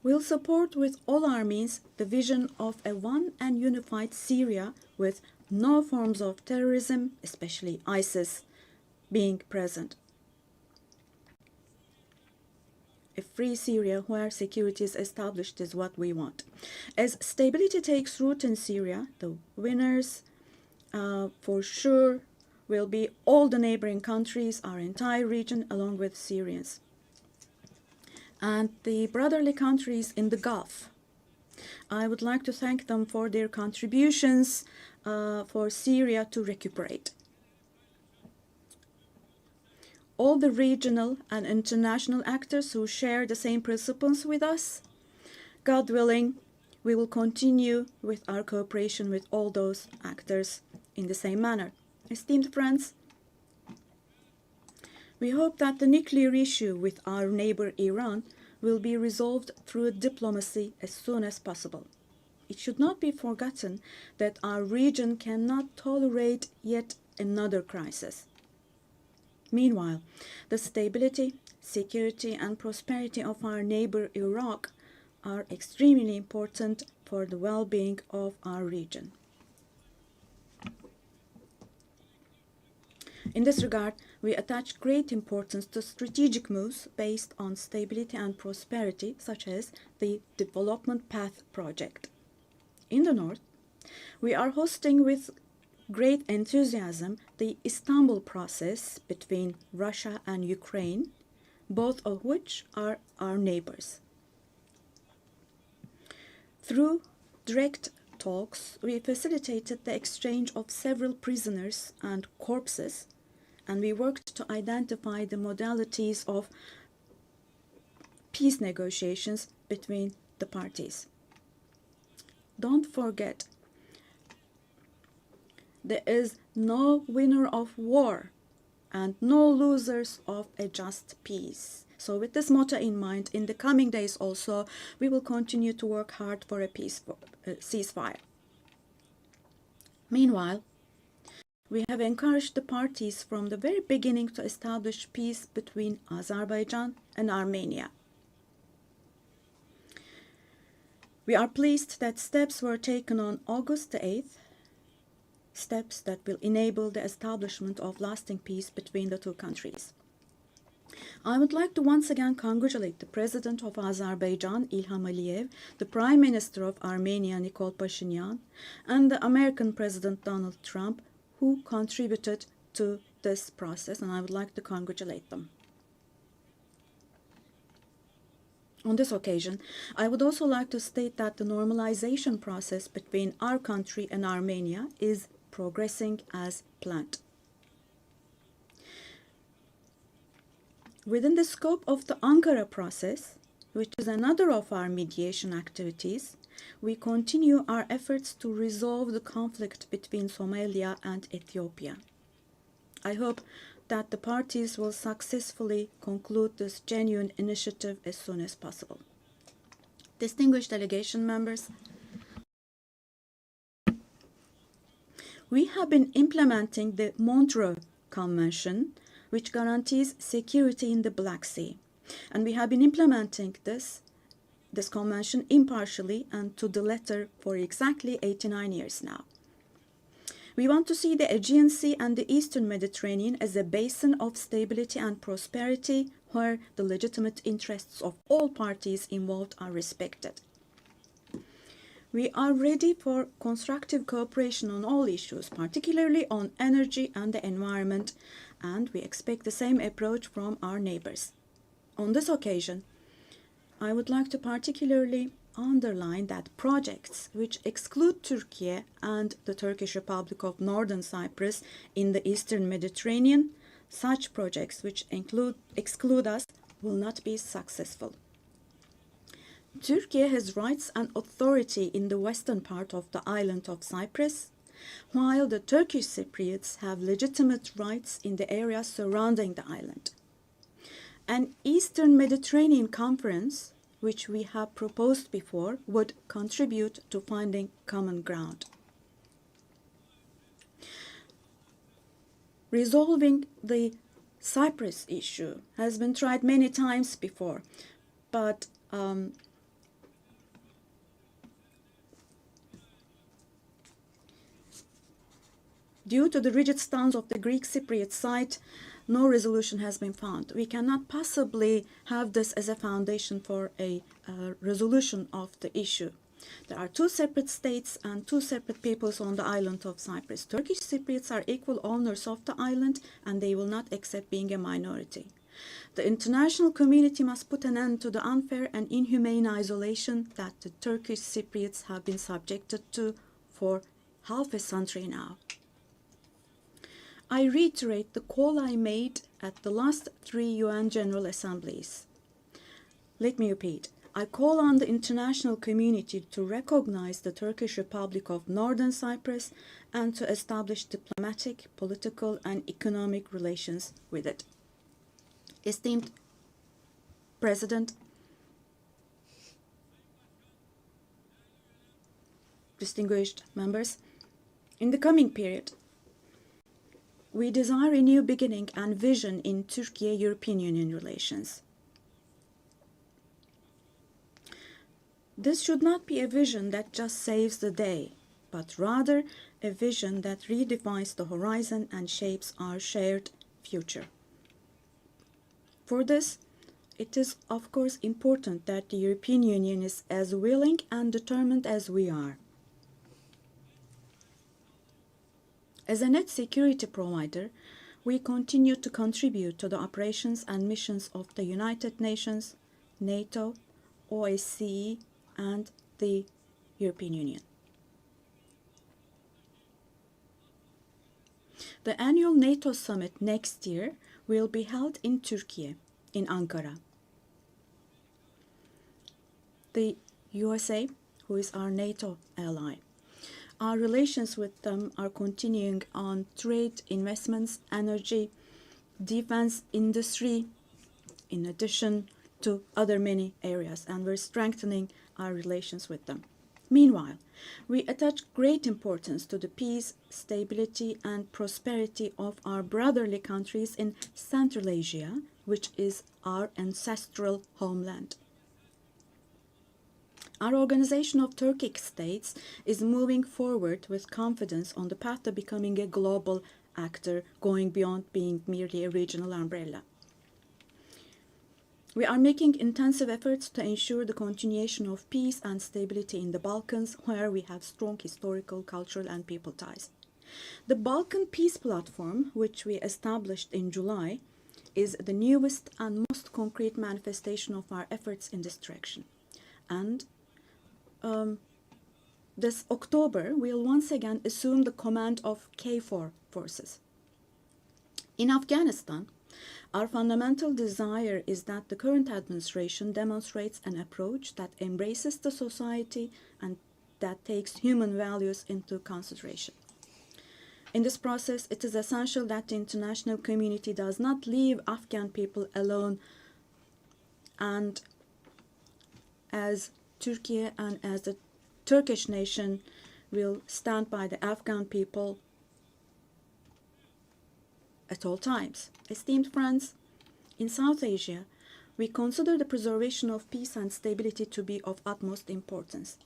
We'll support with all our means the vision of a one and unified Syria with no forms of terrorism, especially ISIS, being present. A free Syria where security is established is what we want. As stability takes root in Syria, the winners for sure will be all the neighboring countries, our entire region, along with Syrians. And the brotherly countries in the Gulf. I would like to thank them for their contributions for Syria to recuperate. All the regional and international actors who share the same principles with us, God willing, we will continue with our cooperation with all those actors in the same manner. Esteemed friends, we hope that the nuclear issue with our neighbor Iran will be resolved through diplomacy as soon as possible. It should not be forgotten that our region cannot tolerate yet another crisis. Meanwhile, the stability, security, and prosperity of our neighbor Iraq are extremely important for the well-being of our region. In this regard, we attach great importance to strategic moves based on stability and prosperity, such as the Development Path Project. In the north, we are hosting with great enthusiasm the Istanbul process between Russia and Ukraine, both of which are our neighbors. Through direct talks, we facilitated the exchange of several prisoners and corpses, and we worked to identify the modalities of peace negotiations between the parties. Don't forget, there is no winner of war and no losers of a just peace. So with this motto in mind, in the coming days also, we will continue to work hard for a peaceful ceasefire. Meanwhile, we have encouraged the parties from the very beginning to establish peace between Azerbaijan and Armenia. We are pleased that steps were taken on August the 8th, steps that will enable the establishment of lasting peace between the two countries. I would like to once again congratulate the President of Azerbaijan, Ilham Aliyev, the Prime Minister of Armenia, Nikol Pashinyan, and the American President Donald Trump, who contributed to this process, and I would like to congratulate them. On this occasion, I would also like to state that the normalization process between our country and Armenia is progressing as planned. Within the scope of the Ankara process, which is another of our mediation activities, we continue our efforts to resolve the conflict between Somalia and Ethiopia. I hope that the parties will successfully conclude this genuine initiative as soon as possible. Distinguished delegation members, we have been implementing the Montreux Convention, which guarantees security in the Black Sea. And we have been implementing this convention impartially and to the letter for exactly 89 years now. We want to see the Aegean Sea and the Eastern Mediterranean as a basin of stability and prosperity where the legitimate interests of all parties involved are respected. We are ready for constructive cooperation on all issues, particularly on energy and the environment, and we expect the same approach from our neighbors. On this occasion, I would like to particularly underline that projects which exclude Turkey and the Turkish Republic of Northern Cyprus in the Eastern Mediterranean, such projects which exclude us will not be successful. Turkey has rights and authority in the western part of the island of Cyprus, while the Turkish Cypriots have legitimate rights in the areas surrounding the island. An Eastern Mediterranean Conference, which we have proposed before, would contribute to finding common ground. Resolving the Cyprus issue has been tried many times before, but due to the rigid stance of the Greek Cypriot side, no resolution has been found. We cannot possibly have this as a foundation for a resolution of the issue. There are two separate states and two separate peoples on the island of Cyprus. Turkish Cypriots are equal owners of the island, and they will not accept being a minority. The international community must put an end to the unfair and inhumane isolation that the Turkish Cypriots have been subjected to for half a century now. I reiterate the call I made at the last 3 UN General Assemblies. Let me repeat. I call on the international community to recognize the Turkish Republic of Northern Cyprus and to establish diplomatic, political, and economic relations with it. Esteemed President, distinguished members, in the coming period, we desire a new beginning and vision in Turkey-European Union relations. This should not be a vision that just saves the day, but rather a vision that redefines the horizon and shapes our shared future. For this, it is of course important that the European Union is as willing and determined as we are. As a net security provider, we continue to contribute to the operations and missions of the United Nations, NATO, OSCE, and the European Union. The annual NATO summit next year will be held in Turkey, in Ankara. The USA, who is our NATO ally, our relations with them are continuing on trade, investments, energy, defense industry, in addition to other many areas, and we're strengthening our relations with them. Meanwhile, we attach great importance to the peace, stability, and prosperity of our brotherly countries in Central Asia, which is our ancestral homeland. Our Organization of Turkic States is moving forward with confidence on the path to becoming a global actor, going beyond being merely a regional umbrella. We are making intensive efforts to ensure the continuation of peace and stability in the Balkans, where we have strong historical, cultural, and people ties. The Balkan Peace Platform, which we established in July, is the newest and most concrete manifestation of our efforts in this direction. And this October, we'll once again assume the command of KFOR forces. In Afghanistan, our fundamental desire is that the current administration demonstrates an approach that embraces the society and that takes human values into consideration. In this process, it is essential that the international community does not leave Afghan people alone, and as Turkey and as the Turkish nation will stand by the Afghan people at all times. Esteemed friends, in South Asia, we consider the preservation of peace and stability to be of utmost importance.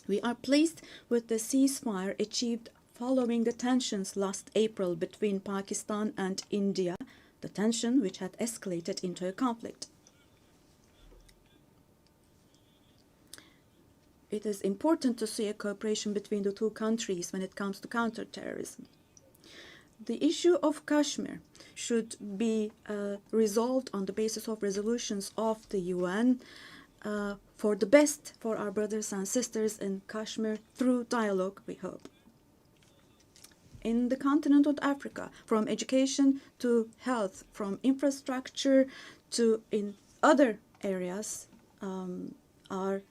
We are pleased with the ceasefire achieved following the tensions last April between Pakistan and India, the tension which had escalated into a conflict. It is important to see a cooperation between the two countries when it comes to counterterrorism. The issue of Kashmir should be resolved on the basis of resolutions of the UN for the best for our brothers and sisters in Kashmir through dialogue, we hope. In the continent of Africa, from education to health, from infrastructure to in other areas, our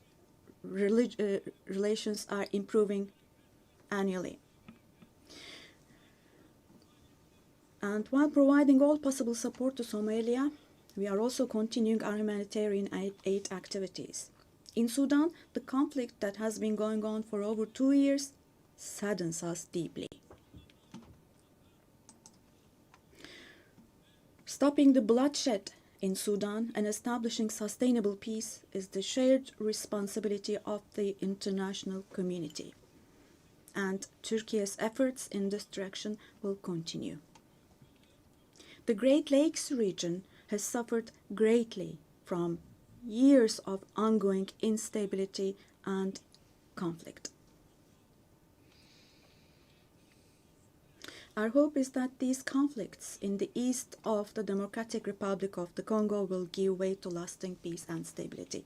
relations are improving annually. And while providing all possible support to Somalia, we are also continuing our humanitarian aid activities. In Sudan, the conflict that has been going on for over 2 years saddens us deeply. Stopping the bloodshed in Sudan and establishing sustainable peace is the shared responsibility of the international community. And Turkey's efforts in this direction will continue. The Great Lakes region has suffered greatly from years of ongoing instability and conflict. Our hope is that these conflicts in the east of the Democratic Republic of the Congo will give way to lasting peace and stability.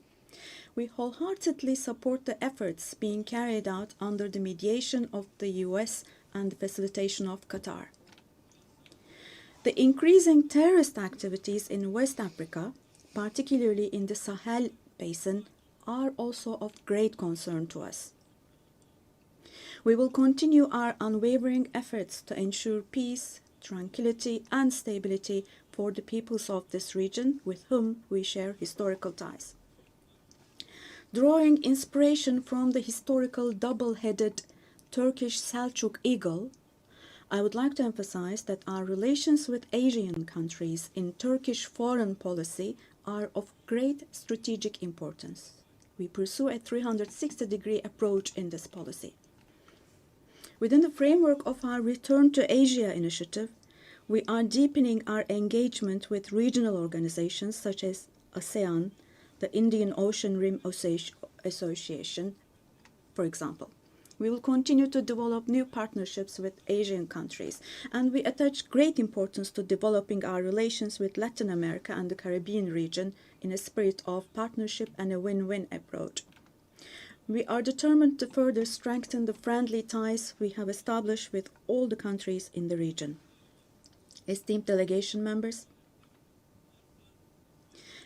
We wholeheartedly support the efforts being carried out under the mediation of the US and the facilitation of Qatar. The increasing terrorist activities in West Africa, particularly in the Sahel Basin, are also of great concern to us. We will continue our unwavering efforts to ensure peace, tranquility, and stability for the peoples of this region with whom we share historical ties. Drawing inspiration from the historical double-headed Turkish Selçuk eagle, I would like to emphasize that our relations with Asian countries in Turkish foreign policy are of great strategic importance. We pursue a 360-degree approach in this policy. Within the framework of our Return to Asia initiative, we are deepening our engagement with regional organizations such as ASEAN, the Indian Ocean Rim Association, for example. We will continue to develop new partnerships with Asian countries, and we attach great importance to developing our relations with Latin America and the Caribbean region in a spirit of partnership and a win-win approach. We are determined to further strengthen the friendly ties we have established with all the countries in the region. Esteemed delegation members,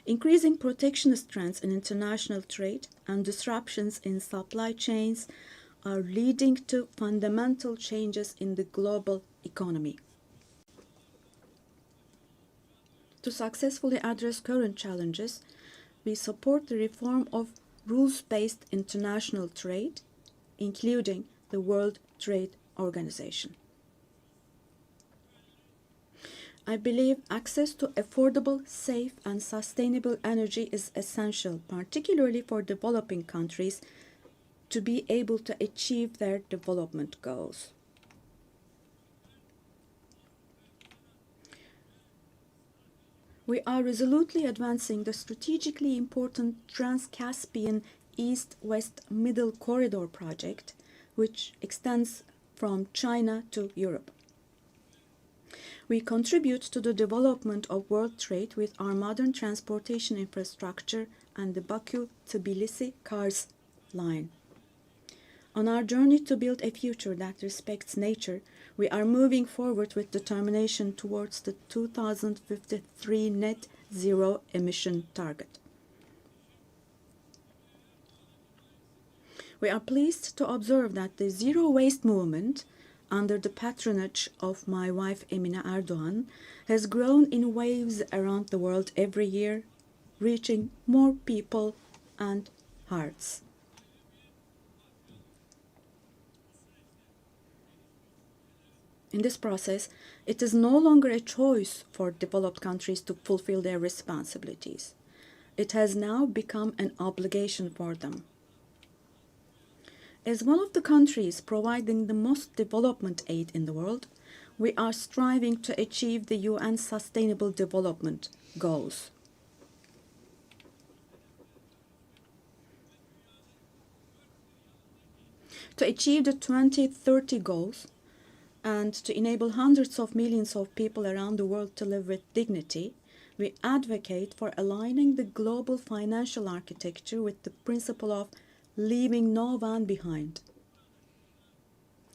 increasing protectionist trends in international trade and disruptions in supply chains are leading to fundamental changes in the global economy. To successfully address current challenges, we support the reform of rules-based international trade, including the World Trade Organization. I believe access to affordable, safe, and sustainable energy is essential, particularly for developing countries, to be able to achieve their development goals. We are resolutely advancing the strategically important Trans-Caspian East-West Middle Corridor project, which extends from China to Europe. We contribute to the development of world trade with our modern transportation infrastructure and the Baku-Tbilisi Kars line. On our journey to build a future that respects nature, we are moving forward with determination towards the 2053 net zero emission target. We are pleased to observe that the zero waste movement, under the patronage of my wife Emine Erdoğan, has grown in waves around the world every year, reaching more people and hearts. In this process, it is no longer a choice for developed countries to fulfill their responsibilities. It has now become an obligation for them. As one of the countries providing the most development aid in the world, we are striving to achieve the UN Sustainable Development Goals. To achieve the 2030 goals and to enable hundreds of millions of people around the world to live with dignity, we advocate for aligning the global financial architecture with the principle of leaving no one behind.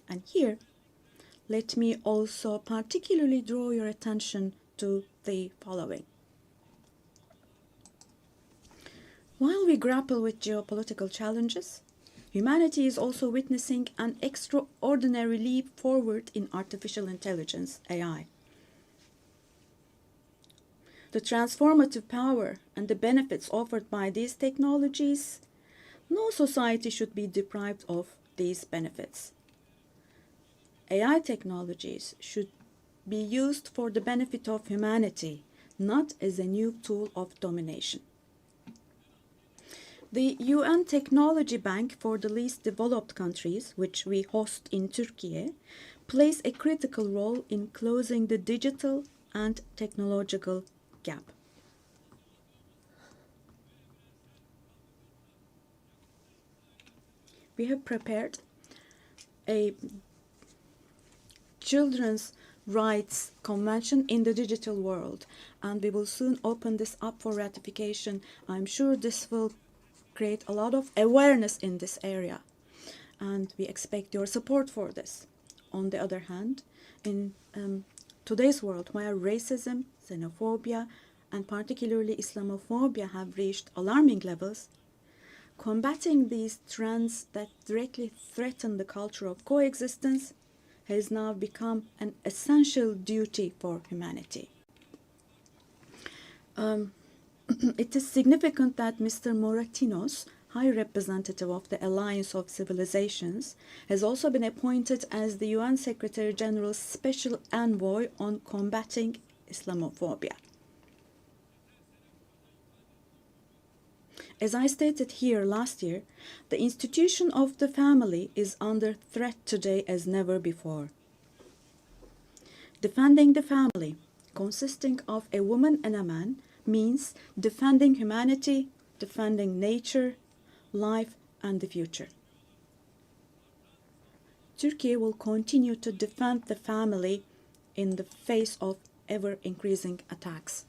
And here, let me also particularly draw your attention to the following. While we grapple with geopolitical challenges, humanity is also witnessing an extraordinary leap forward in artificial intelligence, AI. The transformative power and the benefits offered by these technologies, no society should be deprived of these benefits. AI technologies should be used for the benefit of humanity, not as a new tool of domination. The UN Technology Bank for the Least Developed Countries, which we host in Turkey, plays a critical role in closing the digital and technological gap. We have prepared a children's rights convention in the digital world, and we will soon open this up for ratification. I'm sure this will create a lot of awareness in this area, and we expect your support for this. On the other hand, in today's world, where racism, xenophobia, and particularly Islamophobia have reached alarming levels, combating these trends that directly threaten the culture of coexistence has now become an essential duty for humanity. It is significant that Mr. Moratinos, High Representative of the Alliance of Civilizations, has also been appointed as the UN Secretary General's Special Envoy on combating Islamophobia. As I stated here last year, the institution of the family is under threat today as never before. Defending the family, consisting of a woman and a man, means defending humanity, defending nature, life, and the future. Turkey will continue to defend the family in the face of ever-increasing attacks.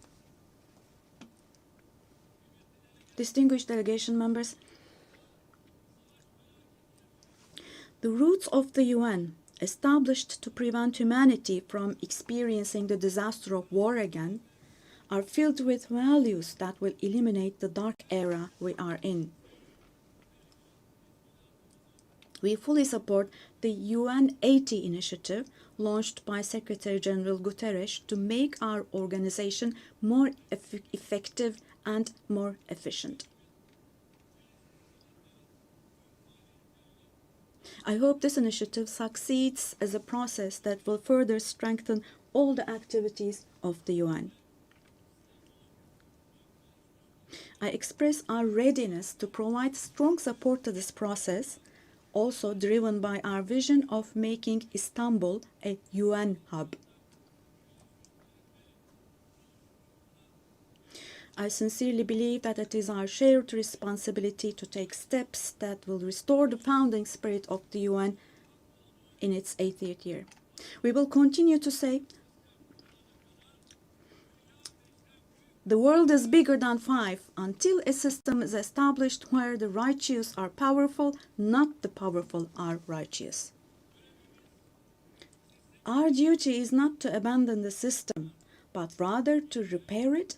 Distinguished delegation members, the roots of the UN, established to prevent humanity from experiencing the disaster of war again, are filled with values that will eliminate the dark era we are in. We fully support the UN 80 initiative launched by Secretary General Guterres to make our organization more effective and more efficient. I hope this initiative succeeds as a process that will further strengthen all the activities of the UN. I express our readiness to provide strong support to this process, also driven by our vision of making Istanbul a UN hub. I sincerely believe that it is our shared responsibility to take steps that will restore the founding spirit of the UN in its 80th year. We will continue to say, the world is bigger than five until a system is established where the righteous are powerful, not the powerful are righteous. Our duty is not to abandon the system, but rather to repair it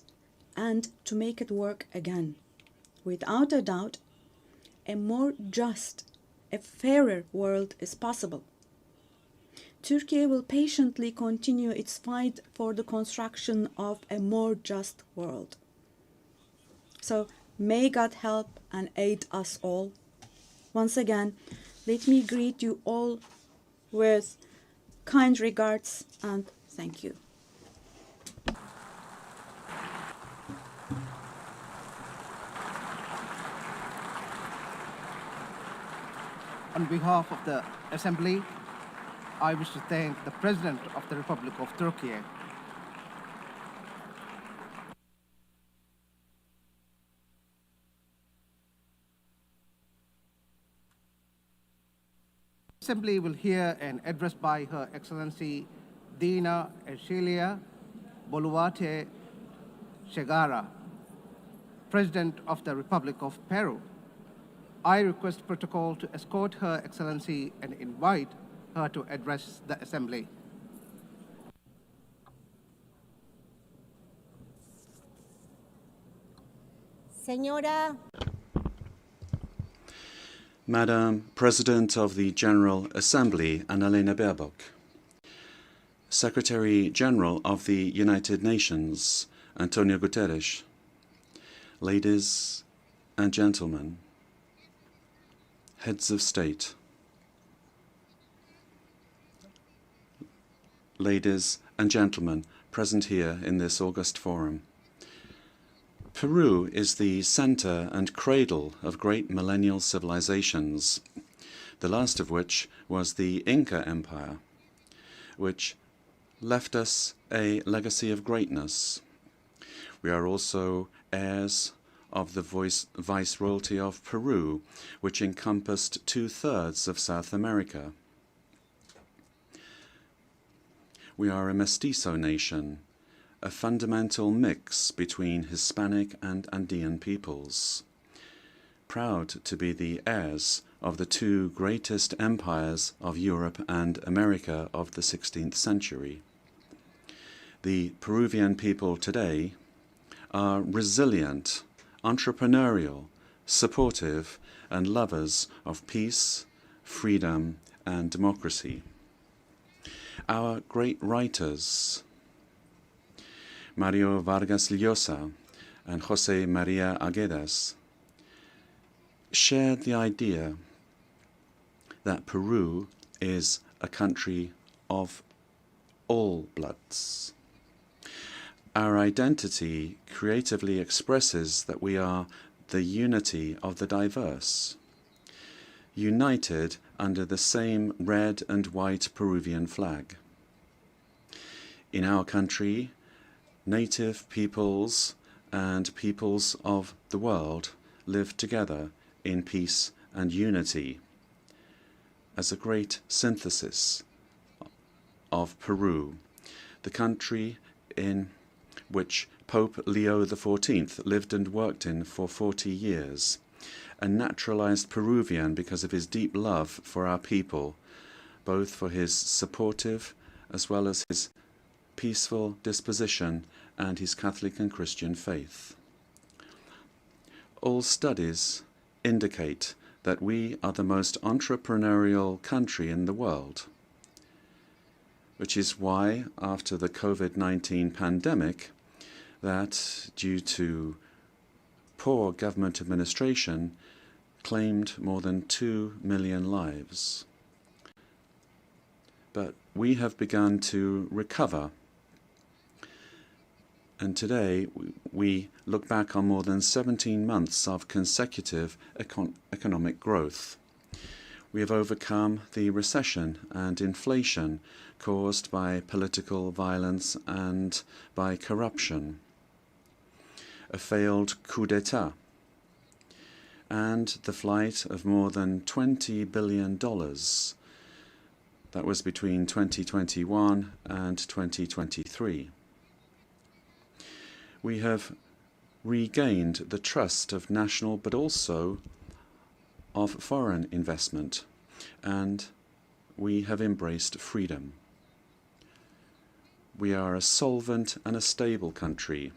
and to make it work again. Without a doubt, a more just, a fairer world is possible. Turkey will patiently continue its fight for the construction of a more just world. So may God help and aid us all. Once again, let me greet you all with kind regards and thank you. On behalf of the Assembly, I wish to thank the President of the Republic of Turkey. The Assembly will hear an address by Her Excellency Dina Ercilia Boluarte Segara, President of the Republic of Peru. I request protocol to escort Her Excellency and invite her to address the Assembly. Señora. Madam President of the General Assembly, Annalena Baerbock. Secretary General of the United Nations, Antonio Guterres. Ladies and gentlemen, heads of state, ladies and gentlemen present here in this august forum. Peru is the center and cradle of great millennial civilizations, the last of which was the Inca Empire, which left us a legacy of greatness. We are also heirs of the Viceroyalty of Peru, which encompassed 2/3 of South America. We are a mestizo nation, a fundamental mix between Hispanic and Andean peoples, proud to be the heirs of the two greatest empires of Europe and America of the 16th century. The Peruvian people today are resilient, entrepreneurial, supportive, and lovers of peace, freedom, and democracy. Our great writers, Mario Vargas Llosa and José María Arguedas, shared the idea that Peru is a country of all bloods. Our identity creatively expresses that we are the unity of the diverse, united under the same red and white Peruvian flag. In our country, native peoples and peoples of the world live together in peace and unity as a great synthesis of Peru, the country in which Pope Leo XIV lived and worked in for 40 years, a naturalized Peruvian because of his deep love for our people, both for his supportive as well as his peaceful disposition and his Catholic and Christian faith. All studies indicate that we are the most entrepreneurial country in the world, which is why, after the COVID-19 pandemic, that due to poor government administration, claimed more than 2 million lives. But we have begun to recover, and today we look back on more than 17 months of consecutive economic growth. We have overcome the recession and inflation caused by political violence and by corruption, a failed coup d'etat, and the flight of more than $20 billion That was between 2021 and 2023. We have regained the trust of national but also of foreign investment, and we have embraced freedom. We are a solvent and a stable country.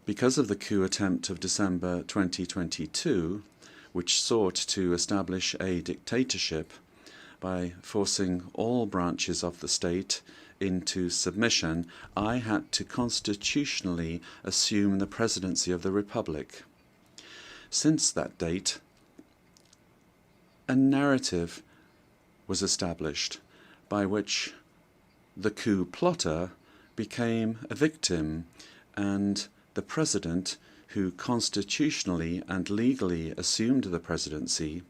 Because of the coup attempt of December 2022, which sought to establish a dictatorship by forcing all branches of the state into submission, I had to constitutionally assume the presidency of the Republic. Since that date, a narrative was established by which the coup plotter became a victim, and the president, who constitutionally and legally assumed the presidency,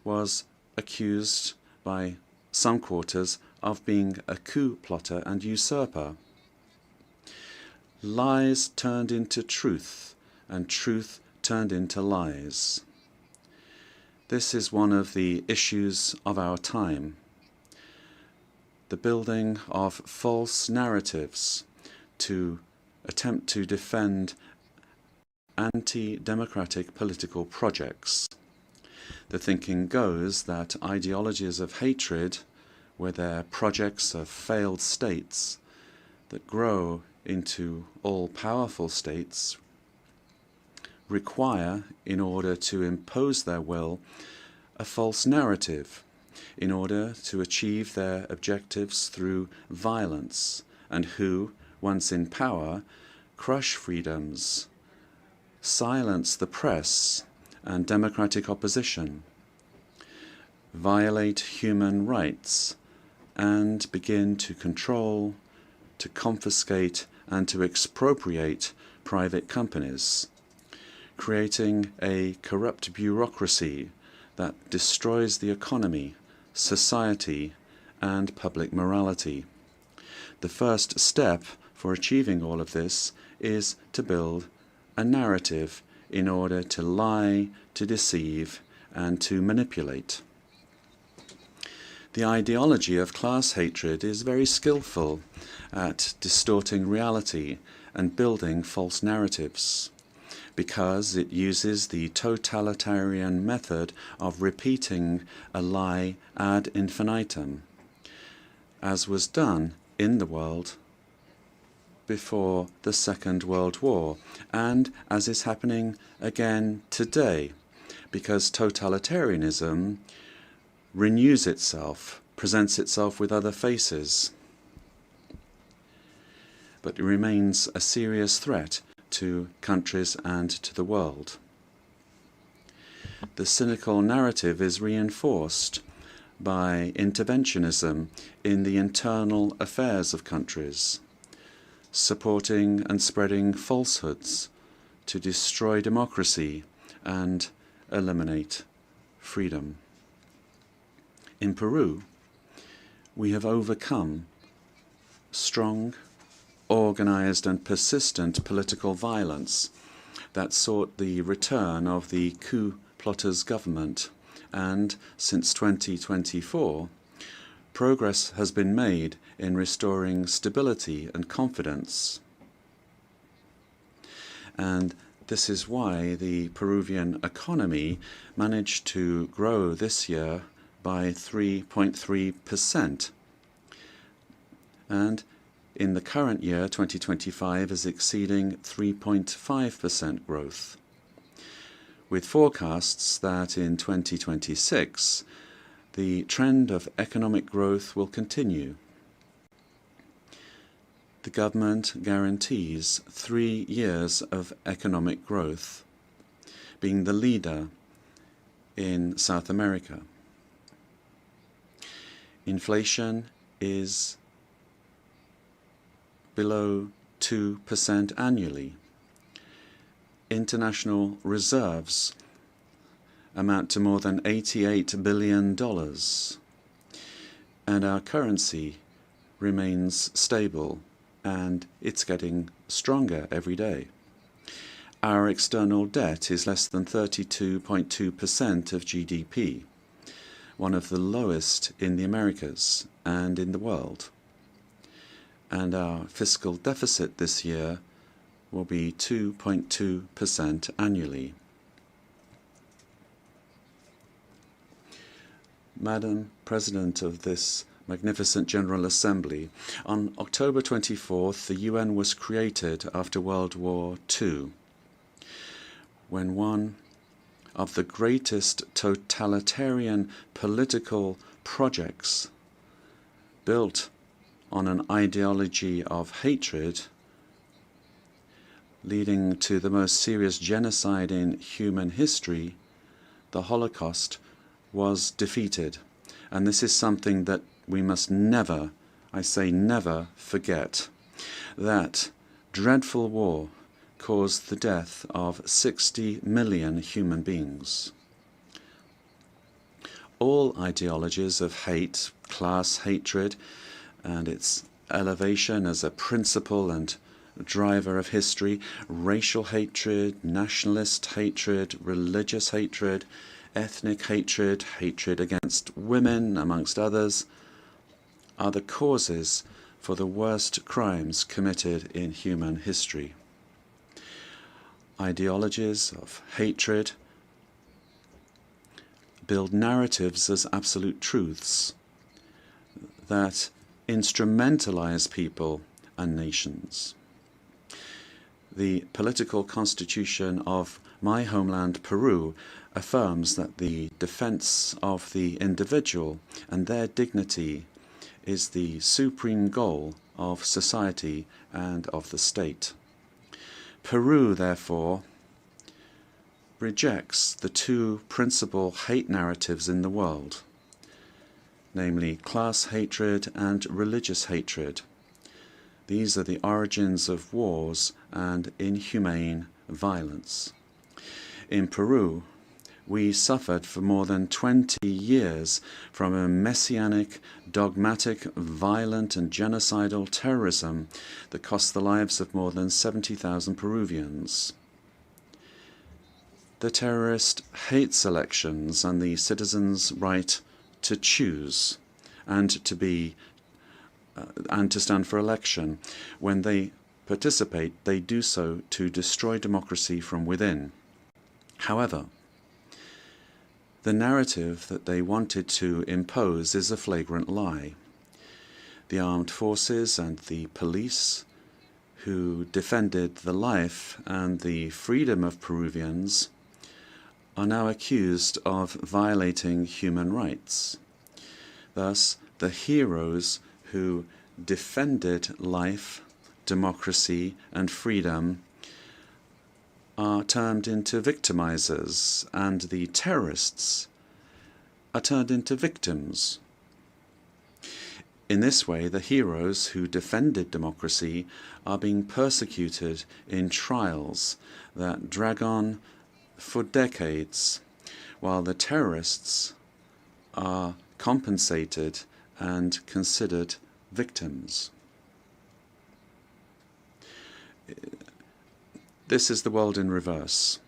was accused by some quarters of being a coup plotter and usurper. Lies turned into truth, and truth turned into lies. This is one of the issues of our time. The building of false narratives to attempt to defend anti-democratic political projects. The thinking goes that ideologies of hatred, where they're projects of failed states that grow into all-powerful states, require, in order to impose their will, a false narrative, in order to achieve their objectives through violence, and who, once in power, crush freedoms, silence the press and democratic opposition, violate human rights, and begin to control, to confiscate, and to expropriate private companies, creating a corrupt bureaucracy that destroys the economy, society, and public morality. The first step for achieving all of this is to build a narrative in order to lie, to deceive, and to manipulate. The ideology of class hatred is very skillful at distorting reality and building false narratives, because it uses the totalitarian method of repeating a lie ad infinitum, as was done in the world before the Second World War, and as is happening again today, because totalitarianism renews itself, presents itself with other faces, but it remains a serious threat to countries and to the world. The cynical narrative is reinforced by interventionism in the internal affairs of countries, supporting and spreading falsehoods to destroy democracy and eliminate freedom. In Peru, we have overcome strong, organized and persistent political violence that sought the return of the coup plotters' government, and since 2024, progress has been made in restoring stability and confidence. And this is why the Peruvian economy managed to grow this year by 3.3%. And in the current year, 2025, is exceeding 3.5% growth, with forecasts that in 2026, the trend of economic growth will continue. The government guarantees 3 years of economic growth, being the leader in South America. Inflation is below 2% annually. International reserves amount to more than $88 billion, and our currency remains stable, and it's getting stronger every day. Our external debt is less than 32.2% of GDP, one of the lowest in the Americas and in the world. And our fiscal deficit this year will be 2.2% annually. Madam President of this magnificent General Assembly, on October 24th, the UN was created after World War II, when one of the greatest totalitarian political projects built on an ideology of hatred, leading to the most serious genocide in human history, the Holocaust, was defeated. And this is something that we must never, I say never, forget. That dreadful war caused the death of 60 million human beings. All ideologies of hate, class hatred, and its elevation as a principle and driver of history, racial hatred, nationalist hatred, religious hatred, ethnic hatred, hatred against women, amongst others, are the causes for the worst crimes committed in human history. Ideologies of hatred build narratives as absolute truths that instrumentalize people and nations. The political constitution of my homeland, Peru, affirms that the defense of the individual and their dignity is the supreme goal of society and of the state. Peru, therefore, rejects the two principal hate narratives in the world, namely class hatred and religious hatred. These are the origins of wars and inhumane violence. In Peru, we suffered for more than 20 years from a messianic, dogmatic, violent and genocidal terrorism that cost the lives of more than 70,000 Peruvians. The terrorist hates elections and the citizens' right to choose and to stand for election. When they participate, they do so to destroy democracy from within. However, the narrative that they wanted to impose is a flagrant lie. The armed forces and the police, who defended the life and the freedom of Peruvians, are now accused of violating human rights. Thus, the heroes who defended life, democracy, and freedom are turned into victimizers, and the terrorists are turned into victims. In this way, the heroes who defended democracy are being persecuted in trials that drag on for decades, while the terrorists are compensated and considered victims. This is the world in reverse.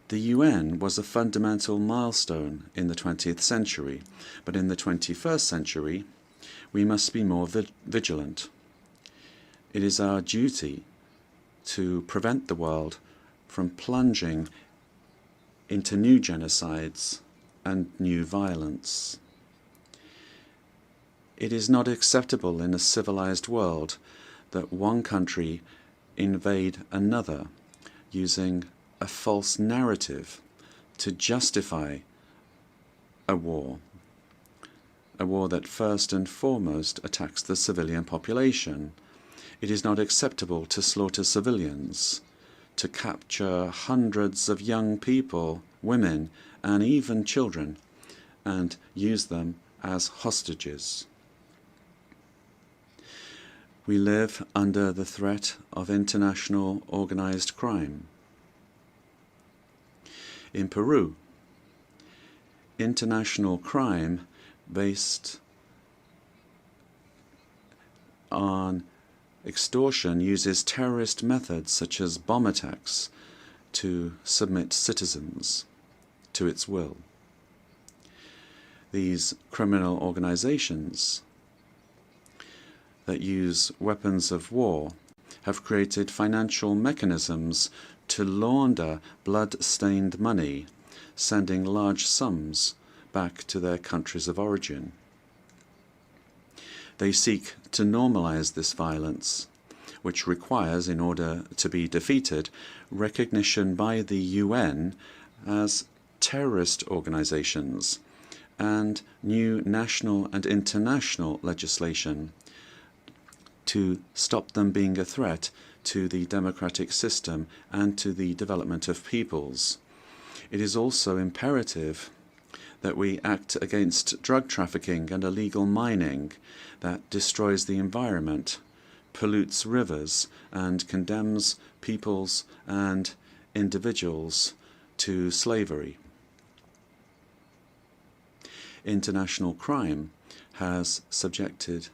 The UN was a fundamental milestone in the 20th century, but in the 21st century, we must be more vigilant. It is our duty to prevent the world from plunging into new genocides and new violence. It is not acceptable in a civilized world that one country invade another using a false narrative to justify a war that first and foremost attacks the civilian population. It is not acceptable to slaughter civilians, to capture hundreds of young people, women, and even children, and use them as hostages. We live under the threat of international organized crime. In Peru, international crime based on extortion uses terrorist methods such as bomb attacks to submit citizens to its will. These criminal organizations that use weapons of war have created financial mechanisms to launder blood-stained money, sending large sums back to their countries of origin. They seek to normalize this violence, which requires, in order to be defeated, recognition by the UN as terrorist organizations and new national and international legislation to stop them being a threat to the democratic system and to the development of peoples. It is also imperative that we act against drug trafficking and illegal mining that destroys the environment, pollutes rivers, and condemns peoples and individuals to slavery. International crime has subjected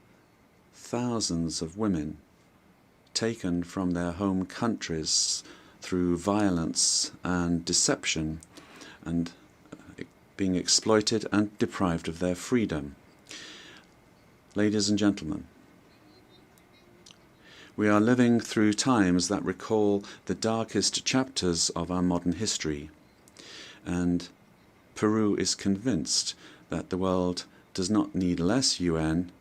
thousands of women taken from their home countries through violence and deception and being exploited and deprived of their freedom. Ladies and gentlemen, we are living through times that recall the darkest chapters of our modern history, and Peru is convinced that the world does not need less UN,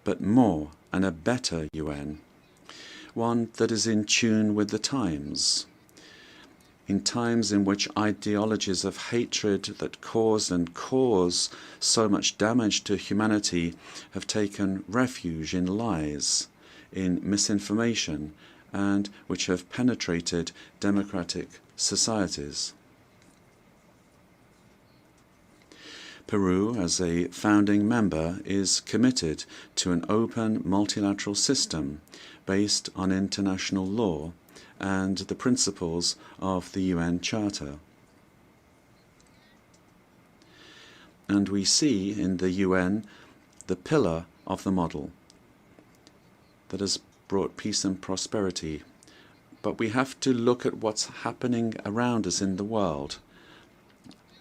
but more and a better UN, one that is in tune with the times. In times in which ideologies of hatred that cause and cause so much damage to humanity have taken refuge in lies, in misinformation, and which have penetrated democratic societies. Peru, as a founding member, is committed to an open multilateral system based on international law and the principles of the UN Charter. And we see in the UN the pillar of the model that has brought peace and prosperity. But we have to look at what's happening around us in the world.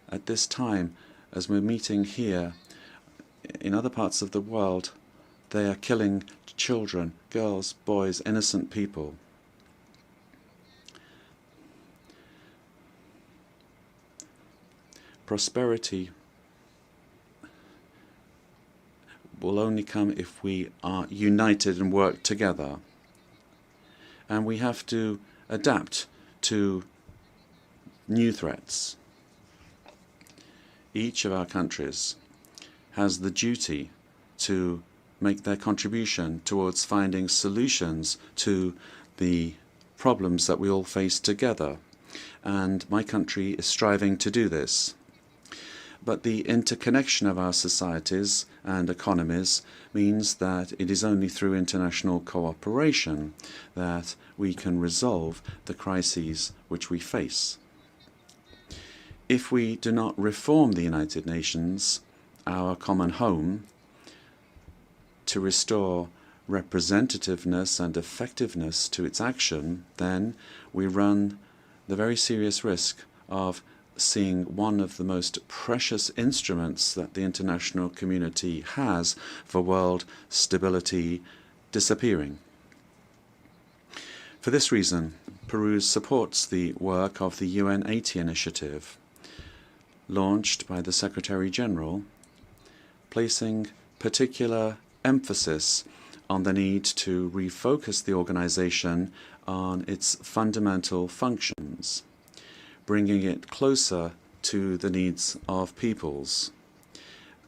At this time, as we're meeting here, in other parts of the world, they are killing children, girls, boys, innocent people. Prosperity will only come if we are united and work together. And we have to adapt to new threats. Each of our countries has the duty to make their contribution towards finding solutions to the problems that we all face together. And my country is striving to do this. But the interconnection of our societies and economies means that it is only through international cooperation that we can resolve the crises which we face. If we do not reform the United Nations, our common home, to restore representativeness and effectiveness to its action, then we run the very serious risk of seeing one of the most precious instruments that the international community has for world stability disappearing. For this reason, Peru supports the work of the UN 80 initiative, launched by the Secretary-General, placing particular emphasis on the need to refocus the organization on its fundamental functions, bringing it closer to the needs of peoples,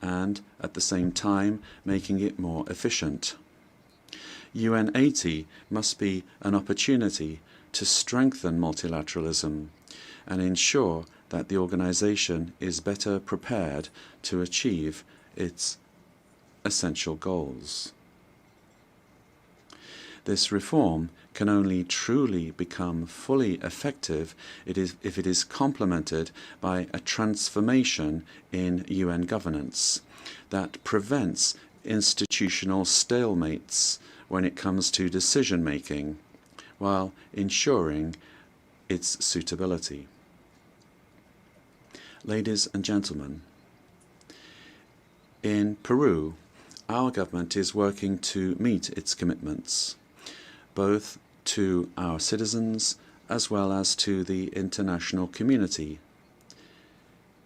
and at the same time making it more efficient. UN 80 must be an opportunity to strengthen multilateralism and ensure that the organization is better prepared to achieve its essential goals. This reform can only truly become fully effective if it is complemented by a transformation in UN governance that prevents institutional stalemates when it comes to decision-making, while ensuring its suitability. Ladies and gentlemen, In Peru, our government is working to meet its commitments, both to our citizens as well as to the international community,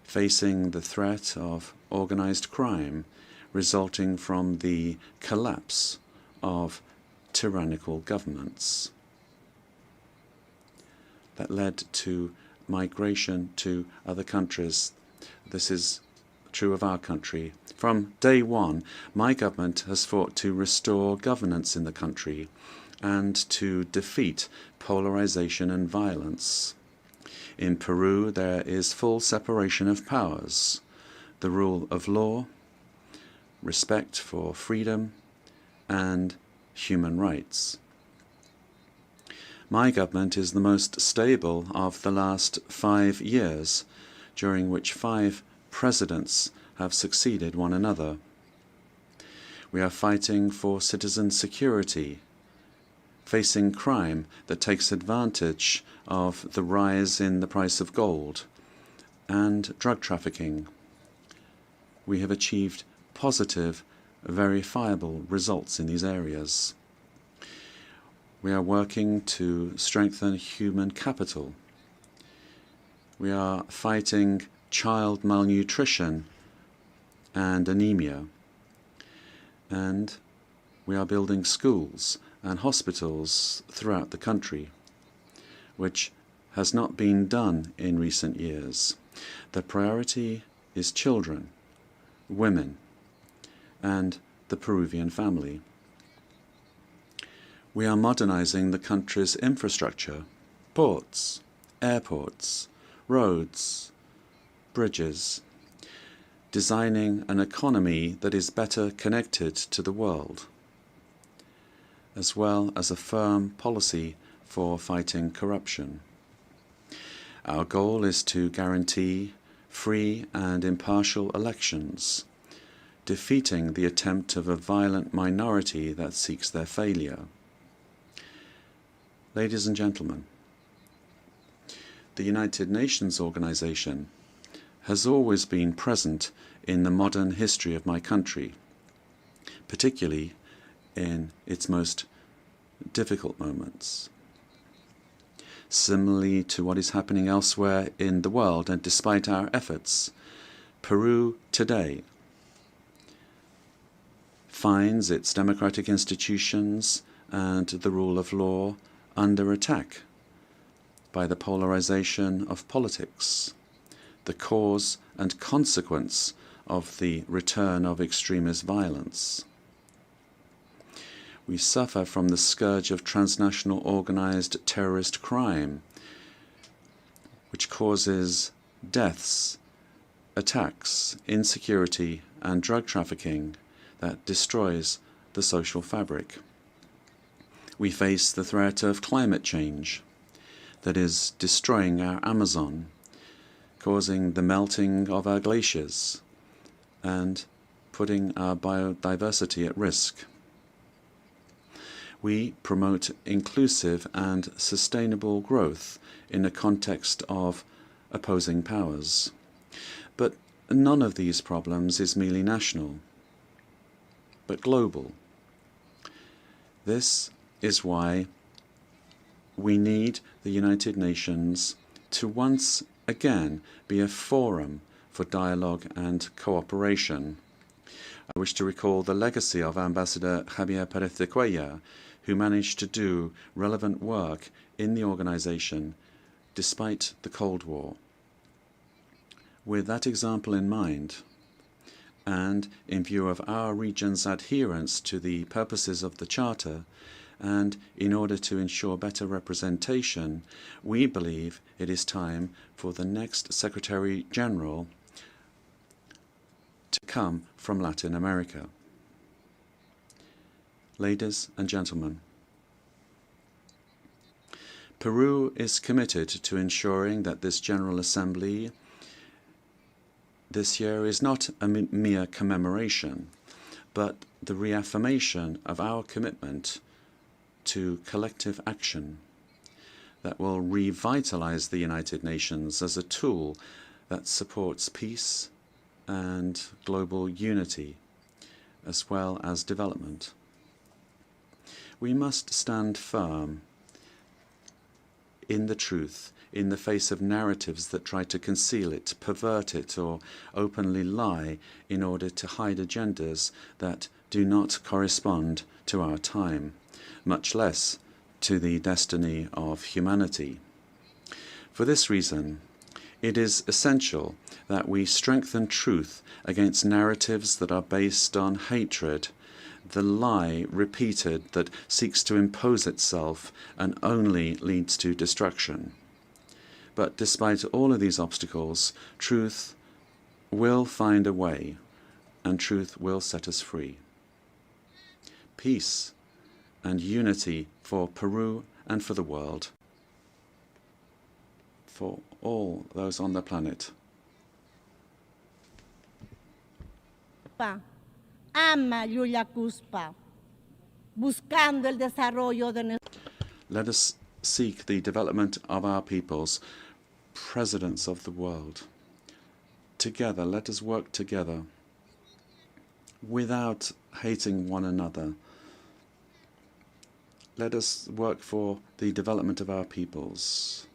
facing the threat of organized crime resulting from the collapse of tyrannical governments that led to migration to other countries. This is true of our country. From day one, my government has fought to restore governance in the country and to defeat polarization and violence. In Peru, there is full separation of powers, the rule of law, respect for freedom, and human rights. My government is the most stable of the last 5 years, during which 5 presidents have succeeded one another. We are fighting for citizen security, facing crime that takes advantage of the rise in the price of gold and drug trafficking. We have achieved positive, verifiable results in these areas. We are working to strengthen human capital. We are fighting child malnutrition and anemia. And we are building schools and hospitals throughout the country, which has not been done in recent years. The priority is children, women, and the Peruvian family. We are modernizing the country's infrastructure, ports, airports, roads, bridges, designing an economy that is better connected to the world, as well as a firm policy for fighting corruption. Our goal is to guarantee free and impartial elections, defeating the attempt of a violent minority that seeks their failure. Ladies and gentlemen, the United Nations organization has always been present in the modern history of my country, particularly in its most difficult moments. Similarly to what is happening elsewhere in the world, and despite our efforts, Peru today finds its democratic institutions and the rule of law under attack by the polarization of politics, the cause and consequence of the return of extremist violence. We suffer from the scourge of transnational organized terrorist crime, which causes deaths, attacks, insecurity, and drug trafficking that destroys the social fabric. We face the threat of climate change that is destroying our Amazon, causing the melting of our glaciers, and putting our biodiversity at risk. We promote inclusive and sustainable growth in a context of opposing powers. But none of these problems is merely national, but global. This is why we need the United Nations to once again be a forum for dialogue and cooperation. I wish to recall the legacy of Ambassador Javier Pérez de Cuellar, who managed to do relevant work in the organization despite the Cold War. With that example in mind, and in view of our region's adherence to the purposes of the Charter, and in order to ensure better representation, we believe it is time for the next Secretary General to come from Latin America. Ladies and gentlemen, Peru is committed to ensuring that this General Assembly this year is not a mere commemoration, but the reaffirmation of our commitment to collective action that will revitalize the United Nations as a tool that supports peace and global unity, as well as development. We must stand firm in the truth in the face of narratives that try to conceal it, pervert it, or openly lie in order to hide agendas that do not correspond to our time, much less to the destiny of humanity. For this reason, it is essential that we strengthen truth against narratives that are based on hatred, the lie repeated that seeks to impose itself and only leads to destruction. But despite all of these obstacles, truth will find a way, and truth will set us free. Peace and unity for Peru and for the world, for all those on the planet. Ama Yulia Cuspa, buscando el desarrollo de. Let us seek the development of our peoples, presidents of the world. Together, let us work together without hating one another. Let us work for the development of our peoples.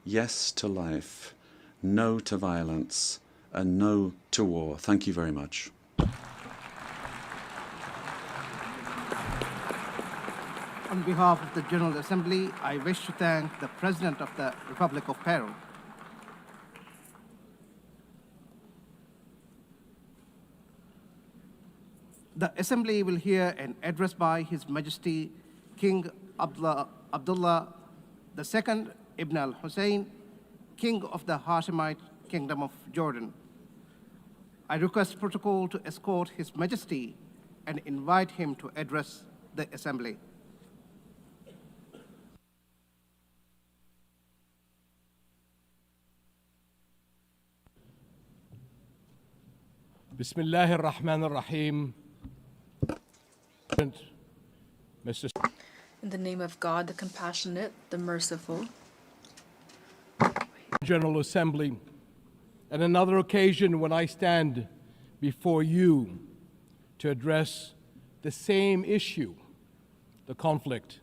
Yes to life, no to violence, and no to war. Thank you very much. On behalf of the General Assembly, I wish to thank the President of the Republic of Peru. The Assembly will hear an address by His Majesty King Abdullah II Ibn al-Hussein, King of the Hashemite Kingdom of Jordan. I request protocol to escort His Majesty and invite him to address the Assembly. Bismillahir Rahmanir Rahim. In the name of God, the compassionate, the merciful. General Assembly, and another occasion when I stand before you to address the same issue, the conflict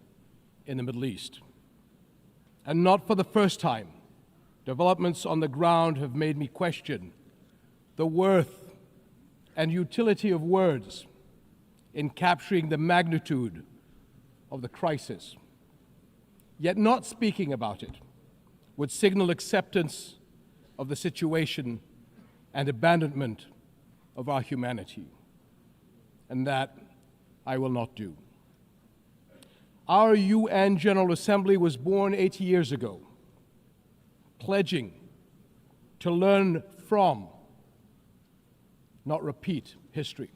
in the Middle East. And not for the first time, developments on the ground have made me question the worth and utility of words in capturing the magnitude of the crisis. Yet not speaking about it would signal acceptance of the situation and abandonment of our humanity. And that I will not do. Our UN General Assembly was born 80 years ago, pledging to learn from, not repeat, history.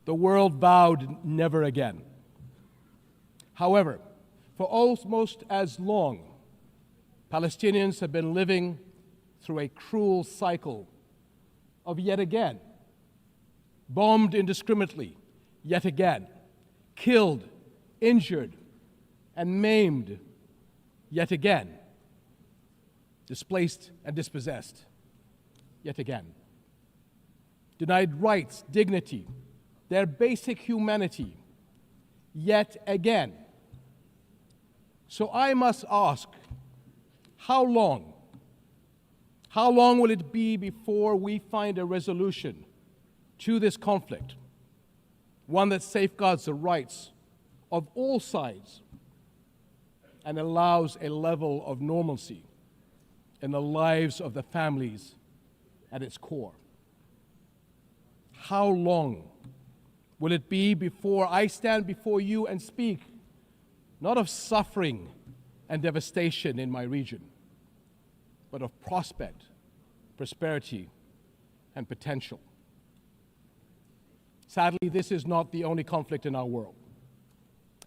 The world vowed never again. However, for almost as long, Palestinians have been living through a cruel cycle of yet again, bombed indiscriminately, yet again, killed, injured, and maimed, yet again, displaced and dispossessed, yet again, denied rights, dignity, their basic humanity, yet again. So I must ask, how long will it be before we find a resolution to this conflict, one that safeguards the rights of all sides and allows a level of normalcy in the lives of the families at its core? How long will it be before I stand before you and speak not of suffering and devastation in my region, but of prospect, prosperity, and potential? Sadly, this is not the only conflict in our world.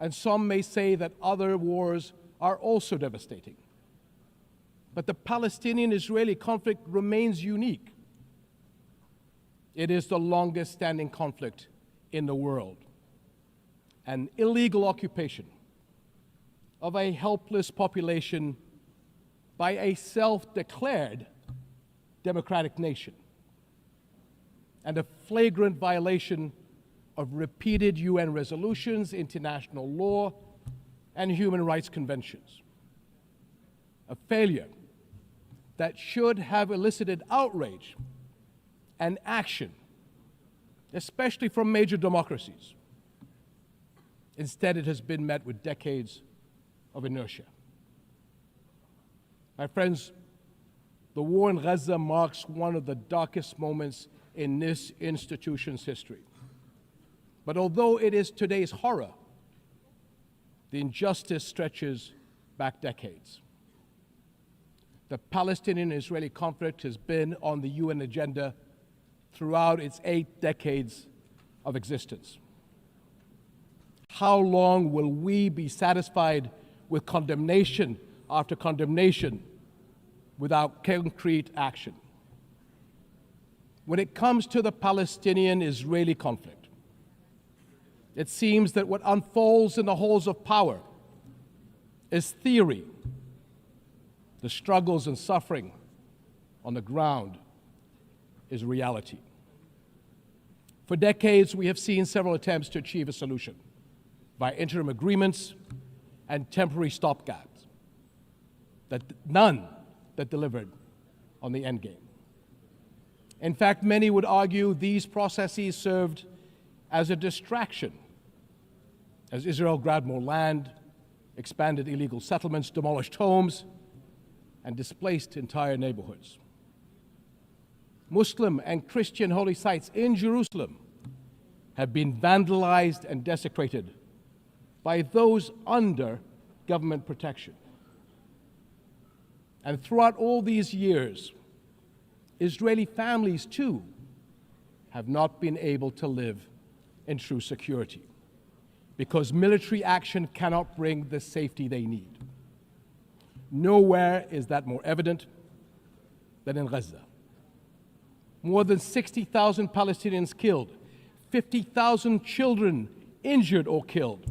And some may say that other wars are also devastating. But the Palestinian-Israeli conflict remains unique. It is the longest standing conflict in the world. An illegal occupation of a helpless population by a self-declared democratic nation and a flagrant violation of repeated UN resolutions, international law, and human rights conventions. A failure that should have elicited outrage and action, especially from major democracies. Instead, it has been met with decades of inertia. My friends, the war in Gaza marks one of the darkest moments in this institution's history. But although it is today's horror, the injustice stretches back decades. The Palestinian-Israeli conflict has been on the UN agenda throughout its 8 decades of existence. How long will we be satisfied with condemnation after condemnation without concrete action? When it comes to the Palestinian-Israeli conflict, it seems that what unfolds in the halls of power is theory. The struggles and suffering on the ground is reality. For decades, we have seen several attempts to achieve a solution by interim agreements and temporary stopgaps, none that delivered on the end game. In fact, many would argue these processes served as a distraction as Israel grabbed more land, expanded illegal settlements, demolished homes, and displaced entire neighborhoods. Muslim and Christian holy sites in Jerusalem have been vandalized and desecrated by those under government protection. And throughout all these years, Israeli families too have not been able to live in true security because military action cannot bring the safety they need. Nowhere is that more evident than in Gaza. More than 60,000 Palestinians killed, 50,000 children injured or killed,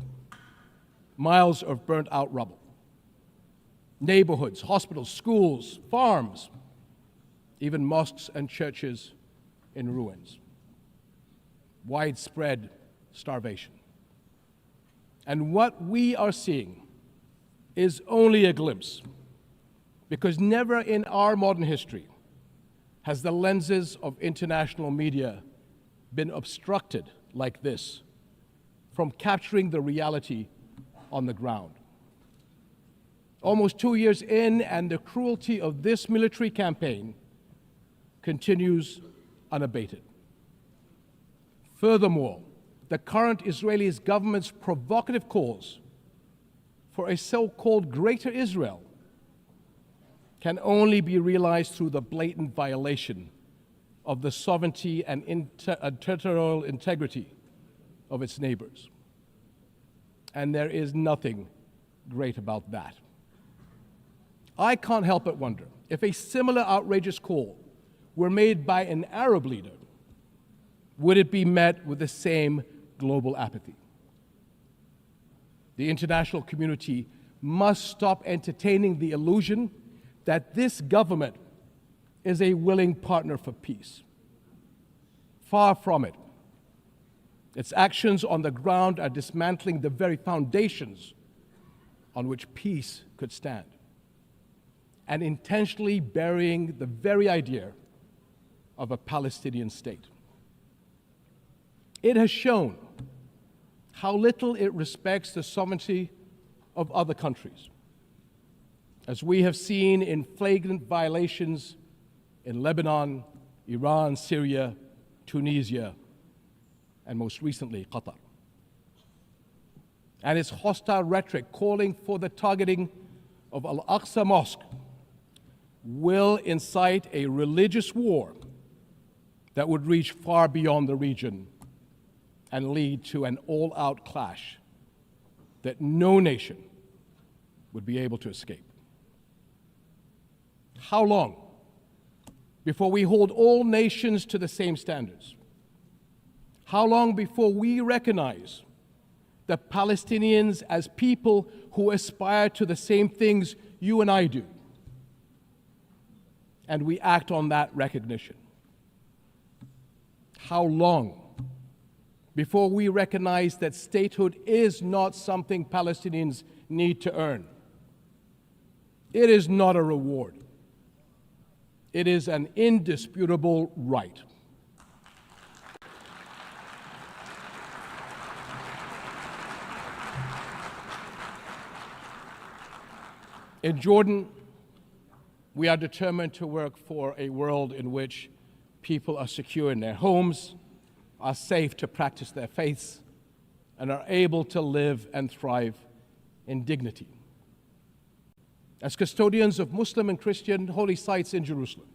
miles of burnt out rubble, neighborhoods, hospitals, schools, farms, even mosques and churches in ruins, widespread starvation. And what we are seeing is only a glimpse, because never in our modern history has the lenses of international media been obstructed like this from capturing the reality on the ground. Almost 2 years in, and the cruelty of this military campaign continues unabated. Furthermore, the current Israeli government's provocative calls for a so-called Greater Israel can only be realized through the blatant violation of the sovereignty and territorial integrity of its neighbors. And there is nothing great about that. I can't help but wonder if a similar outrageous call were made by an Arab leader, would it be met with the same global apathy? The international community must stop entertaining the illusion that this government is a willing partner for peace. Far from it. Its actions on the ground are dismantling the very foundations on which peace could stand, and intentionally burying the very idea of a Palestinian state. It has shown how little it respects the sovereignty of other countries, as we have seen in flagrant violations in Lebanon, Iran, Syria, Tunisia, and most recently, Qatar. And its hostile rhetoric calling for the targeting of Al-Aqsa Mosque will incite a religious war that would reach far beyond the region and lead to an all-out clash that no nation would be able to escape. How long before we hold all nations to the same standards? How long before we recognize the Palestinians as people who aspire to the same things you and I do? and we act on that recognition. How long before we recognize that statehood is not something Palestinians need to earn? It is not a reward. It is an indisputable right. In Jordan, we are determined to work for a world in which people are secure in their homes, are safe to practice their faiths, and are able to live and thrive in dignity. As custodians of Muslim and Christian holy sites in Jerusalem,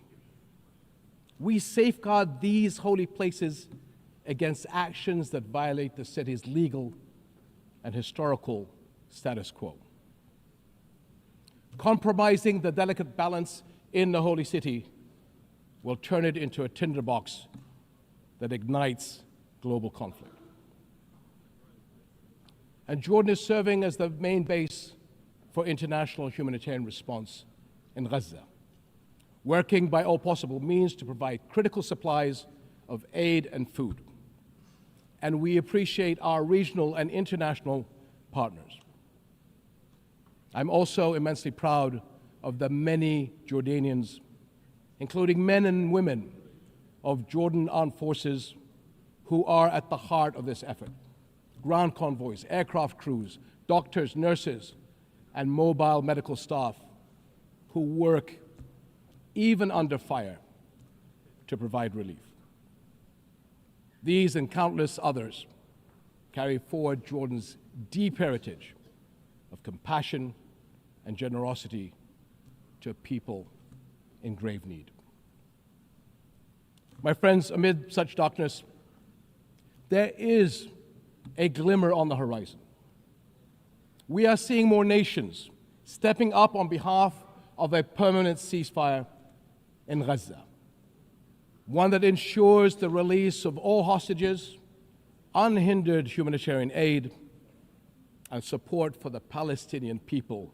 we safeguard these holy places against actions that violate the city's legal and historical status quo. Compromising the delicate balance in the holy city will turn it into a tinderbox that ignites global conflict. And Jordan is serving as the main base for international humanitarian response in Gaza, working by all possible means to provide critical supplies of aid and food. And we appreciate our regional and international partners. I'm also immensely proud of the many Jordanians, including men and women of Jordan Armed Forces, who are at the heart of this effort. Ground convoys, aircraft crews, doctors, nurses, and mobile medical staff who work even under fire to provide relief. These and countless others carry forward Jordan's deep heritage of compassion and generosity to people in grave need. My friends, amid such darkness, there is a glimmer on the horizon. We are seeing more nations stepping up on behalf of a permanent ceasefire in Gaza, one that ensures the release of all hostages, unhindered humanitarian aid, and support for the Palestinian people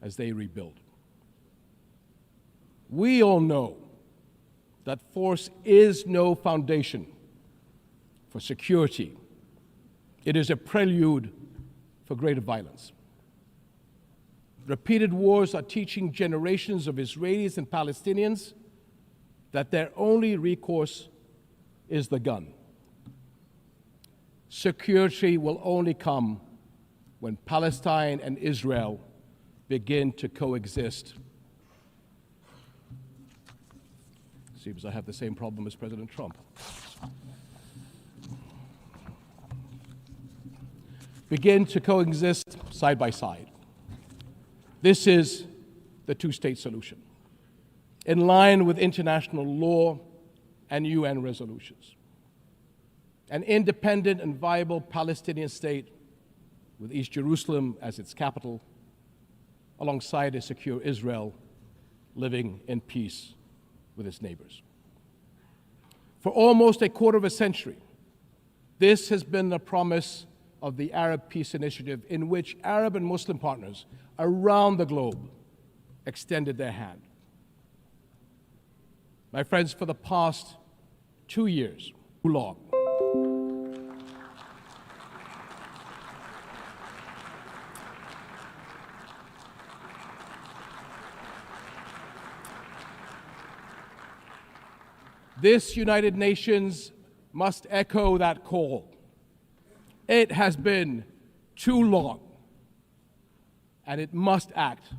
as they rebuild. We all know that force is no foundation for security. It is a prelude for greater violence. Repeated wars are teaching generations of Israelis and Palestinians that their only recourse is the gun. Security will only come when Palestine and Israel begin to coexist. Seems I have the same problem as President Trump. Begin to coexist side by side. This is the two-state solution, in line with international law and UN resolutions. An independent and viable Palestinian state with East Jerusalem as its capital, alongside a secure Israel living in peace with its neighbors. For almost a quarter of a century, this has been the promise of the Arab Peace Initiative, in which Arab and Muslim partners around the globe extended their hand. My friends, for the past 2 years, too long, this United Nations must echo that call. It has been too long, and it must act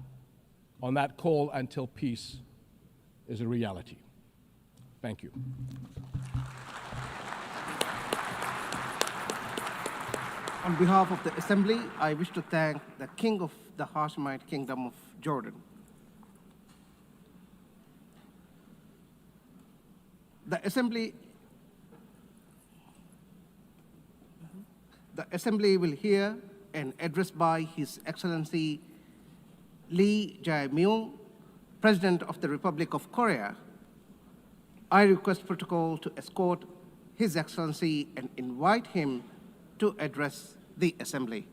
on that call until peace is a reality. Thank you. On behalf of the Assembly, I wish to thank the King of the Hashemite Kingdom of Jordan. The Assembly will hear an address by His Excellency Lee Jae-myung, President of the Republic of Korea. I request protocol to escort His Excellency and invite him to address the Assembly.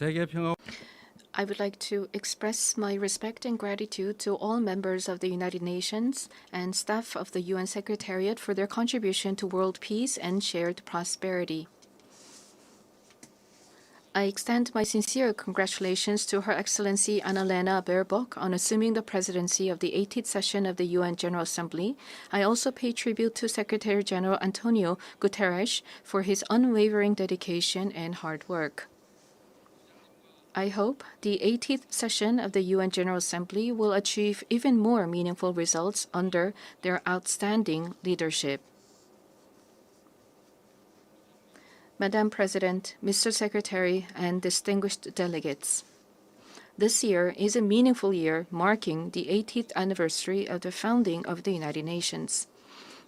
I would like to express my respect and gratitude to all members of the United Nations and staff of the UN Secretariat for their contribution to world peace and shared prosperity. I extend my sincere congratulations to Her Excellency Annalena Baerbock on assuming the presidency of the 18th session of the UN General Assembly. I also pay tribute to Secretary General Antonio Guterres for his unwavering dedication and hard work. I hope the 18th session of the UN General Assembly will achieve even more meaningful results under their outstanding leadership. Madam President, Mr. Secretary, and distinguished delegates, this year is a meaningful year marking the 80th anniversary of the founding of the United Nations.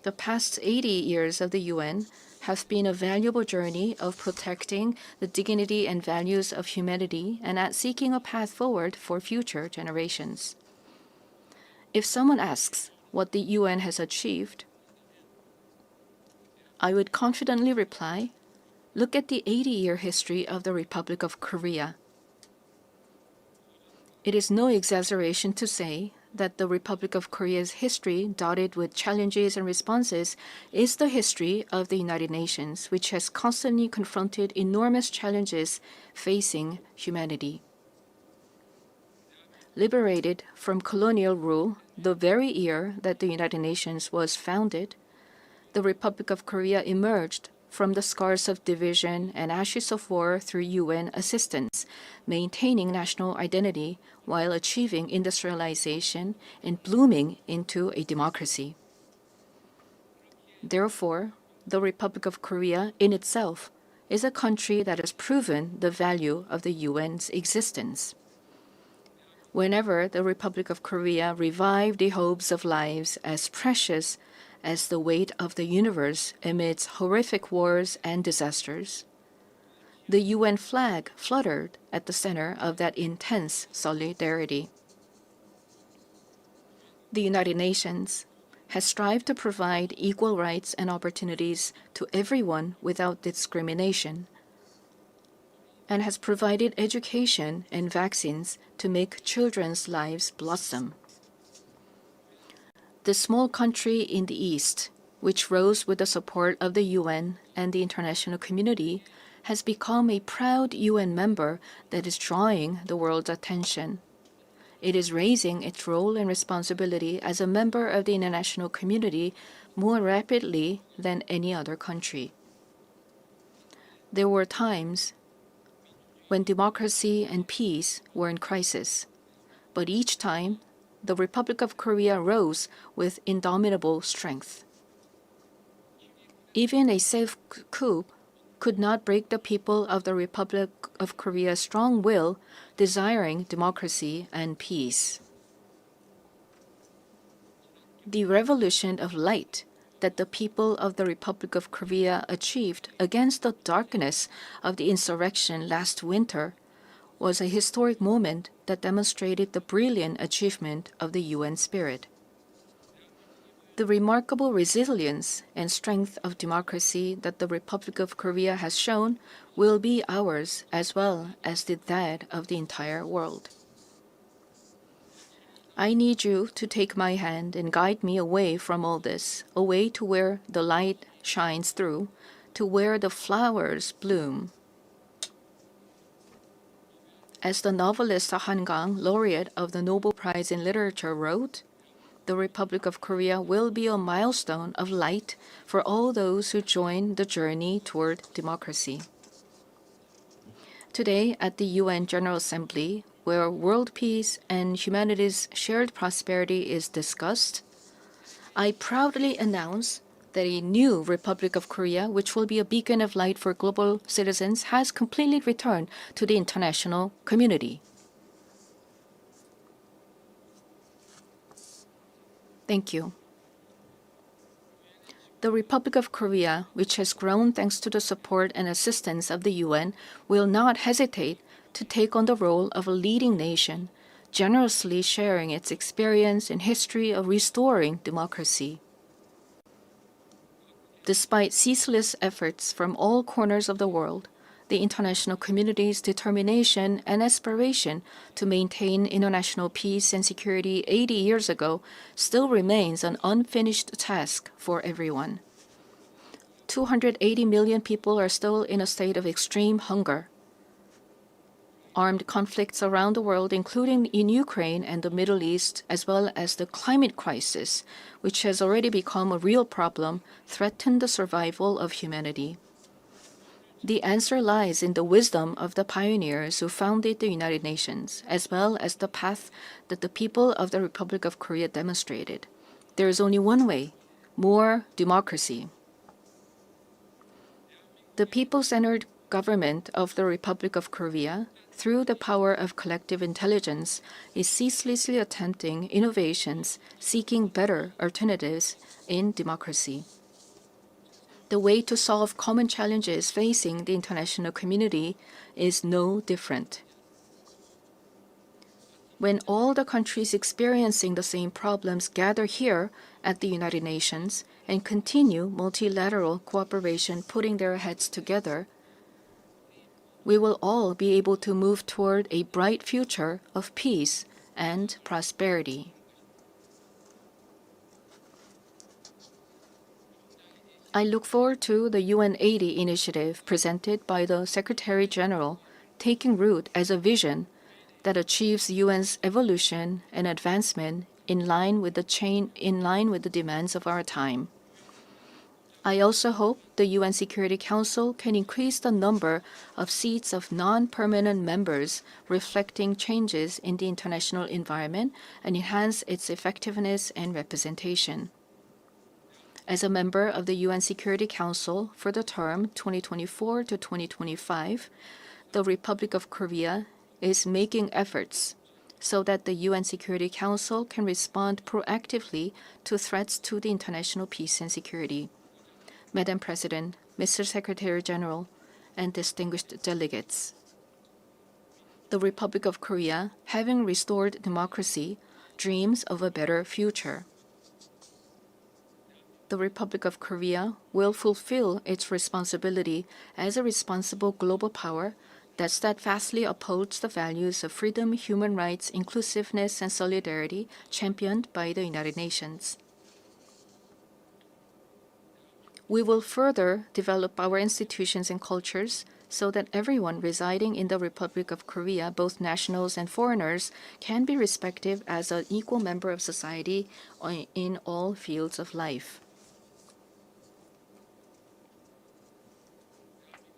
The past 80 years of the UN have been a valuable journey of protecting the dignity and values of humanity and at seeking a path forward for future generations. If someone asks what the UN has achieved, I would confidently reply, look at the 80-year history of the Republic of Korea. It is no exaggeration to say that the Republic of Korea's history, dotted with challenges and responses, is the history of the United Nations, which has constantly confronted enormous challenges facing humanity. Liberated from colonial rule the very year that the United Nations was founded, the Republic of Korea emerged from the scars of division and ashes of war through UN assistance, maintaining national identity while achieving industrialization and blooming into a democracy. Therefore, the Republic of Korea in itself is a country that has proven the value of the UN's existence. Whenever the Republic of Korea revived the hopes of lives as precious as the weight of the universe amidst horrific wars and disasters, the UN flag fluttered at the center of that intense solidarity. The United Nations has strived to provide equal rights and opportunities to everyone without discrimination, and has provided education and vaccines to make children's lives blossom. The small country in the East, which rose with the support of the UN and the international community, has become a proud UN member that is drawing the world's attention. It is raising its role and responsibility as a member of the international community more rapidly than any other country. There were times when democracy and peace were in crisis, but each time the Republic of Korea rose with indomitable strength. Even a safe coup could not break the people of the Republic of Korea's strong will, desiring democracy and peace. The revolution of light that the people of the Republic of Korea achieved against the darkness of the insurrection last winter was a historic moment that demonstrated the brilliant achievement of the UN spirit. The remarkable resilience and strength of democracy that the Republic of Korea has shown will be ours as well as that of the entire world. I need you to take my hand and guide me away from all this, away to where the light shines through, to where the flowers bloom. As the novelist Han Gang, laureate of the Nobel Prize in Literature, wrote, the Republic of Korea will be a milestone of light for all those who join the journey toward democracy. Today, at the UN General Assembly, where world peace and humanity's shared prosperity is discussed, I proudly announce that a new Republic of Korea, which will be a beacon of light for global citizens, has completely returned to the international community. Thank you. The Republic of Korea, which has grown thanks to the support and assistance of the UN, will not hesitate to take on the role of a leading nation, generously sharing its experience and history of restoring democracy. Despite ceaseless efforts from all corners of the world, the international community's determination and aspiration to maintain international peace and security 80 years ago still remains an unfinished task for everyone. 280 million people are still in a state of extreme hunger. Armed conflicts around the world, including in Ukraine and the Middle East, as well as the climate crisis, which has already become a real problem, threaten the survival of humanity. The answer lies in the wisdom of the pioneers who founded the United Nations, as well as the path that the people of the Republic of Korea demonstrated. There is only one way: more democracy. The people-centered government of the Republic of Korea, through the power of collective intelligence, is ceaselessly attempting innovations, seeking better alternatives in democracy. The way to solve common challenges facing the international community is no different. When all the countries experiencing the same problems gather here at the United Nations and continue multilateral cooperation, putting their heads together, we will all be able to move toward a bright future of peace and prosperity. I look forward to the UN 80 initiative presented by the Secretary General, taking root as a vision that achieves UN's evolution and advancement in line with the demands of our time. I also hope the UN Security Council can increase the number of seats of non-permanent members, reflecting changes in the international environment, and enhance its effectiveness and representation. As a member of the UN Security Council for the term 2024 to 2025, the Republic of Korea is making efforts so that the UN Security Council can respond proactively to threats to the international peace and security. Madam President, Mr. Secretary General, and distinguished delegates, the Republic of Korea, having restored democracy, dreams of a better future. The Republic of Korea will fulfill its responsibility as a responsible global power that steadfastly upholds the values of freedom, human rights, inclusiveness, and solidarity championed by the United Nations. We will further develop our institutions and cultures so that everyone residing in the Republic of Korea, both nationals and foreigners, can be respected as an equal member of society in all fields of life.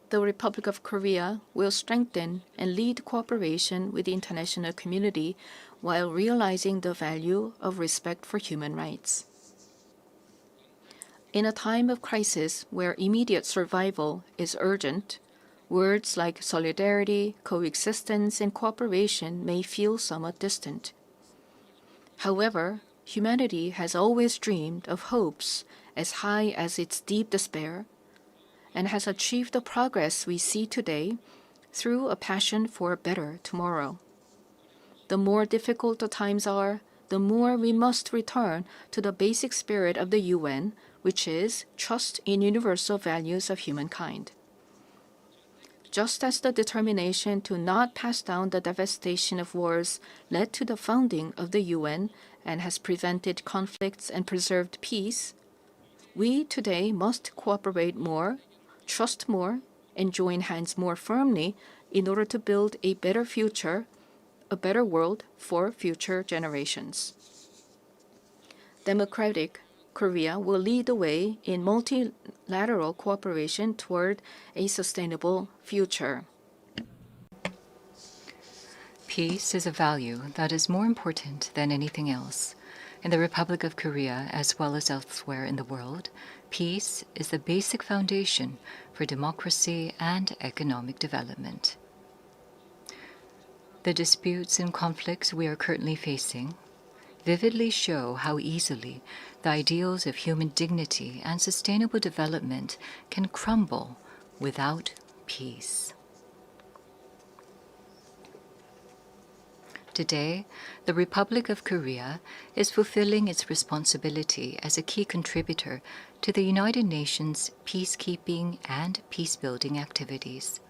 The Republic of Korea will strengthen and lead cooperation with the international community while realizing the value of respect for human rights. In a time of crisis where immediate survival is urgent, words like solidarity, coexistence, and cooperation may feel somewhat distant. However, humanity has always dreamed of hopes as high as its deep despair, and has achieved the progress we see today through a passion for a better tomorrow. The more difficult the times are, the more we must return to the basic spirit of the UN, which is trust in universal values of humankind. Just as the determination to not pass down the devastation of wars led to the founding of the UN and has prevented conflicts and preserved peace, we today must cooperate more, trust more, and join hands more firmly in order to build a better future, a better world for future generations. Democratic Korea will lead the way in multilateral cooperation toward a sustainable future. Peace is a value that is more important than anything else. In the Republic of Korea, as well as elsewhere in the world, peace is the basic foundation for democracy and economic development. The disputes and conflicts we are currently facing vividly show how easily the ideals of human dignity and sustainable development can crumble without peace. Today, the Republic of Korea is fulfilling its responsibility as a key contributor to the United Nations peacekeeping and peacebuilding activities.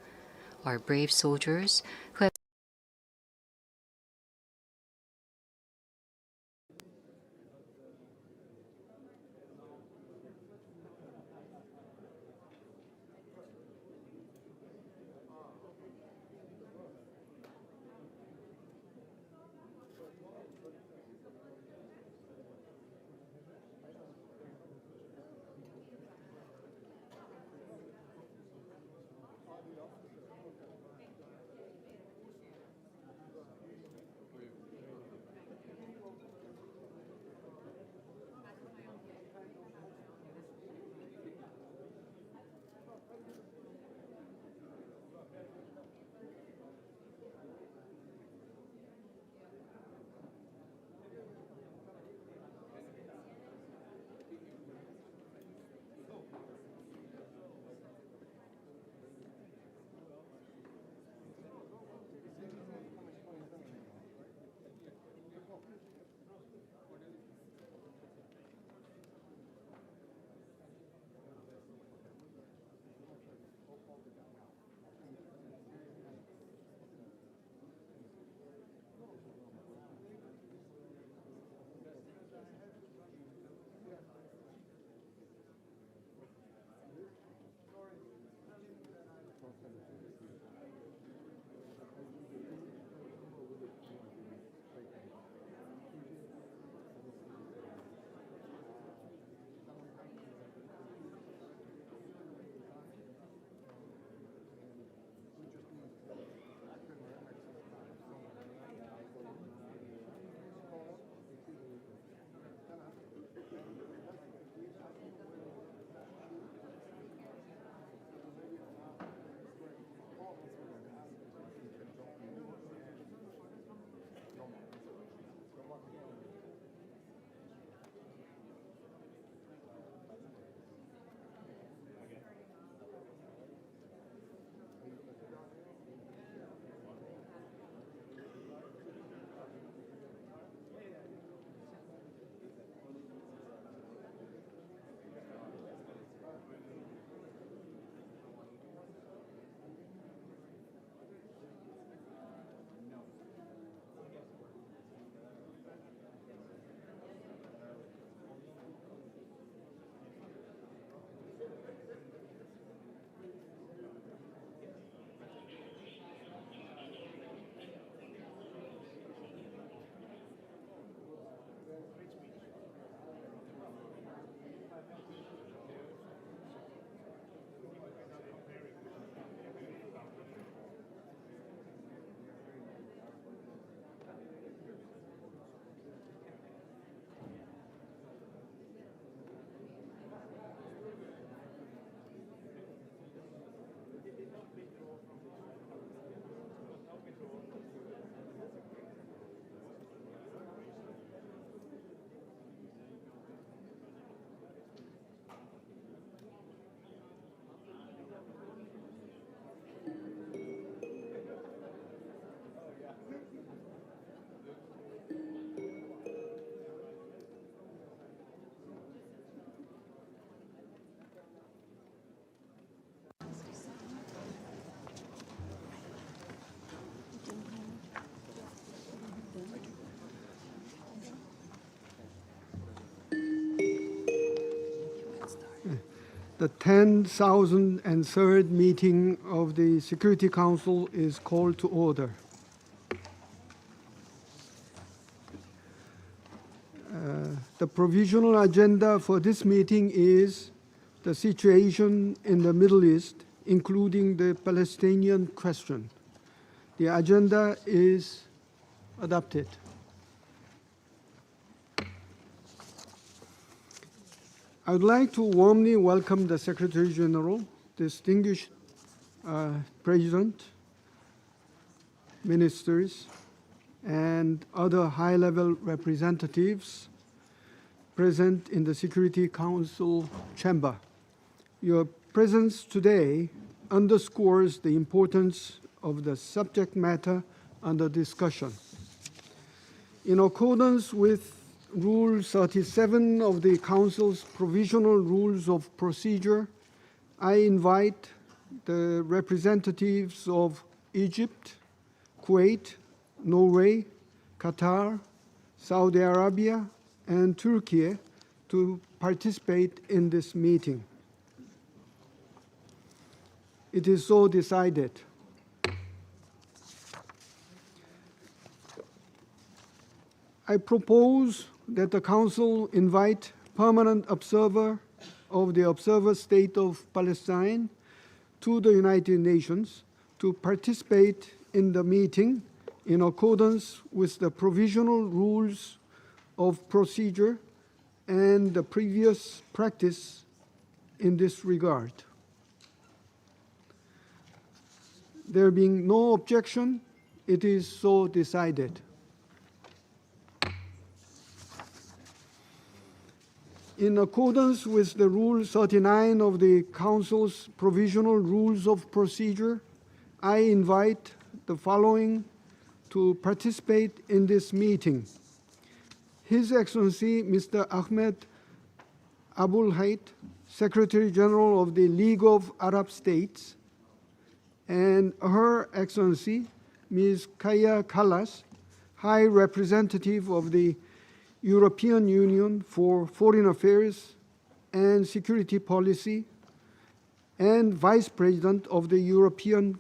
our brave soldiers who have The 10,003rd meeting of the Security Council is called to order. The provisional agenda for this meeting is the situation in the Middle East, including the Palestinian question. The agenda is adopted. I would like to warmly welcome the Secretary General, distinguished President, ministers, and other high-level representatives present in the Security Council chamber. Your presence today underscores the importance of the subject matter under discussion. In accordance with Rule 37 of the Council's Provisional Rules of Procedure, I invite the representatives of Egypt, Kuwait, Norway, Qatar, Saudi Arabia, and Turkey to participate in this meeting. It is so decided. I propose that the Council invite permanent observer of the Observer State of Palestine to the United Nations to participate in the meeting in accordance with the provisional rules of procedure and the previous practice in this regard. There being no objection, it is so decided. In accordance with the Rule 39 of the Council's Provisional Rules of Procedure, I invite the following to participate in this meeting: His Excellency Mr. Ahmed Abul Hayt, Secretary General of the League of Arab States, and Her Excellency Ms. Kaya Kallas, High Representative of the European Union for Foreign Affairs and Security Policy, and Vice President of the European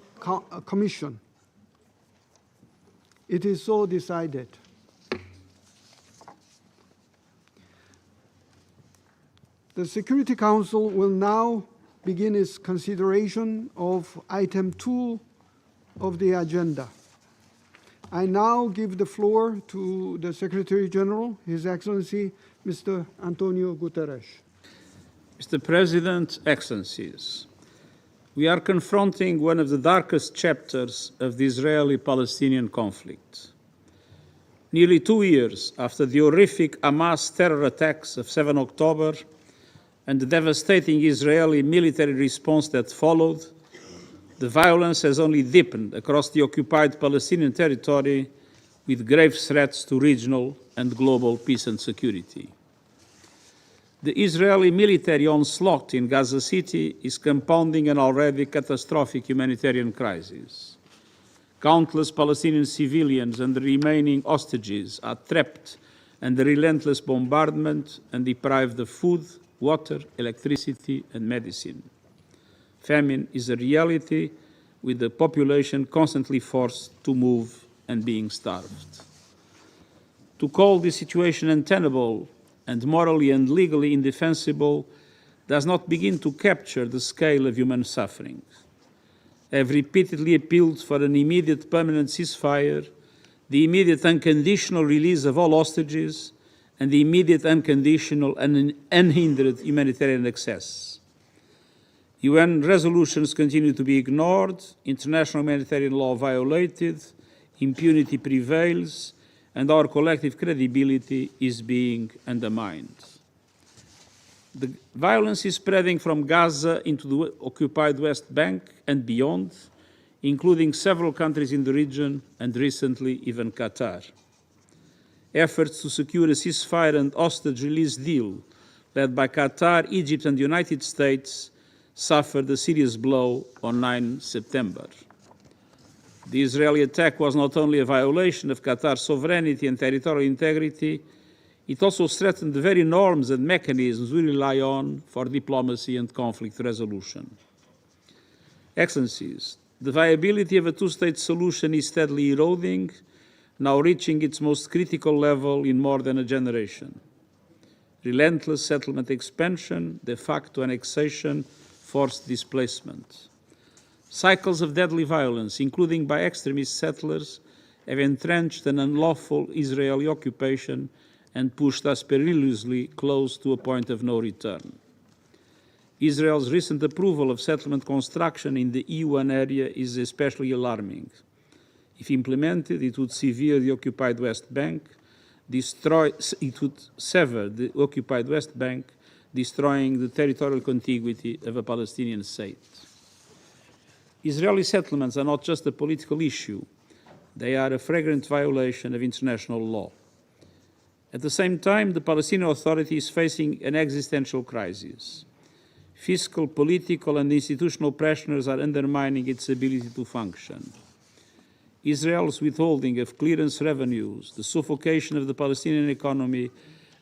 Commission. It is so decided. The Security Council will now begin its consideration of item 2 of the agenda. I now give the floor to the Secretary General, His Excellency Mr. Antonio Guterres. Mr. President, Excellencies, we are confronting one of the darkest chapters of the Israeli-Palestinian conflict. Nearly 2 years after the horrific Hamas terror attacks of 7 October and the devastating Israeli military response that followed, the violence has only deepened across the occupied Palestinian territory, with grave threats to regional and global peace and security. The Israeli military onslaught in Gaza City is compounding an already catastrophic humanitarian crisis. Countless Palestinian civilians and the remaining hostages are trapped under relentless bombardment and deprived of food, water, electricity, and medicine. Famine is a reality, with the population constantly forced to move and being starved. To call this situation untenable and morally and legally indefensible does not begin to capture the scale of human suffering. I have repeatedly appealed for an immediate permanent ceasefire, the immediate unconditional release of all hostages, and the immediate unconditional and unhindered humanitarian access. UN resolutions continue to be ignored, international humanitarian law violated, impunity prevails, and our collective credibility is being undermined. The violence is spreading from Gaza into the occupied West Bank and beyond, including several countries in the region and recently even Qatar. Efforts to secure a ceasefire and hostage release deal led by Qatar, Egypt, and the United States suffered a serious blow on 9 September. The Israeli attack was not only a violation of Qatar's sovereignty and territorial integrity, it also threatened the very norms and mechanisms we rely on for diplomacy and conflict resolution. Excellencies, the viability of a two-state solution is steadily eroding, now reaching its most critical level in more than a generation. Relentless settlement expansion, de facto annexation, forced displacement. Cycles of deadly violence, including by extremist settlers, have entrenched an unlawful Israeli occupation and pushed us perilously close to a point of no return. Israel's recent approval of settlement construction in the E1 area is especially alarming. If implemented, it would sever the occupied West Bank, sever the occupied West Bank, destroying the territorial contiguity of a Palestinian state. Israeli settlements are not just a political issue, they are a flagrant violation of international law. At the same time, the Palestinian Authority is facing an existential crisis. Fiscal, political, and institutional pressures are undermining its ability to function. Israel's withholding of clearance revenues, the suffocation of the Palestinian economy,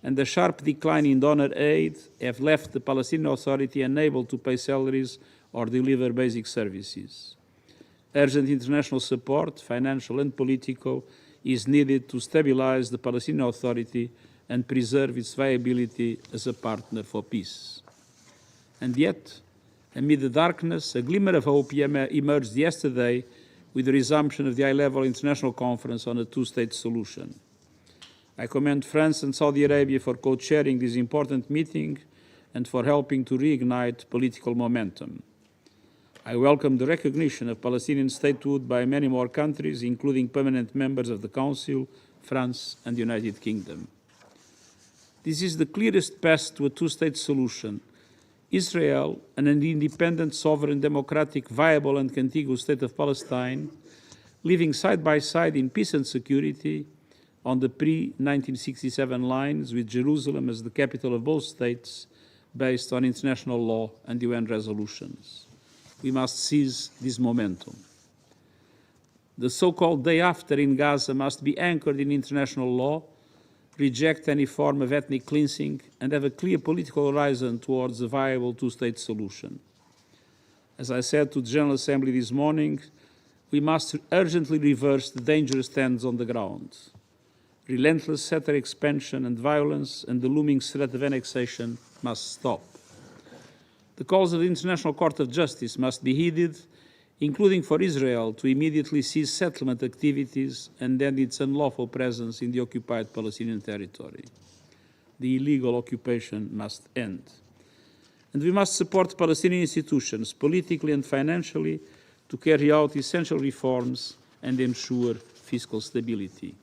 and the sharp decline in donor aid have left the Palestinian Authority unable to pay salaries or deliver basic services. Urgent international support, financial and political, is needed to stabilize the Palestinian Authority and preserve its viability as a partner for peace. And yet, amid the darkness, a glimmer of hope emerged yesterday with the resumption of the high-level international conference on a two-state solution. I commend France and Saudi Arabia for co-chairing this important meeting and for helping to reignite political momentum. I welcome the recognition of Palestinian statehood by many more countries, including permanent members of the Council, France and the United Kingdom. This is the clearest path to a two-state solution. Israel, and an independent, sovereign, democratic, viable and contiguous state of Palestine, living side by side in peace and security on the pre-1967 lines, with Jerusalem as the capital of both states, based on international law and UN resolutions. We must seize this momentum. The so-called day after in Gaza must be anchored in international law, reject any form of ethnic cleansing, and have a clear political horizon towards a viable two-state solution. As I said to the General Assembly this morning, we must urgently reverse the dangerous trends on the ground. Relentless settler expansion and violence and the looming threat of annexation must stop. The calls of the International Court of Justice must be heeded, including for Israel to immediately cease settlement activities and end its unlawful presence in the occupied Palestinian territory. The illegal occupation must end. And we must support Palestinian institutions, politically and financially, to carry out essential reforms and ensure fiscal stability.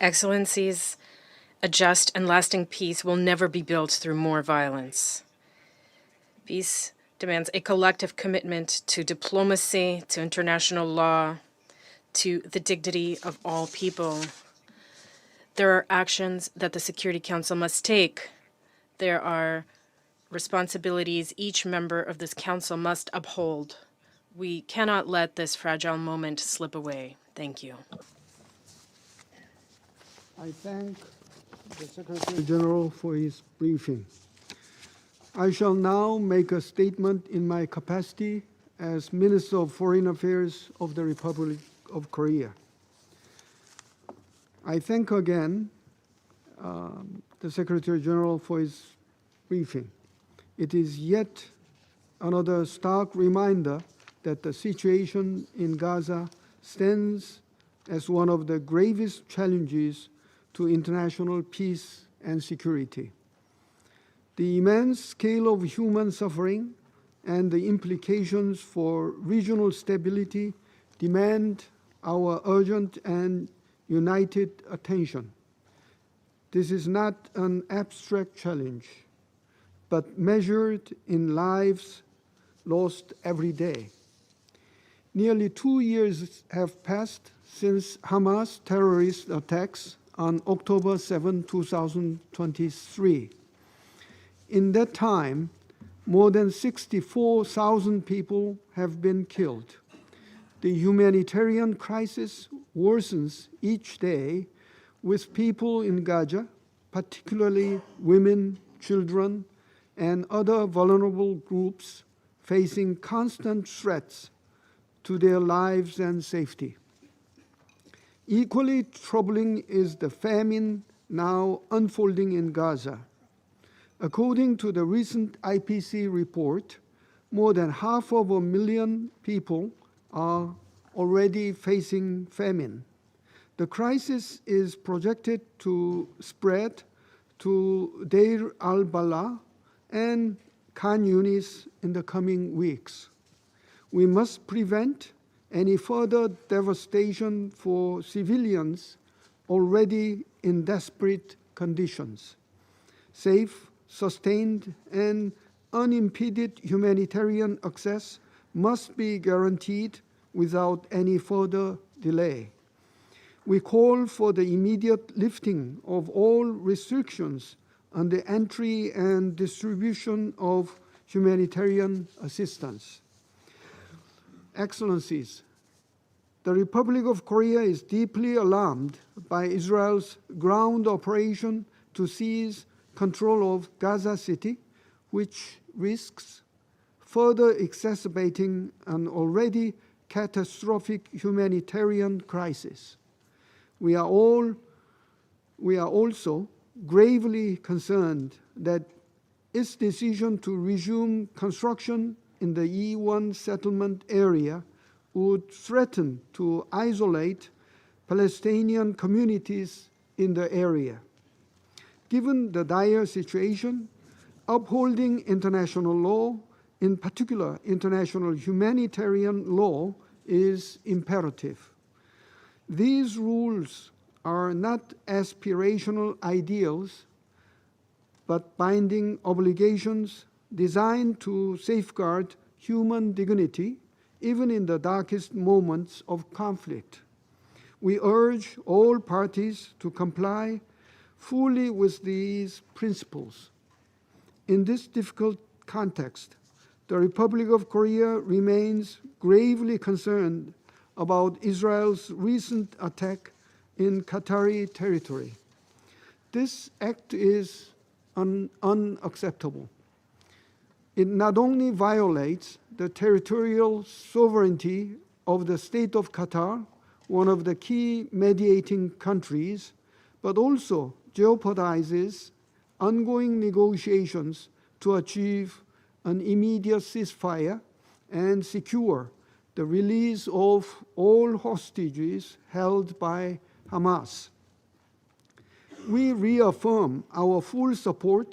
Excellencies, a just and lasting peace will never be built through more violence. Peace demands a collective commitment to diplomacy, to international law, to the dignity of all people. There are actions that the Security Council must take. There are responsibilities each member of this council must uphold. We cannot let this fragile moment slip away. Thank you. I thank the Secretary General for his briefing. I shall now make a statement in my capacity as Minister of Foreign Affairs of the Republic of Korea. I thank again the Secretary General for his briefing. It is yet another stark reminder that the situation in Gaza stands as one of the gravest challenges to international peace and security. The immense scale of human suffering and the implications for regional stability demand our urgent and united attention. This is not an abstract challenge, but measured in lives lost every day. Nearly 2 years have passed since Hamas terrorist attacks on October 7, 2023. In that time, more than 64,000 people have been killed. The humanitarian crisis worsens each day, with people in Gaza, particularly women, children, and other vulnerable groups, facing constant threats to their lives and safety. Equally troubling is the famine now unfolding in Gaza. According to the recent IPC report, more than 500,000 people are already facing famine. The crisis is projected to spread to Deir al-Balah and Khan Yunis in the coming weeks. We must prevent any further devastation for civilians already in desperate conditions. Safe, sustained, and unimpeded humanitarian access must be guaranteed without any further delay. We call for the immediate lifting of all restrictions on the entry and distribution of humanitarian assistance. Excellencies, the Republic of Korea is deeply alarmed by Israel's ground operation to seize control of Gaza City, which risks further exacerbating an already catastrophic humanitarian crisis. We are also gravely concerned that its decision to resume construction in the E1 settlement area would threaten to isolate Palestinian communities in the area. Given the dire situation, upholding international law, in particular international humanitarian law, is imperative. These rules are not aspirational ideals, but binding obligations designed to safeguard human dignity, even in the darkest moments of conflict. We urge all parties to comply fully with these principles. In this difficult context, the Republic of Korea remains gravely concerned about Israel's recent attack in Qatari territory. This act is unacceptable. It not only violates the territorial sovereignty of the state of Qatar, one of the key mediating countries, but also jeopardizes ongoing negotiations to achieve an immediate ceasefire and secure the release of all hostages held by Hamas. We reaffirm our full support